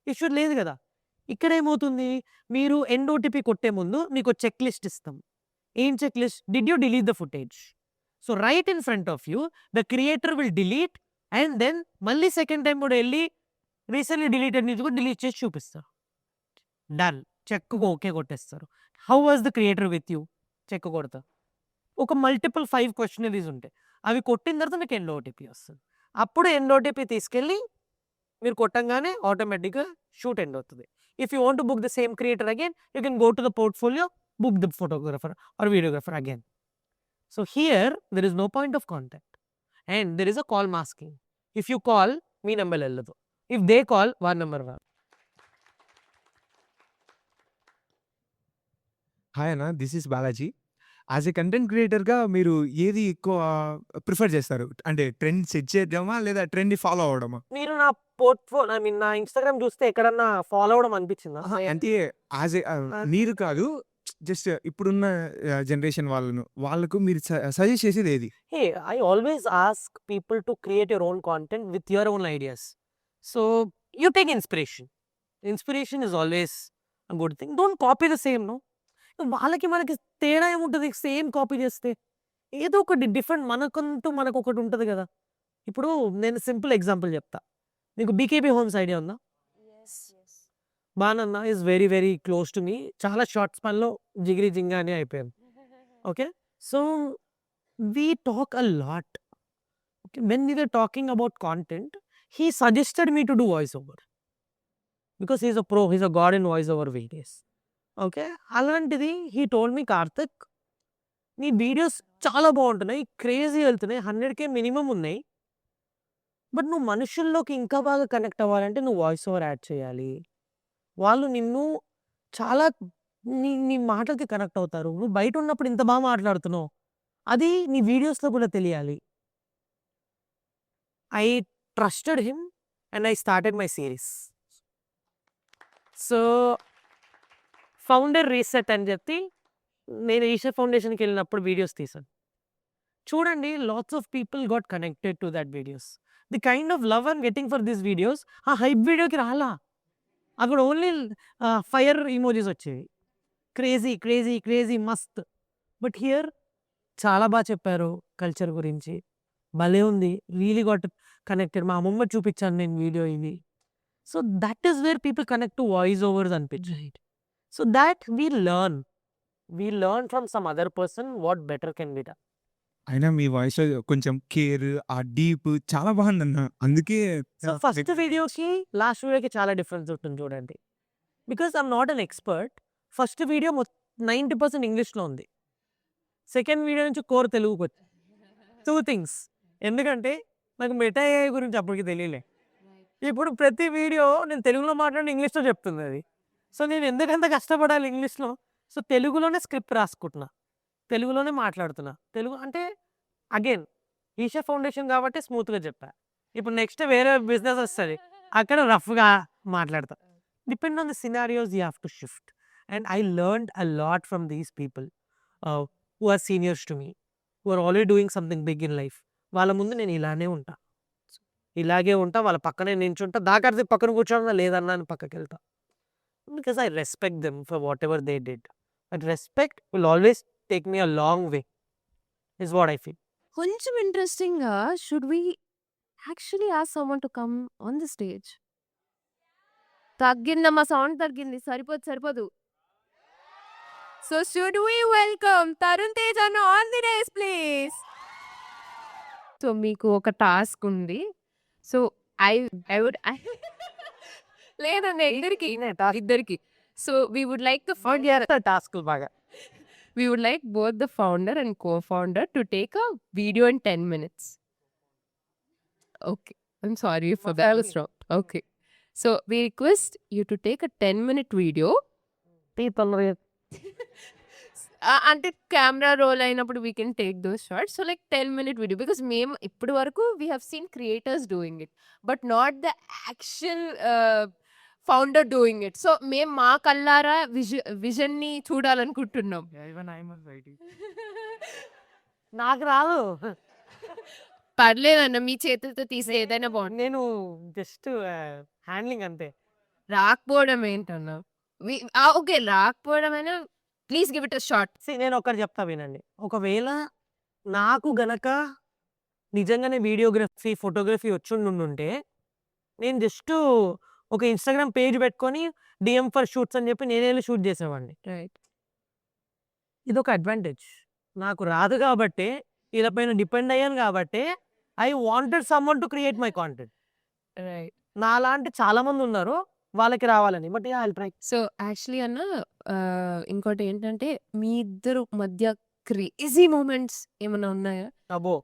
issue లేదు కదా. ఇక్కడ ఏమవుతుంది? మీరు end OTP కొట్టే ముందు మీకు చెక్ లిస్ట్ ఇస్తాం. ఏం check list? Did you delete the footage? So right in front of you the creator will delete and then మళ్ళీ సెకండ్ టైం కూడా వెళ్ళి రీసెంట్లీ డిలీటెడ్ నుంచి కూడా డిలీట్ చేసి చూపిస్తారు. డన్. చెక్ ఓకే కొట్టేస్తారు. How was the creator with you? Check కొడతా. ఒక మల్టిపుల్ 5 క్వశ్చనరీస్ ఉంటాయి. అవి కొట్టిన తర్వాత మీకు ఎండ్ ఓటీపీ వస్తుంది. అప్పుడు ఎండ్ ఓటీపీ తీసుకెళ్ళి మీరు కొట్టంగానే ఆటోమేటిక్‌గా షూట్ ఎండ్ అవుతది. If you want to book the same creator again, you can go to the portfolio, book the photographer or videographer again. So here there is no point of contact and there is a call masking. If you call మీ number ఎళ్ళదు. If they call వారి number రాదు. Hi అన్న, this is Balaji. As a content క్రియేటర్‌గా మీరు ఏది ఎక్కువ prefer చేస్తారు? అంటే ట్రెండ్ సెట్ చేద్దామా? లేదా ట్రెండ్‌ని ఫాలో అవ్వడమా? మీరు నా ఐ మీన్ నా ఇన్‌స్టాగ్రామ్ చూస్తే ఎక్కడన్నా ఫాలో అవ్వడం అనిపించిందా? అంటే యాజ్ ఎ మీరు కాదు, జస్ట్ ఇప్పుడున్న జనరేషన్ వాళ్ళకు మీరు సజెస్ట్ చేసేది ఏది? Hey, I always ask people to create your own content with your own ideas. So you take inspiration. Inspiration is always a good thing. Don't copy the same, no? వాళ్ళకి మనకి తేడా ఏముంటది? Same copy చేస్తే ఏదో ఒకటి different మనకంటూ మనకొకటి ఉంటది కదా! ఇప్పుడు నేను సింపుల్ ఎగ్జాంపుల్ చెప్తా. మీకు బీకేబీ హోమ్స్ ఐడియా ఉందా? బానన్న is very very close to me. చాలా షార్ట్ స్పాన్‌లో జిగిరి జింగా అని అయిపోయాను. Okay. So we talk a lot. Okay, when we were talking about content, he suggested me to do voiceover because he's a pro, he's a god in voiceover videos. Okay, అలాంటిది he told me, Karthik నీ videos చాలా బాగుంటున్నాయి, crazy వెళ్తున్నాయి, 100K minimum ఉన్నాయి. But నువ్వు మనుషుల్లోకి ఇంకా బాగా connect అవ్వాలంటే నువ్వు వాయిస్ ఓవర్ యాడ్ చేయాలి. వాళ్ళు నిన్ను చాలా నీ నీ మాటలకి కనెక్ట్ అవుతారు. నువ్వు బయట ఉన్నప్పుడు ఇంత బాగా మాట్లాడుతున్నావు, అది నీ వీడియోస్‌లో కూడా తెలియాలి. I trusted him and I started my series. So founder reset అని చెప్పి నేను ఈషా ఫౌండేషన్‌కి వెళ్ళినప్పుడు వీడియోస్ తీశాను. చూడండి, LADS of people got connected to that videos. The kind of love I'm getting for this videos ఆ హైప్ వీడియోకి రాలా. అక్కడ ఓన్లీ ఫైర్ ఇమోజీస్ వచ్చేవి. క్రేజీ క్రేజీ క్రేజీ మస్త్. బట్ హియర్ చాలా బాగా చెప్పారు కల్చర్ గురించి. భలే ఉంది. Really got connected. మా అమ్మమ్మ చూపించాను నేను వీడియో ఇది. So that is where people connect to voice overs అనిపించింది. So that we learn from some other person what better can be done. అయినా మీ వాయిస్‌లో కొంచెం కేర్, ఆ డీప్ చాలా బాగుందన్న. అందుకే సో ఫస్ట్ వీడియోకి లాస్ట్ వీడియోకి చాలా డిఫరెన్స్ ఉంటుంది చూడండి. Because I'm not an expert. First video 90% ఇంగ్లీష్‌లో ఉంది. సెకండ్ వీడియో నుంచి కోర్ తెలుగుకి వచ్చింది. 2 థింగ్స్. ఎందుకంటే నాకు మెటా ఏఐ గురించి అప్పటికి తెలియలే. ఇప్పుడు ప్రతి వీడియో నేను తెలుగులో మాట్లాడి ఇంగ్లీష్‌లో చెప్తుంది అది. సో నేను ఎందుకంత కష్టపడాలి ఇంగ్లీష్‌లో? సో తెలుగులోనే స్క్రిప్ట్ రాసుకుంటున్నా, తెలుగులోనే మాట్లాడుతున్నా. తెలుగు అంటే అగైన్ ఈషా ఫౌండేషన్ కాబట్టి స్మూత్‌గా చెప్పా. ఇప్పుడు నెక్స్ట్ వేరే బిజినెస్ వస్తది, అక్కడ రఫ్‌గా మాట్లాడతా. Depend on the scenarios you have to shift. And I learned a lot from these people who are seniors to me, who are already doing something big in life. వాళ్ళ ముందు నేను ఇలానే ఉంటా, ఇలాగే ఉంటా, వాళ్ళ పక్కనే నించుంటా. దాకర్ది పక్కన కూర్చోవాలన్నా లేదన్నా అని పక్కకెళ్తా. Because I respect them for whatever they did. But respect will always take me a long way is what I feel. కొంచెం ఇంట్రెస్టింగ్‌గా should we actually ask someone to come on the stage. తగ్గిందమ్మా, sound తగ్గింది. సరిపోదు. So should we welcome Tarun Tej అన్న on the dais please. So మీకు ఒక task ఉంది. So I would లేదండి, ఇద్దరికి. So we would like the టాస్క్లు బాగా we would like both the founder and co-founder to take a video in 10 minutes. Okay. I'm sorry for that. I was wrong. Okay. So we request you to take a 10-minute video. అంటే camera roll అయినప్పుడు we can take those shorts. So like 10-minute video. Because మేము ఇప్పటి వరకు we have seen creators doing it, but not the actual founder doing it. So మేము మా కల్లారా విజన్ని చూడాలనుకుంటున్నాం. నాకు రాదు. పర్లేదన్న, మీ చేతులతో తీసే ఏదైనా బాగుంది. నేను జస్ట్ హ్యాండ్లింగ్ అంతే. రాకపోవడం ఏంటన్నా? ఓకే, రాకపోవడం అయినా please give it a short. నేను ఒకటి చెప్తా వినండి. ఒకవేళ నాకు గనక నిజంగానే వీడియోగ్రఫీ, ఫోటోగ్రఫీ వచ్చుండుంటే నేను జస్ట్ ఒక ఇన్‌స్టాగ్రామ్ పేజ్ పెట్టుకొని డీఎం ఫర్ షూట్స్ అని చెప్పి నేనే వెళ్ళి షూట్ చేసేవాడిని. రైట్. ఇదొక అడ్వాంటేజ్. నాకు రాదు కాబట్టే వీళ్ళపైన డిపెండ్ అయ్యాను కాబట్టి I wanted someone to create my content. Right. నాలాంటి చాలా మంది ఉన్నారు. వాళ్ళకి రావాలని. But yeah! I'll try. So, actually అన్న ఇంకోటి ఏంటంటే మీ ఇద్దరు మధ్య క్రేజీ మూమెంట్స్ ఏమన్నా ఉన్నాయా? అబ్బో!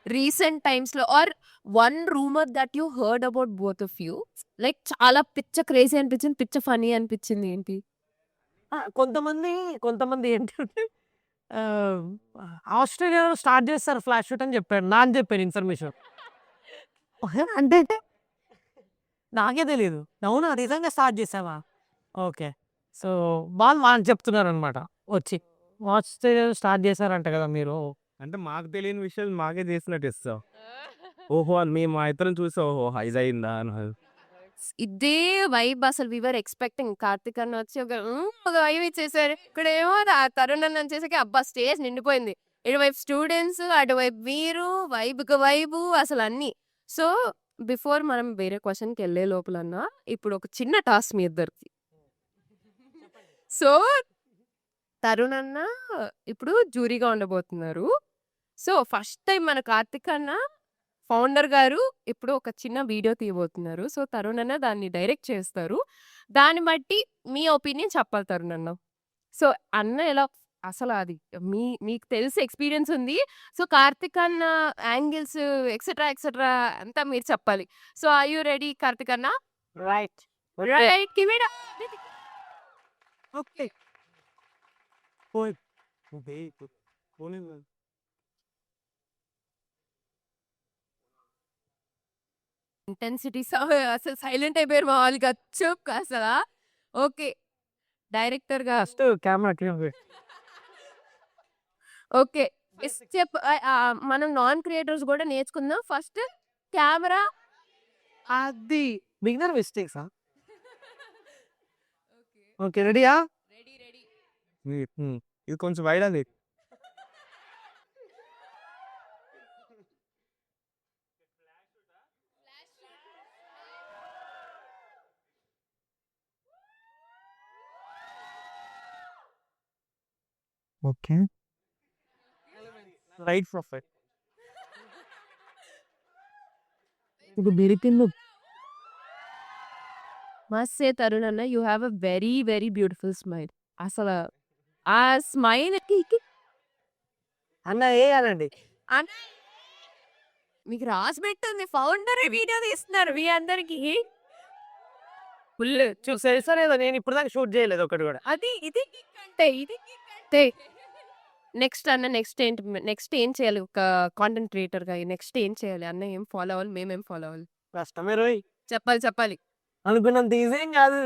రీసెంట్ టైమ్స్‌లో or one rumour that you heard about both of you like చాలా పిచ్చ క్రేజీ అనిపించింది, పిచ్చ ఫన్నీ అనిపించింది ఏంటి? కొంతమంది ఏంటంటే ఆస్ట్రేలియాలో స్టార్ట్ చేస్తారు ఫ్లాష్ షూట్ అని చెప్పాడు. నాకు చెప్పారు ఇన్ఫర్మేషన్. అంటే నాకే తెలీదు. అవునా! నిజంగా స్టార్ట్ చేసావా? ఓకే. సో, వాళ్ళు చెప్తున్నారనమాట వచ్చి. ఆస్ట్రేలియాలో స్టార్ట్ చేశారంట కదా మీరు. అంటే మాకు తెలియని విషయాలు మాకే చేసినట్టు ఇస్తావు. ఓహో! అని మేము మా ఇద్దరం చూసి ఓహో! హైజ్ అయిందా అని. ఇదే వైబ్ అసలు వి వర్ ఎక్స్‌పెక్టింగ్. కార్తీక్ అన్న వచ్చి ఒక వైబ్ ఇచ్చేసారు. ఇక్కడేమో తరుణ్ అన్న వచ్చేసరికి అబ్బా! స్టేజ్ నిండిపోయింది. ఇటువైపు స్టూడెంట్స్, అటువైపు మీరు, వైబ్‌కి వైబు అసలు అన్నీ. సో, బిఫోర్ మనం వేరే క్వెషన్‌కెళ్ళే లోపలన్న ఇప్పుడు ఒక చిన్న టాస్క్ మీ ఇద్దరికి. సో, తరుణ్ అన్న ఇప్పుడు జ్యూరీగా ఉండబోతున్నారు. సో, ఫస్ట్ టైమ్ మన కార్తీక్ అన్న ఫౌండర్ గారు ఇప్పుడు ఒక చిన్న వీడియో తీయబోతున్నారు. సో, తరుణ్ అన్న దాన్ని డైరెక్ట్ చేస్తారు. దాన్ని బట్టి మీ ఒపీనియన్ చెప్పాలి తరుణ్ అన్న. సో, అన్న ఎలా అసలు అది మీకు తెలిసి ఎక్స్‌పీరియన్స్ ఉంది. సో, కార్తీక్ అన్న యాంగిల్స్ ఎక్సెట్రా అంతా మీరు చెప్పాలి. So, are you ready Karthik అన్న? Right. Right. Give it up. Okay. పోయి. పోనీ. ఇంటెన్సిటీ అసలు సైలెంట్ అయిపోయారు మా వాళ్ళు గచ్చుప్ అసలా. ఓకే. డైరెక్టర్‌గా first camera clean okay. Step మనం నాన్ క్రియేటర్స్ కూడా నేర్చుకుందాం. ఫస్ట్ కెమెరా అది బిగినర్ మిస్టేక్సా? ఓకే. రెడీయా? రెడీ. ఇది కొంచెం వైడ్ అది. ఓకే. Right profile. ఇప్పుడు బిరికిందు. మస్ట్ సే తరుణ్ అన్న you have a very very beautiful smile. అసలు ఆ స్మైల్‌కి అన్న ఏయాలండి. మీకు రాసి పెట్టుంది. ఫౌండర్ వీడియో తీస్తున్నారు మీ అందరికి. ఫుల్ తెలుసా లేదా? నేను ఇప్పటిదాకా షూట్ చేయలేదు ఒకటి కూడా. ఇది కిక్ అంటే ఇది కిక్ అంటే. నెక్స్ట్ అన్న నెక్స్ట్ ఏం చేయాలి? ఒక కాంటెంట్ క్రియేటర్‌గా నెక్స్ట్ ఏం చేయాలి? అన్న ఏం ఫాలో అవ్వాలి? మేమేం ఫాలో అవ్వాలి? కష్టమే రోయ్. చెప్పాలి. అనుకున్నంత ఈజీ ఏం కాదు.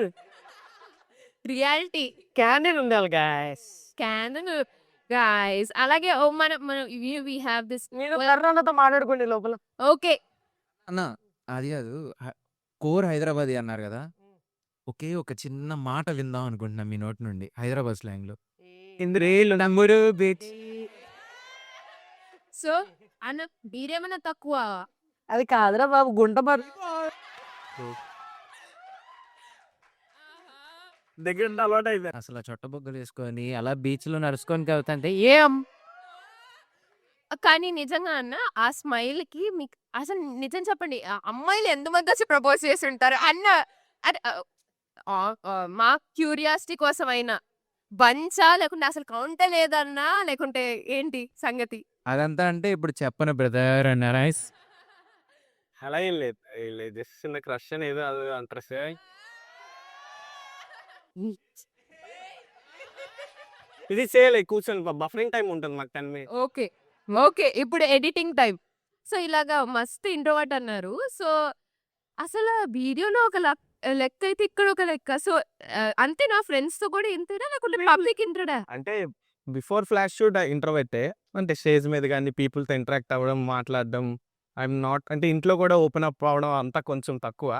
రియాలిటీ క్యాండిల్ ఉండాలి గాయ్స్. Canon guys. అలాగే మనం వి హావ్ దిస్. మీరు కర్ణతో మాట్లాడుకోండి లోపల. ఓకే. అన్న అది కాదు కోర్ హైదరాబాదీ అన్నారు కదా. ఒకే ఒక చిన్న మాట విందాం అనుకుంటున్నా మీ నోటి నుండి హైదరాబాద్ స్లాంగ్లో. ఇంద్రేలు నమ్మురు బీచ్. సో అన్న మీరేమన్నా తక్కువ? అది కాదురా బాబు, గుంట దగ్గర అలవాటు అయిపోయింది. అసలు చొట్టబొగ్గలు వేసుకొని అలా బీచ్లో నడుచుకొని వెళ్తుంటే కానీ నిజంగా అన్న ఆ స్మైల్‌కి మీకు అసలు నిజం చెప్పండి. అమ్మాయిలు ఎంతమంది వచ్చి ప్రపోజ్ చేసి ఉంటారు అన్న. అది మా క్యూరియాసిటీ కోసం అయినా బంచా లేకుంటే అసలు కౌంటే లేదన్నా లేకుంటే ఏంటి సంగతి? అదంతా అంటే ఇప్పుడు చెప్పను బ్రదర్ అన్న రైస్. అలా ఏం లేదు. జస్ట్ చిన్న క్రష్ అని ఏదో అది అంటారు సార్. ఇది చేయలే కూర్చొని బఫరింగ్ టైం ఉంటుంది మాకు 10 minutes. ఓకే. ఇప్పుడు ఎడిటింగ్ టైం. సో ఇలాగా మస్తు ఇంట్రోవర్ట్ అన్నారు. సో అసలు వీడియోలో ఒక లెక్క అయితే ఇక్కడ ఒక లెక్క. సో అంతేనా? ఫ్రెండ్స్‌తో కూడా ఇంతేనా లేకుంటే పబ్లిక్ ఇంట్రోడా? అంటే బిఫోర్ ఫ్లాష్ షూట్ ఇంట్రోవర్టే. అంటే స్టేజ్ మీద కానీ పీపుల్తో ఇంటరాక్ట్ అవ్వడం, మాట్లాడడం ఐఎమ్ నాట్ అంటే ఇంట్లో కూడా ఓపెన్ అప్ అవ్వడం అంతా కొంచెం తక్కువ.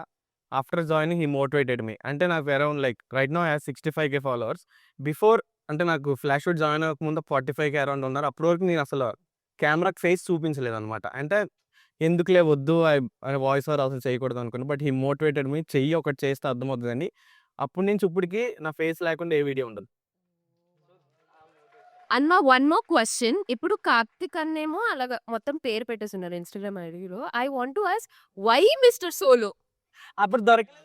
After joining he motivated me. అంటే నాకు around like right now I have 65K followers. Before అంటే నాకు ఫ్లాష్ షూట్ జాయిన్ అవ్వకముందు 45K అరౌండ్ ఉన్నారు. అప్పటి వరకు నేను అసలు కెమెరాకి ఫేస్ చూపించలేదనమాట. అంటే ఎందుకులే వద్దు వాయిస్ ఓవర్ అసలు చేయకూడదు అనుకున్నా. బట్ హీ మోటివేటెడ్ మీ. చెయ్యి ఒకటి చేస్తే అర్థమవుతుందని. అప్పటి నుంచి ఇప్పటికి నా ఫేస్ లేకుండా ఏ వీడియో ఉండదు. అన్న వన్ మోర్ క్వశ్చన్. ఇప్పుడు కార్తిక్ అన్నేమో అలాగా మొత్తం పేరు పెట్టేస్తున్నారు ఇన్‌స్టాగ్రామ్ ఐడీలో. I want to ask why mister solo? అప్పుడు దొరకలేదు.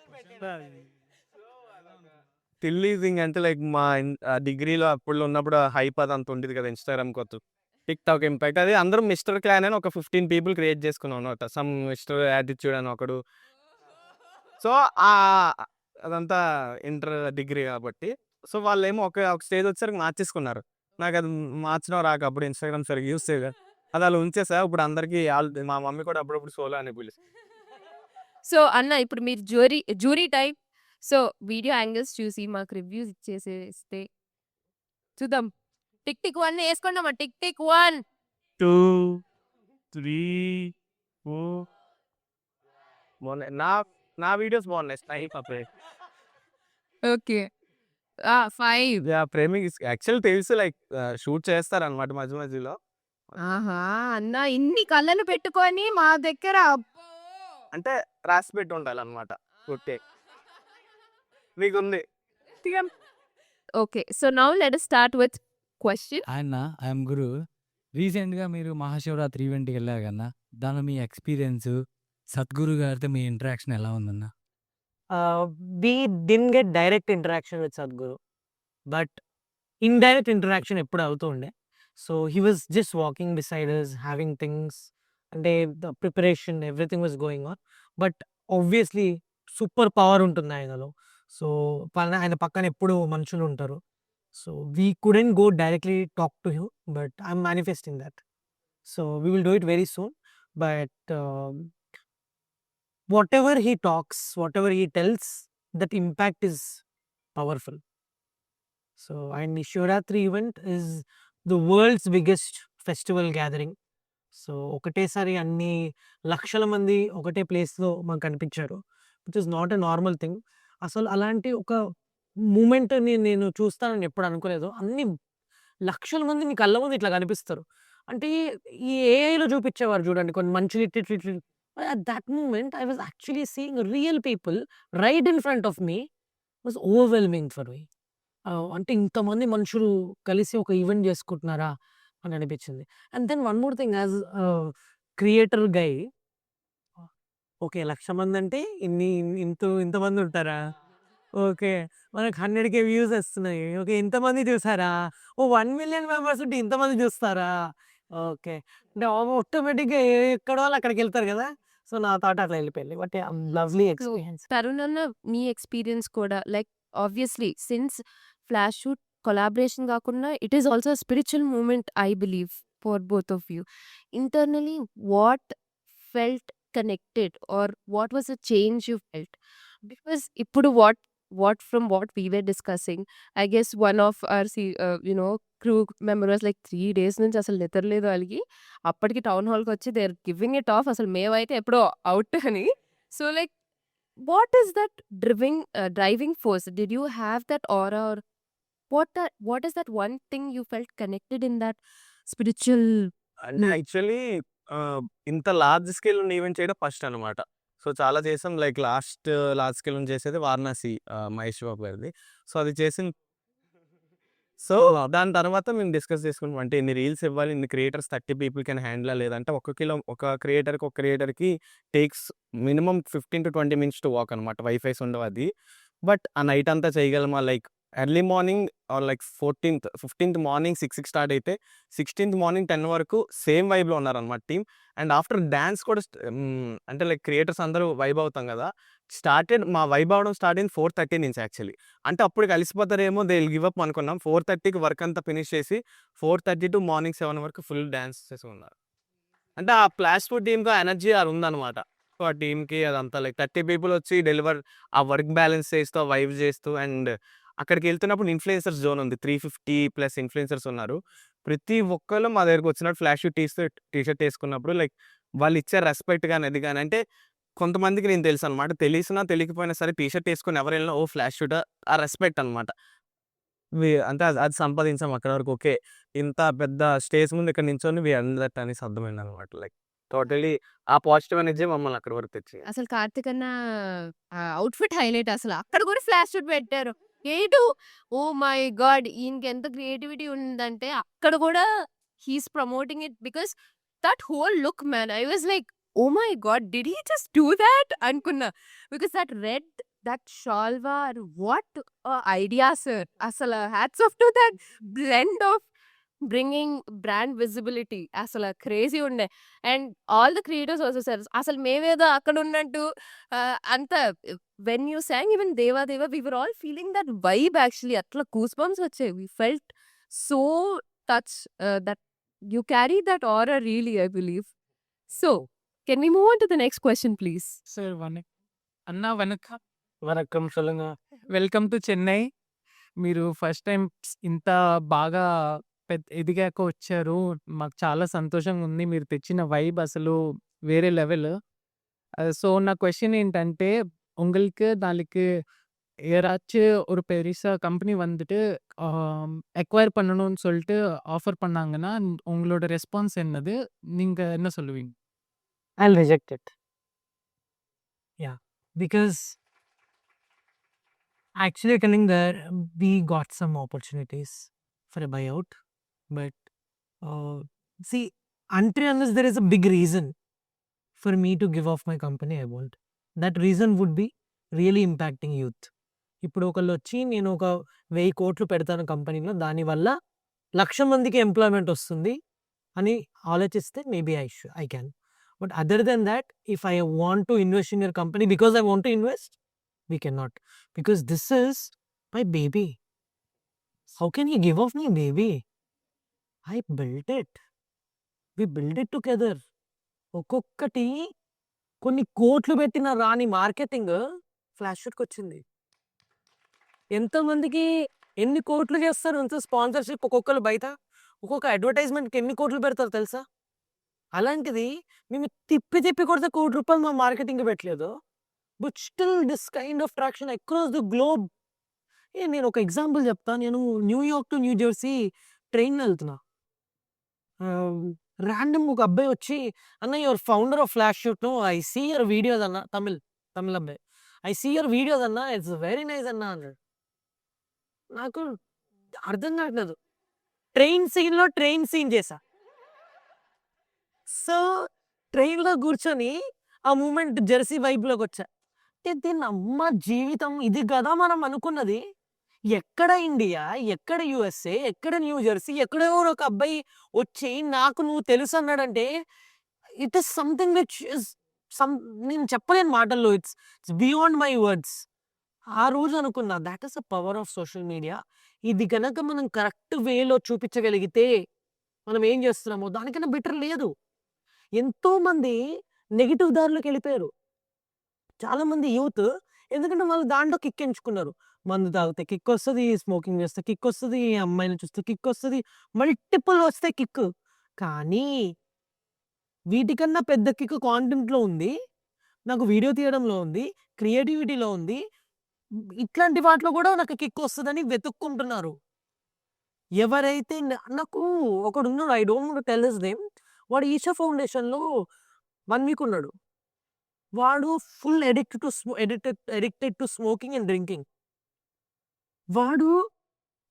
థింగ్ అంటే లైక్ మా డిగ్రీలో అప్పుడు ఉన్నప్పుడు హైప్ అదంతా ఉండేది కదా ఇన్స్టాగ్రామ్ కొత్త టిక్ టాక్ ఇంపాక్ట్ అది అందరం మిస్టర్ క్లాన్ అని ఒక 15 పీపుల్ క్రియేట్ చేసుకున్నాం అనమాట. సమ్ మిస్టర్ యాటిట్యూడ్ అని ఒకడు. సో అదంతా ఇంటర్ డిగ్రీ కాబట్టి సో వాళ్ళేమో ఒక స్టేజ్ వచ్చేసరికి మార్చేసుకున్నారు. నాకు అది మార్చడం రాక అప్పుడు ఇన్స్టాగ్రామ్ సరిగ్గా యూస్ చేయగా అది అలా ఉంచేసా. ఇప్పుడు అందరికీ మా మమ్మీ కూడా అప్పుడప్పుడు సోలో అని పిలుస్తుంది. సో అన్న ఇప్పుడు మీరు jury type. So video angles చూసి మాకు రివ్యూస్ ఇచ్చేసేస్తే చూద్దాం. టిక్ టిక్ 1 వేసుకోండమ్మా. Tick tick 1. 2 3 4 బాగున్నాయి. నా వీడియోస్ బాగున్నాయి. స్నైప్ అప్పుడే ఓకే. 5. ప్రేమింగ్ యాక్చువల్ తెలుసు లైక్ షూట్ చేస్తారనమాట మధ్య మధ్యలో. ఆహా! అన్న ఇన్ని కళ్ళలు పెట్టుకొని మా దగ్గర అబ్బో! అంటే రాసి పెట్టి ఉండాలన్నమాట కొట్టే మీకుంది. Okay. So now let us start with question. అన్న ఐఎమ్ గురు. రీసెంట్గా మీరు మహాశివరాత్రి ఈవెంట్కి వెళ్ళారు కన్నా, దానిలో మీ ఎక్స్పీరియన్స్ సద్గురు గారితో మీ ఇంటరాక్షన్ ఎలా ఉందన్న? We didn't get direct interaction with Sadhguru, but indirect interaction ఎప్పుడు అవుతూ ఉండే. So he was just walking beside us, having things, అంటే the preparation, everything was going on. But obviously super power ఉంటుంది ఆయనలో. So ఆయన పక్కన ఎప్పుడు మనుషులు ఉంటారు. So we couldn't go directly talk to him, but I'm manifesting that. So we will do it very soon. But whatever he talks, whatever he tells, that impact is powerful. So, and the Shivratri event is the world's biggest festival gathering. So ఒకటేసారి అన్ని లక్షల మంది ఒకటే ప్లేస్లో మాకు కనిపించారు, which is not a normal thing. అసలు అలాంటి ఒక మూమెంట్ని నేను చూస్తానని ఎప్పుడు అనుకోలేదు. అన్ని లక్షల మంది మీ కళ్ళ ముందు ఇట్లా కనిపిస్తారు. అంటే ఈ ఏఐలో చూపించేవారు చూడండి కొన్ని మనుషులు ఇట్లా. At that moment, I was actually seeing real people right in front of me. It was overwhelming for me. అంటే ఇంతమంది మనుషులు కలిసి ఒక ఈవెంట్ చేసుకుంటున్నారా అని అనిపించింది. And then one more thing, as creator guy, okay 1,00,000 మంది అంటే ఇంతమంది ఉంటారా? ఓకే, మనకు 100K వ్యూస్ వస్తున్నాయి. ఓకే, ఇంతమంది చూసారా? 1 million మెంబర్స్ ఉంటే ఇంతమంది చూస్తారా? ఓకే, అంటే ఆటోమేటిక్గా ఎక్కడ వాళ్ళు అక్కడికి వెళ్తారు కదా. సో నా థాట్ అట్లా వెళ్ళిపోయింది. But lovely experience. తరుణ్ అన్న మీ ఎక్స్పీరియన్స్ కూడా like obviously since Flash Shoot collaboration కాకుండా it is also spiritual moment I believe for both of you. Internally what felt connected or what was a change you felt? Because ఇప్పుడు what from what we were discussing, I guess one of our crew members like 3 days నుంచి అసలు నిద్రలేదు వాళ్ళకి. అప్పటికి town హాల్కి వచ్చి they are giving it off. అసలు మేమైతే ఎప్పుడో అవుట్ అని. So like what is that driving force? Did you have that aura or what is that one thing you felt connected in that spiritual? అంటే actually ఇంత large scale ఉన్న event చేయడం first అనమాట. So చాలా చేసాం. Like large scale నుంచి చేసేది వారణాసి మహేష్ బాబు గారిది. సో అది చేసిన సో దాని తర్వాత మేము డిస్కస్ చేసుకుంటాం. అంటే ఇన్ని రీల్స్ ఇవ్వాలి, ఇన్ని క్రియేటర్స్ 30 people కెన్ హ్యాండిల్, లేదంటే ఒక క్రియేటర్కి takes minimum 15 to 20 minutes to walk అనమాట. వైఫైస్ ఉండవు అది. బట్ ఆ నైట్ అంతా చేయగలమా? Like early morning or like 15th morning 6కి స్టార్ట్ అయితే 16th మార్నింగ్ 10 వరకు సేమ్ వైబ్లో ఉన్నారనమాట టీమ్. అండ్ ఆఫ్టర్ డ్యాన్స్ కూడా అంటే లైక్ క్రియేటర్స్ అందరూ వైబ్ అవుతాం కదా. మా వైబ్ అవడం స్టార్ట్ అయింది 4:30 నుంచి యాక్చువల్లీ. అంటే అప్పుడు కలిసిపోతారేమో, దే విల్ గివ్ అప్ అనుకున్నాం. 4:30కి వర్క్ అంతా ఫినిష్ చేసి 4:30 to మార్నింగ్ 7 వరకు ఫుల్ డ్యాన్స్ చేసి ఉన్నారు. అంటే ఆ ఫ్లాష్ ఫుడ్ టీమ్కి ఎనర్జీ అది ఉందన్నమాట. సో ఆ టీమ్కి అదంతా లైక్ 30 people వచ్చి డెలివర్ ఆ వర్క్ బ్యాలెన్స్ చేస్తూ వైబ్ చేస్తూ. అండ్ అక్కడికి వెళ్తున్నప్పుడు ఇన్ఫ్లుయెన్సర్స్ జోన్ ఉంది. 350+ ఇన్ఫ్లుయెన్సర్స్ ఉన్నారు. ప్రతి ఒక్కళ్ళు మా దగ్గరకు వచ్చినప్పుడు ఫ్లాష్ టీ-షర్ట్ వేసుకున్నప్పుడు లైక్ వాళ్ళు ఇచ్చే రెస్పెక్ట్ కానీ అది కానీ, అంటే కొంతమందికి నేను తెలుసు అనమాట. తెలిసినా తెలియకపోయినా సరే టీ-షర్ట్ వేసుకొని ఎవరు వెళ్ళినా ఓ ఫ్లాష్ షూట్ ఆ రెస్పెక్ట్ అనమాట. అంటే అది సంపాదించాం అక్కడ వరకు. ఓకే, ఇంత పెద్ద స్టేజ్ ముందు ఇక్కడ నించొని వి అందట్ అనేసి అర్థమైంది అనమాట. లైక్ టోటలీ ఆ పాజిటివ్ ఎనర్జీ మమ్మల్ని అక్కడి వరకు తెచ్చింది. అసలు కార్తిక్ అన్న అవుట్ఫిట్ హైలైట్. అసలు అక్కడ కూడా ఫ్లాష్ షూట్ పెట్టారు. క్రియేటివ్. Oh my god! ఈయనకి ఎంత క్రియేటివిటీ ఉందంటే అక్కడ కూడా he's promoting it because that whole look man. I was like, oh my god! Did he just do that అనుకున్నా. Because that red, that salwar, what idea sir. అసలు hats off to that blend of bringing brand visibility. అసలు crazy ఉండే. And all the creators also sir. అసలు మేమేదో అక్కడ ఉన్నట్టు అంత when you song even Deva Deva we were all feeling that vibe actually. అట్లా goosebumps వచ్చాయి. We felt so touch that you carry that aura really I believe. So can we move on to the next question please? Sir అన్నా వనక్కం. వనక్కం சொல்லுங்க. Welcome to Chennai. మీరు first time ఇంత బాగా ఎదిగాక వచ్చారు. మాకు చాలా సంతోషంగా ఉంది. మీరు తెచ్చిన వైబ్ అసలు వేరే లెవెల్. ஸோ நான் கொஸ்டின் ఏంటంటే உங்களுக்கு நாளைக்கு யாராச்சும் ஒரு பெருசா கம்பெனி வந்துட்டு அக்வயர் பண்ணணும்னு சொல்லிட்டு ஆஃபர் பண்ணாங்கன்னா உங்களோட ரெஸ்பான்ஸ் என்னது? நீங்க என்ன சொல்லுவீங்க? I'll reject it. Yeah, because actually telling there we got some opportunities for a buyout, but see, until unless there is a big reason for me to give off my company, I won't. That reason would be really impacting youth. ఇప్పుడు ఒకళ్ళు వచ్చి నేను ఒక 1000 కోట్లు పెడతాను కంపెనీలో, దానివల్ల 1,00,000 మందికి ఎంప్లాయ్మెంట్ వస్తుంది అని ఆలోచిస్తే maybe I can. But other then that, if I want to invest in your company because I want to invest, we can not. Because this is my baby. How can you give off my baby? I built it. We build it together. ఒక్కొక్కటి కొన్ని కోట్లు పెట్టిన రాని marketing flash షూట్కి వచ్చింది. ఎంతమందికి ఎన్ని కోట్లు చేస్తారు? ఎంత స్పాన్సర్షిప్ ఒక్కొక్కరు బయట ఒక్కొక్క అడ్వర్టైజ్మెంట్కి ఎన్ని కోట్లు పెడతారు తెలుసా? అలాంటిది మేము తిప్పి తిప్పి కొడితే ₹1,00,00,000 మా మార్కెటింగ్ పెట్టలేదు. But still this kind of traction across the globe. నేను ఒక ఎగ్జాంపుల్ చెప్తా. నేను న్యూయార్క్ టు న్యూ జెర్సీ ట్రైన్లో వెళ్తున్నా. ర్యాండమ్ ఒక అబ్బాయి వచ్చి, అన్న your founder of flash shoot, I see your videos అన్న. తమిళ్ అబ్బాయి. ఐ సీ యువర్ వీడియోస్ అన్న, ఇట్స్ వెరీ నైస్ అన్న అన్నాడు. నాకు అర్థం కావట్లేదు. ట్రైన్ సీన్ చేశా. సో ట్రైన్లో కూర్చొని ఆ మూమెంట్ జెర్సీ వైబ్లోకి వచ్చా. దీన్ని అమ్మ జీవితం ఇది కదా మనం అనుకున్నది. ఎక్కడ ఇండియా, ఎక్కడ యుఎస్ఏ, ఎక్కడ న్యూ జెర్సీ, ఎక్కడో ఒక అబ్బాయి వచ్చి నాకు నువ్వు తెలుసు అన్నాడంటే it is something which is నేను చెప్పలేని మాటల్లో. It's beyond my words. ఆ రోజు అనుకున్నా that is the power of social media. ఇది కనుక మనం కరెక్ట్ వేలో చూపించగలిగితే మనం ఏం చేస్తున్నామో దానికన్నా బెటర్ లేదు. ఎంతోమంది నెగిటివ్ దారిలోకి వెళ్ళిపోయారు చాలామంది యూత్. ఎందుకంటే వాళ్ళు దాంట్లో కిక్ ఎంచుకున్నారు. మందు తాగితే కిక్ వస్తుంది, స్మోకింగ్ చేస్తే కిక్ వస్తుంది, అమ్మాయిని చూస్తే కిక్ వస్తుంది, మల్టిపుల్ వస్తే కిక్. కానీ వీటికన్నా పెద్ద కిక్ కాంటెంట్లో ఉంది, నాకు వీడియో తీయడంలో ఉంది, క్రియేటివిటీలో ఉంది. ఇట్లాంటి వాటిలో కూడా నాకు కిక్ వస్తుందని వెతుక్కుంటున్నారు. ఎవరైతే నాకు ఒకడున్నాడు, I don't want to tell his name. వాడు ఈషా ఫౌండేషన్లో 1 వీక్ ఉన్నాడు. వాడు full addicted to smoking and drinking. వాడు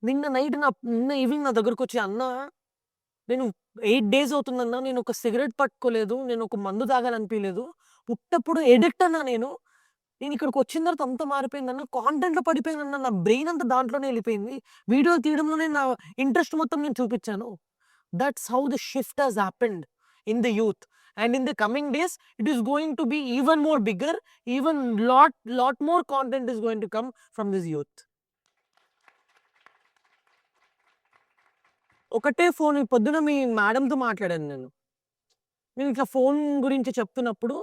నిన్న ఈవినింగ్ నా దగ్గరకు వచ్చి, అన్న నేను 8 days అవుతుందన్నా, నేను ఒక సిగరెట్ పట్టుకోలేదు, నేను ఒక మందు తాగాలనిపించలేదు, ఉట్టప్పుడు ఎడిక్ట్ అన్నా నేను ఇక్కడికి వచ్చిన తర్వాత అంతా మారిపోయిందన్న, కాంటెంట్లో పడిపోయిందన్న, నా బ్రెయిన్ అంతా దాంట్లోనే వెళ్ళిపోయింది, వీడియో తీయడంలోనే నా ఇంట్రెస్ట్ మొత్తం నేను చూపించాను. That's how the shift has happened in the youth. And in the coming days, it is going to be even more bigger, even lot more content is going to come from this youth. ఒకటే phone పొద్దున మీ మేడంతో మాట్లాడాను నేను ఇట్లా phone గురించి చెప్తున్నప్పుడు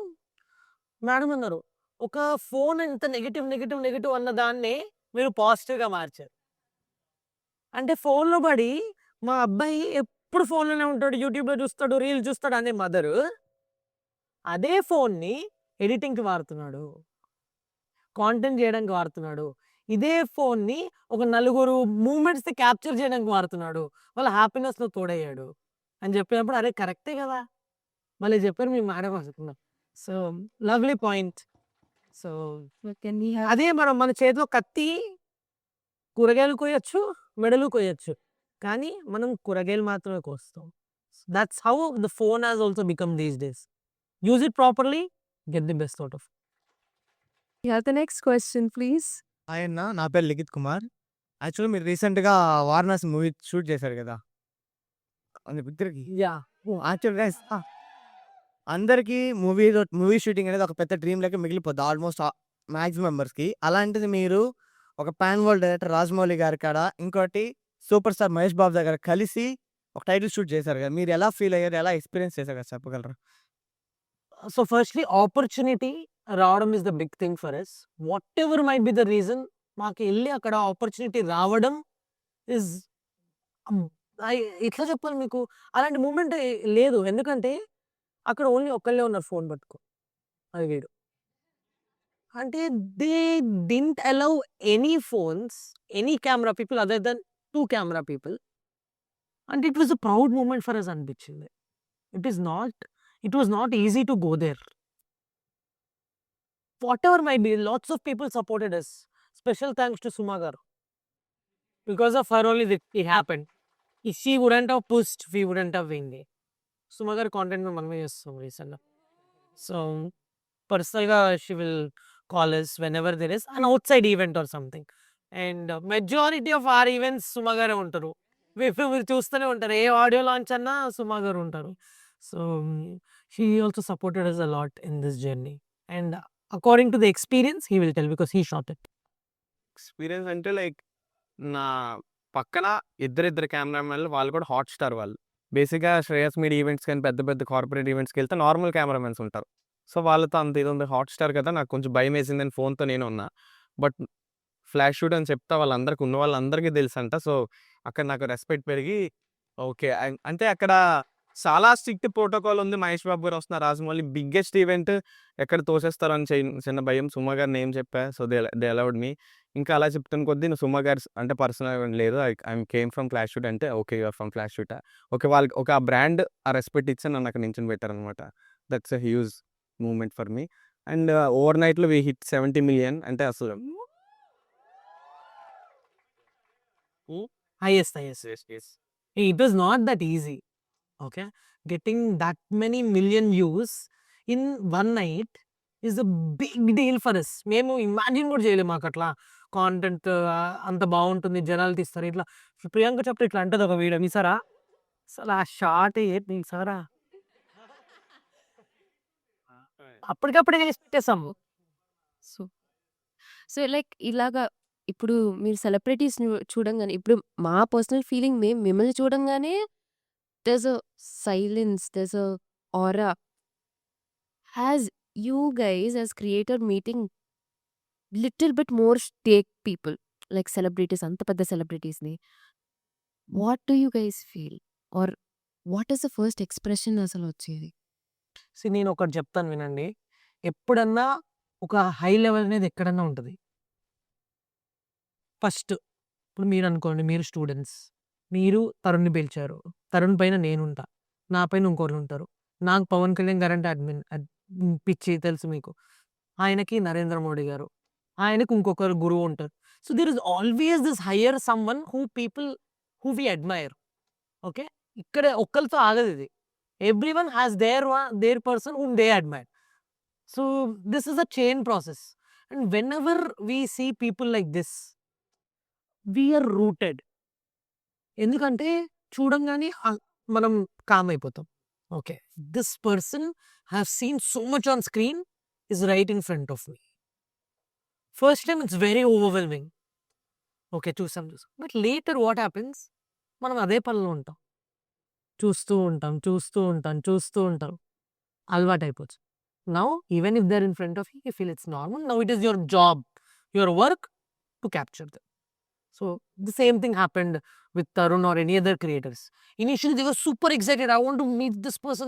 madam అన్నారు, ఒక ఫోన్ ఎంత నెగిటివ్ అన్న దాన్నే మీరు పాజిటివ్గా మార్చారు. అంటే ఫోన్లో పడి మా అబ్బాయి ఎప్పుడు ఫోన్లోనే ఉంటాడు, యూట్యూబ్లో చూస్తాడు, రీల్ చూస్తాడు అనే మదరు అదే ఫోన్ని ఎడిటింగ్కి వాడుతున్నాడు, కాంటెంట్ చేయడానికి వాడుతున్నాడు. ఇదే ఫోన్ని ఒక నలుగురు మూమెంట్స్ని క్యాప్చర్ చేయడానికి వాడుతున్నాడు, వాళ్ళ హ్యాపీనెస్లో తోడయ్యాడు అని చెప్పినప్పుడు అరే కరెక్టే కదా. మళ్ళీ చెప్పారు మీ మేడం అనుకున్నాం. So lovely point. సో అదే మన చేతిలో కత్తి కూరగాయలు కోయొచ్చు, మెడలు కోయొచ్చు. కానీ మనం కూరగాయలు మాత్రమే కోస్తాం. That's how the phone has also become these days. Use it properly, get the best out of. Yeah, the next question, please. ఆయన నా పేరు లిఖిత్ కుమార్. యాక్చువల్లీ మీరు రీసెంట్‌గా 'వారణాసి' మూవీ షూట్ చేశారు కదా! అది ఇద్దరికి యాహ్! యాక్చువల్ గైస్ అందరికీ మూవీ షూటింగ్ అనేది ఒక పెద్ద డ్రీమ్ లెక్క మిగిలిపోద్ది ఆల్మోస్ట్ మాక్సిమం మెంబర్స్‌కి. అలాంటిది మీరు ఒక పాన్ వరల్డ్ డైరెక్టర్ రాజమౌళి గారి కాడ, ఇంకోటి సూపర్ స్టార్ మహేష్ బాబు దగ్గర కలిసి ఒక టైటిల్ షూట్ చేశారు కదా! మీరు ఎలా ఫీల్ అయ్యారు? ఎలా ఎక్స్‌పీరియన్స్ చేశారు కదా చెప్పగలరా? సో ఫస్ట్‌లీ ఆపర్చునిటీ రావడం is the big thing for us. Whatever might be the reason, మాకు ఎళ్లి అక్కడ ఆపర్చునిటీ రావడం ఈజ్ ఎట్లా చెప్పాలి మీకు? అలాంటి మూమెంట్ లేదు. ఎందుకంటే అక్కడ ఓన్లీ ఒక్కళ్ళే ఉన్నారు ఫోన్ పట్టుకొని. అది వీడు. అంటే they didn't allow any phones, any camera people other than 2 camera people. And it was a proud moment for us అనిపించింది. It was not easy to go there. Whatever might be, lots of people supported us. Special thanks to Suma garu. Because of her only it happened. If she wouldn't have pushed, we wouldn't have been there. Suma గారి content మనమే చేస్తాం రీసెంట్‌గా. So పర్సనల్‌గా she will call us whenever there is an outside event or something. And majority of our events Suma గారే ఉంటారు. మీరు చూస్తూనే ఉంటారు. ఏ ఆడియో లాంచ్ అన్నా సుమ గారు ఉంటారు. So she also supported us a lot in this journey. And according to the experience, he will tell because he shot it. Experience అంటే like నా పక్కన ఇద్దరిద్దరు కెమెరామెన్‌లు వాళ్ళు కూడా హాట్ స్టార్ వాళ్ళు. బేసిక్‌గా శ్రేయస్ మీడియా ఈవెంట్స్ కానీ పెద్ద పెద్ద కార్పొరేట్ ఈవెంట్స్‌కెళ్తే నార్మల్ కెమెరామెన్స్ ఉంటారు. సో వాళ్ళతో అంత ఇది ఉంది. హాట్ స్టార్ కదా నాకు కొంచెం భయమేసిందని ఫోన్‌తో నేను ఉన్నా. బట్ ఫ్లాష్ షూట్ అని చెప్తా వాళ్ళందరికి ఉన్న వాళ్ళందరికీ తెలుసంట. సో అక్కడ నాకు రెస్పెక్ట్ పెరిగి ఓకే. అంటే అక్కడ చాలా స్ట్రిక్ట్ ప్రోటోకాల్ ఉంది. మహేష్ బాబు గారు వస్తున్నారు, రాజమౌళి బిగ్గెస్ట్ ఈవెంట్ ఎక్కడ తోసేస్తారో అని చిన్న భయం. సుమ గారి నేమ్ చెప్పా. సో దే అలౌడ్ మీ. ఇంకా అలా చెప్తున్న కొద్దీ నువ్వు సుమ గారు అంటే పర్సనల్‌గా లేదు. I came from Flash Shoot అంటే okay you are from Flash షూటా? ఓకే వాళ్ళకి ఒక ఆ బ్రాండ్ ఆ రెస్పెక్ట్ ఇచ్చి నన్ను అక్కడ నించొని పెట్టారనమాట. That's a huge moment for me. And ఓవర్ నైట్‌లో వి హిట్ 70 మిలియన్ అంటే అసలు Highest. It was not that easy. Okay, getting that many million views in one night is a big deal for us. మేము imagine కూడా చేయలేము. మాకు అట్లా content అంత బాగుంటుంది, జనాలు తీస్తారు. ఇట్లా ప్రియాంక చోప్రా ఇట్లా అంటది ఒక వీడియో మీసారా? అసలు ఆ షాట్ ఏంటి మీసారా? అప్పటికప్పుడే చేసి పెట్టేసాము. సో సో లైక్ ఇలాగా ఇప్పుడు మీరు సెలబ్రిటీస్‌ని చూడంగానే ఇప్పుడు మా పర్సనల్ ఫీలింగ్ మిమ్మల్ని చూడంగానే there's a silence, there's a aura. Has you guys as creator meeting little bit more stake people like celebrities, అంత పెద్ద celebrities‌ని, what do you guys feel? Or what is the first expression అసలు వచ్చేది? నేను ఒకటి చెప్తాను వినండి. ఎప్పుడన్నా ఒక హై లెవెల్ అనేది ఎక్కడన్నా ఉంటుంది. ఫస్ట్ ఇప్పుడు మీరు అనుకోండి, మీరు స్టూడెంట్స్, మీరు తరుణ్‌ని పిలిచారు. తరుణ్ పైన నేనుంటా. నా పైన ఇంకోళ్ళు ఉంటారు. నాకు పవన్ కళ్యాణ్ గారు అంటే పిచ్చి తెలుసు మీకు. ఆయనకి నరేంద్ర మోడీ గారు, ఆయనకి ఇంకొకరు గురువు ఉంటారు. So there is always this higher someone who we admire. Okay, ఇక్కడ ఒక్కరితో ఆగదు ఇది. Everyone has their person whom they admire. So this is a chain process. And whenever we see people like this, we're rooted. ఎందుకంటే చూడంగానే మనం calm అయిపోతాం. Okay, this person have seen so much on screen is right in front of me. First time it's very overwhelming. Okay, చూసాం. But later what happens, మనం అదే పనిలో ఉంటాం. చూస్తూ ఉంటాం. అలవాటు అయిపోవచ్చు. Now even if they are in front of you feel it's normal. Now it is your job, your work to capture them. So the same thing happened with Tarun or any other creators. Initially they were super excited. I want to meet this person.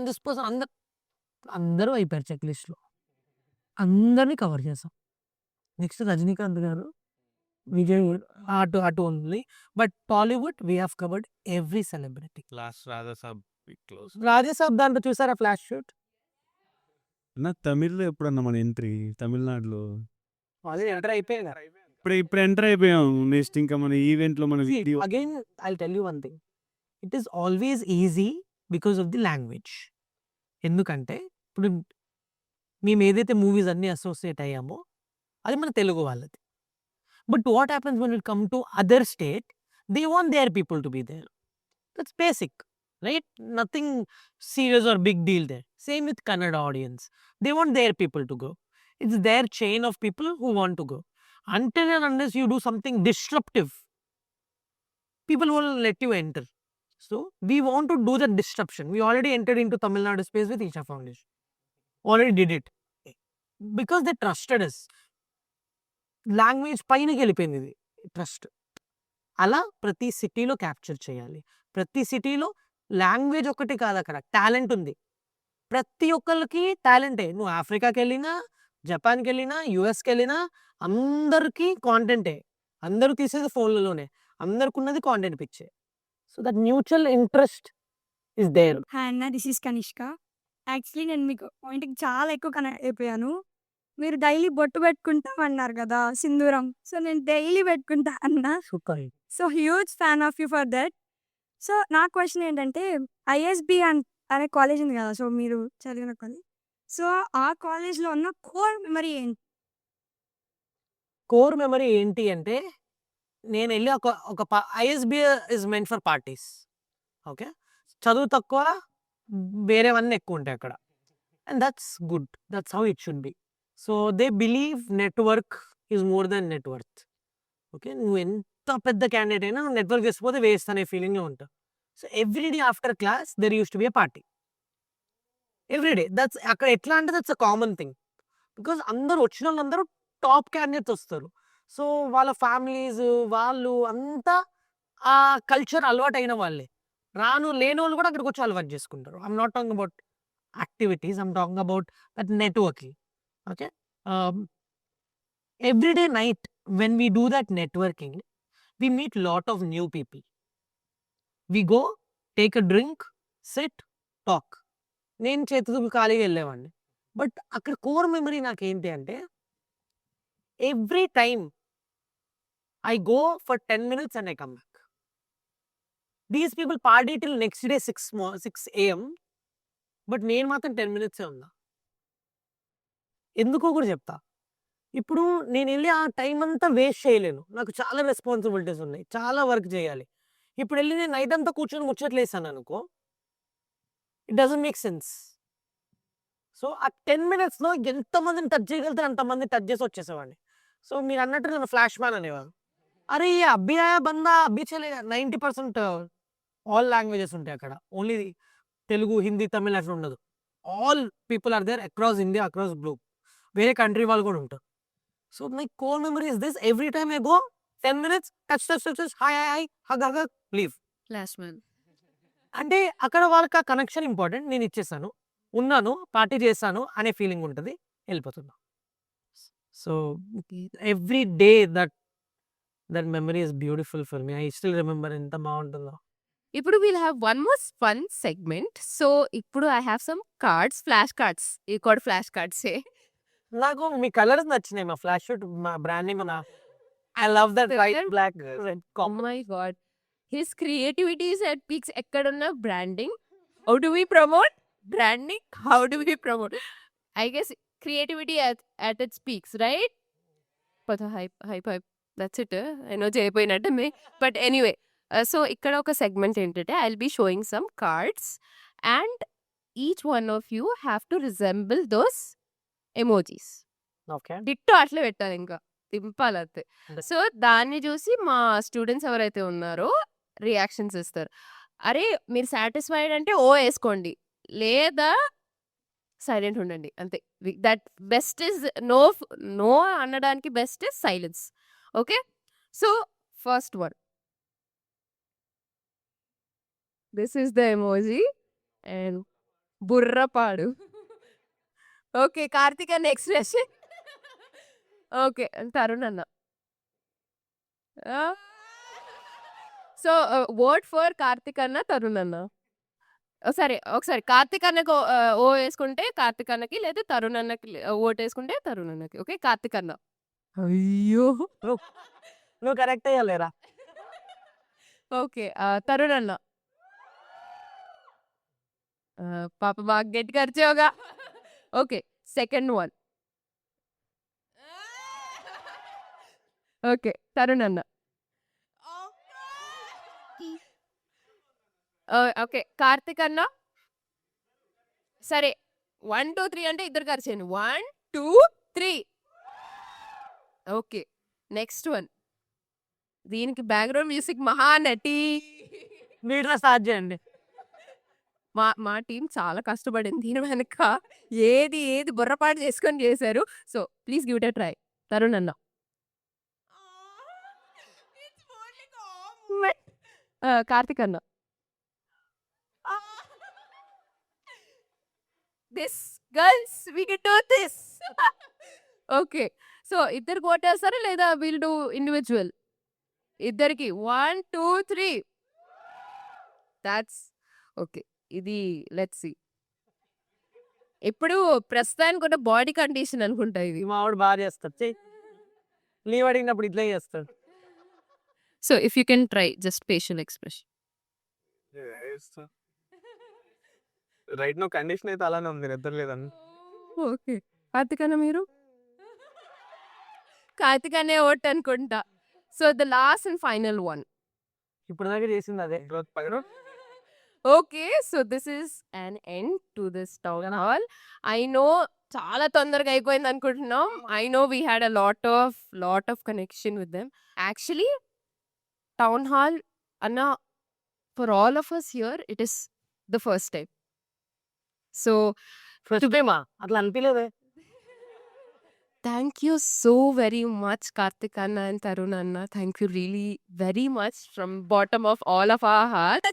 అందరూ అయిపోయారు check లిస్ట్‌లో. అందరిని cover చేసాం. Next Rajinikanth గారు, విజయ్ అటు ఓన్లీ. But Tollywood we have covered every celebrity. Last Rajasaab close. Rajasaab దాంట్లో చూసారా ఫ్లాష్ షూట్? అన్న తమిళ్లో ఎప్పుడన్నా మన ఎంట్రీ తమిళనాడులో? అది ఎంటర్ అయిపోయారు. ఇప్పుడు ఎంటర్ అయిపోయాం. నెక్స్ట్ ఇంకా మన ఈవెంట్‌లో మన See, video again, I'll tell you one thing. It is always easy because of the language. ఎందుకంటే ఇప్పుడు మేము ఏదైతే మూవీస్ అన్నీ అసోసియేట్ అయ్యామో అది మన తెలుగు వాళ్ళది. But what happens when it come to other state, they want their people to be there. That's basic, right? Nothing serious or big deal there. Same with Kannada audience. They want their people to go. It's their chain of people who want to go. Until and unless you do something disruptive, people will let you enter. So we want to do that disruption. We already entered into Tamil Nadu space with Isha Foundation. Already did it. Because they trusted us. Language పైనకి వెళ్ళిపోయింది ఇది trust. అలా ప్రతి సిటీలో capture చేయాలి. ప్రతి సిటీలో language ఒకటి కాదు, అక్కడ టాలెంట్ ఉంది. ప్రతి ఒక్కళ్ళకి టాలెంటే. నువ్వు ఆఫ్రికాకి వెళ్ళినా, జపాన్కి వెళ్ళినా, యుఎస్కి వెళ్ళినా అందరికీ కాంటెంటే. అందరూ తీసేది ఫోన్లలోనే. అందరికి ఉన్నది కాంటెంట్ పిచ్చే. So that mutual interest is there. Hi అన్న, దిస్ ఈస్ కనిష్క. యాక్చువల్లీ నేను మీకు పాయింట్కి చాలా ఎక్కువ కనెక్ట్ అయిపోయాను. మీరు డైలీ బొట్టు పెట్టుకుంటాం అన్నారు కదా, సింధూరం. సో నేను డైలీ పెట్టుకుంటా అన్న. Super. So huge fan of you for that. So నా క్వశ్చన్ ఏంటంటే, ఐఎస్బి అనే కాలేజ్ ఉంది కదా, సో మీరు చదివిన కాలేజ్. సో ఆ కాలేజ్లో ఉన్న కోర్ మెమరీ ఏంటి? కోర్ మెమరీ ఏంటి అంటే, నేను వెళ్ళి ఒక ISB is meant for parties. Okay, చదువు తక్కువ, వేరేవన్నీ ఎక్కువ ఉంటాయి అక్కడ. And that's good, that's how it should be. So they believe network is more than net worth. Okay, నువ్వు ఎంత పెద్ద క్యాండిడేట్ అయినా నువ్వు నెట్వర్క్ చేసిపోతే వేస్ట్ అనే ఫీలింగ్లో ఉంటావు. So every day after class there use to be a party. Every day. That's అక్కడ ఎట్లా అంటే that's a common thing. Because అందరూ వచ్చిన వాళ్ళందరూ టాప్ క్యాండిడేట్స్ వస్తారు. సో వాళ్ళ ఫ్యామిలీస్ వాళ్ళు అంతా ఆ కల్చర్ అలవాటు అయిన వాళ్ళే. లేని వాళ్ళు కూడా అక్కడికి వచ్చి అలవాటు చేసుకుంటారు. I'm not talking about activities, I'm talking about that networking. Okay, every day night when we do that networking, we meet lot of new people. We go take a drink, SIT, talk. నేను చేతులకు ఖాళీగా వెళ్ళేవాడిని. But అక్కడ core memory నాకేంటి అంటే, every time I go for 10 minutes and I come back. These people party till next day 6 AM, but నేను మాత్రం 10 minutes ఉన్నా. ఎందుకో కూడా చెప్తా. ఇప్పుడు నేను వెళ్ళి ఆ టైం అంతా వేస్ట్ చేయలేను. నాకు చాలా రెస్పాన్సిబిలిటీస్ ఉన్నాయి, చాలా వర్క్ చేయాలి. ఇప్పుడు వెళ్ళి నేను నైట్ అంతా కూర్చొని ముచ్చట్లేసాను అనుకో, it doesn't make sense. So ఆ 10 minutesలో ఎంతమందిని టచ్ చేయగలిగితే అంతమంది టచ్ చేసి వచ్చేసేవాడిని. సో మీరు అన్నట్టు నన్ను ఫ్లాష్ మ్యాన్ అనేవారు. అరే ఈ అబ్బి ఆయా బందా అబ్బి చలే 90% ఆల్ లాంగ్వేజెస్ ఉంటాయి అక్కడ. ఓన్లీ తెలుగు, హిందీ, తమిళ్ అట్లా ఉండదు. All people are there across India, across globe. వేరే కంట్రీ వాళ్ళు కూడా ఉంటారు. So my core memory is this. Every time I go 10 minutes, touch touch touch touch, hi hi, hug hug, leave. Last man. అంటే అక్కడ వాళ్ళకి ఆ connection important. నేను ఇచ్చేసాను, ఉన్నాను, పార్టీ చేశాను అనే ఫీలింగ్ ఉంటుంది, వెళ్ళిపోతున్నా. So every day that memory is beautiful for me. I still remember ఎంత బాగుంటుందో. ఇప్పుడు we'll have one more fun segment. So ఇప్పుడు I have some cards, flash cards. ఇవి కూడా ఫ్లాష్ కార్డ్సే. నాకు మీ కలర్స్ నచ్చినాయి. మా ఫ్లాష్ షూట్, మా branding, I love that white, black, red Oh my god. His creativity is at peaks. ఎక్కడున్న branding. How do we promote branding? How do we promote? I guess creativity at its peaks, right? But hype. That's it. I know చేయపోయినట్టు మే. But anyway, so ఇక్కడ ఒక segment ఏంటంటే, I'll be showing some cards and each one of you have to resemble those emojis. Okay. Ditto అట్లే పెట్టాలి, ఇంకా దింపాలి అంతే. So దాన్ని చూసి మా స్టూడెంట్స్ ఎవరైతే ఉన్నారో రియాక్షన్స్ ఇస్తారు. అరే మీరు సాటిస్ఫైడ్ అంటే ఓ వేసుకోండి, లేదా సైలెంట్ ఉండండి అంతే. దట్ బెస్ట్ ఇస్ నో అనడానికి best is silence. Okay, so first one, this is the emoji and బుర్రపాడు. ఓకే, కార్తిక్ అన్న ఎక్స్ప్రెషన్. ఓకే, తరుణ్ అన్న. సో వర్డ్ ఫర్ కార్తిక్ అన్న, తరుణ్ అన్న. ఒకసారి కార్తిక్ అన్నకు ఓ వేసుకుంటే కార్తిక్ అన్నకి, లేదా తరుణ్ అన్నకి ఓట్ వేసుకుంటే తరుణ్ అన్నకి. ఓకే, కార్తిక్ అన్న. అయ్యో! నువ్వు కరెక్ట్ అయ్యాలేరా? ఓకే. తరుణ్ అన్న. పాప బాగా గట్టిగా అరిచావుగా. Okay. Second one. Okay. Tarun అన్న. ఓకే. కార్తీక్ అన్న. సరే 1, 2, 3 అంటే ఇద్దరికి అరిచేయండి. 1, 2, 3. ఓకే. Next one. దీనికి బ్యాక్‌గ్రౌండ్ మ్యూజిక్ మహానటి. మీట్లో స్టార్ట్ చేయండి. మా టీమ్ చాలా కష్టపడింది దీని వెనక. ఏది బుర్రపాటు చేసుకొని చేశారు. So, please give it a try. Tarun అన్న. కార్తీక్ అన్న. This girls we can do this. Okay. So, ఇద్దరు కొట్టేస్తారా లేదా విల్ డు ఇండివిడ్యువల్? ఇద్దరికి 1, 2, 3. That's okay. ఇది లెట్స్ సీ. ఇప్పుడు ప్రస్తుతానికి ఉన్న బాడీ కండిషన్ అనుకుంటా ఇది. మా వాడు బాగా చేస్తాడు. చెయ్యి. లీవ్ అడిగినప్పుడు ఇట్లే చేస్తాడు. So, if you can try just facial expression. Right no condition అయితే అలానే ఉంది, నిద్రలేదని. ఓకే. కార్తీక్ అన్న మీరు? కార్తీక్ అన్నే ఓట్ అనుకుంటా. So, the last and final one. ఇప్పుడు దాకా చేసింది అదే. Okay. So, this is an end to this town hall. I know చాలా తొందరగా అయిపోయింది అనుకుంటున్నాం. I know we had a lot of connection with them. Actually town hall అన్న for all of us here it is the first time. So, first టైమా? అట్లా అనిపించలేదే. Thank you so very much Karthik అన్న and Tarun అన్న. Thank you really very much from bottom of all of our heart.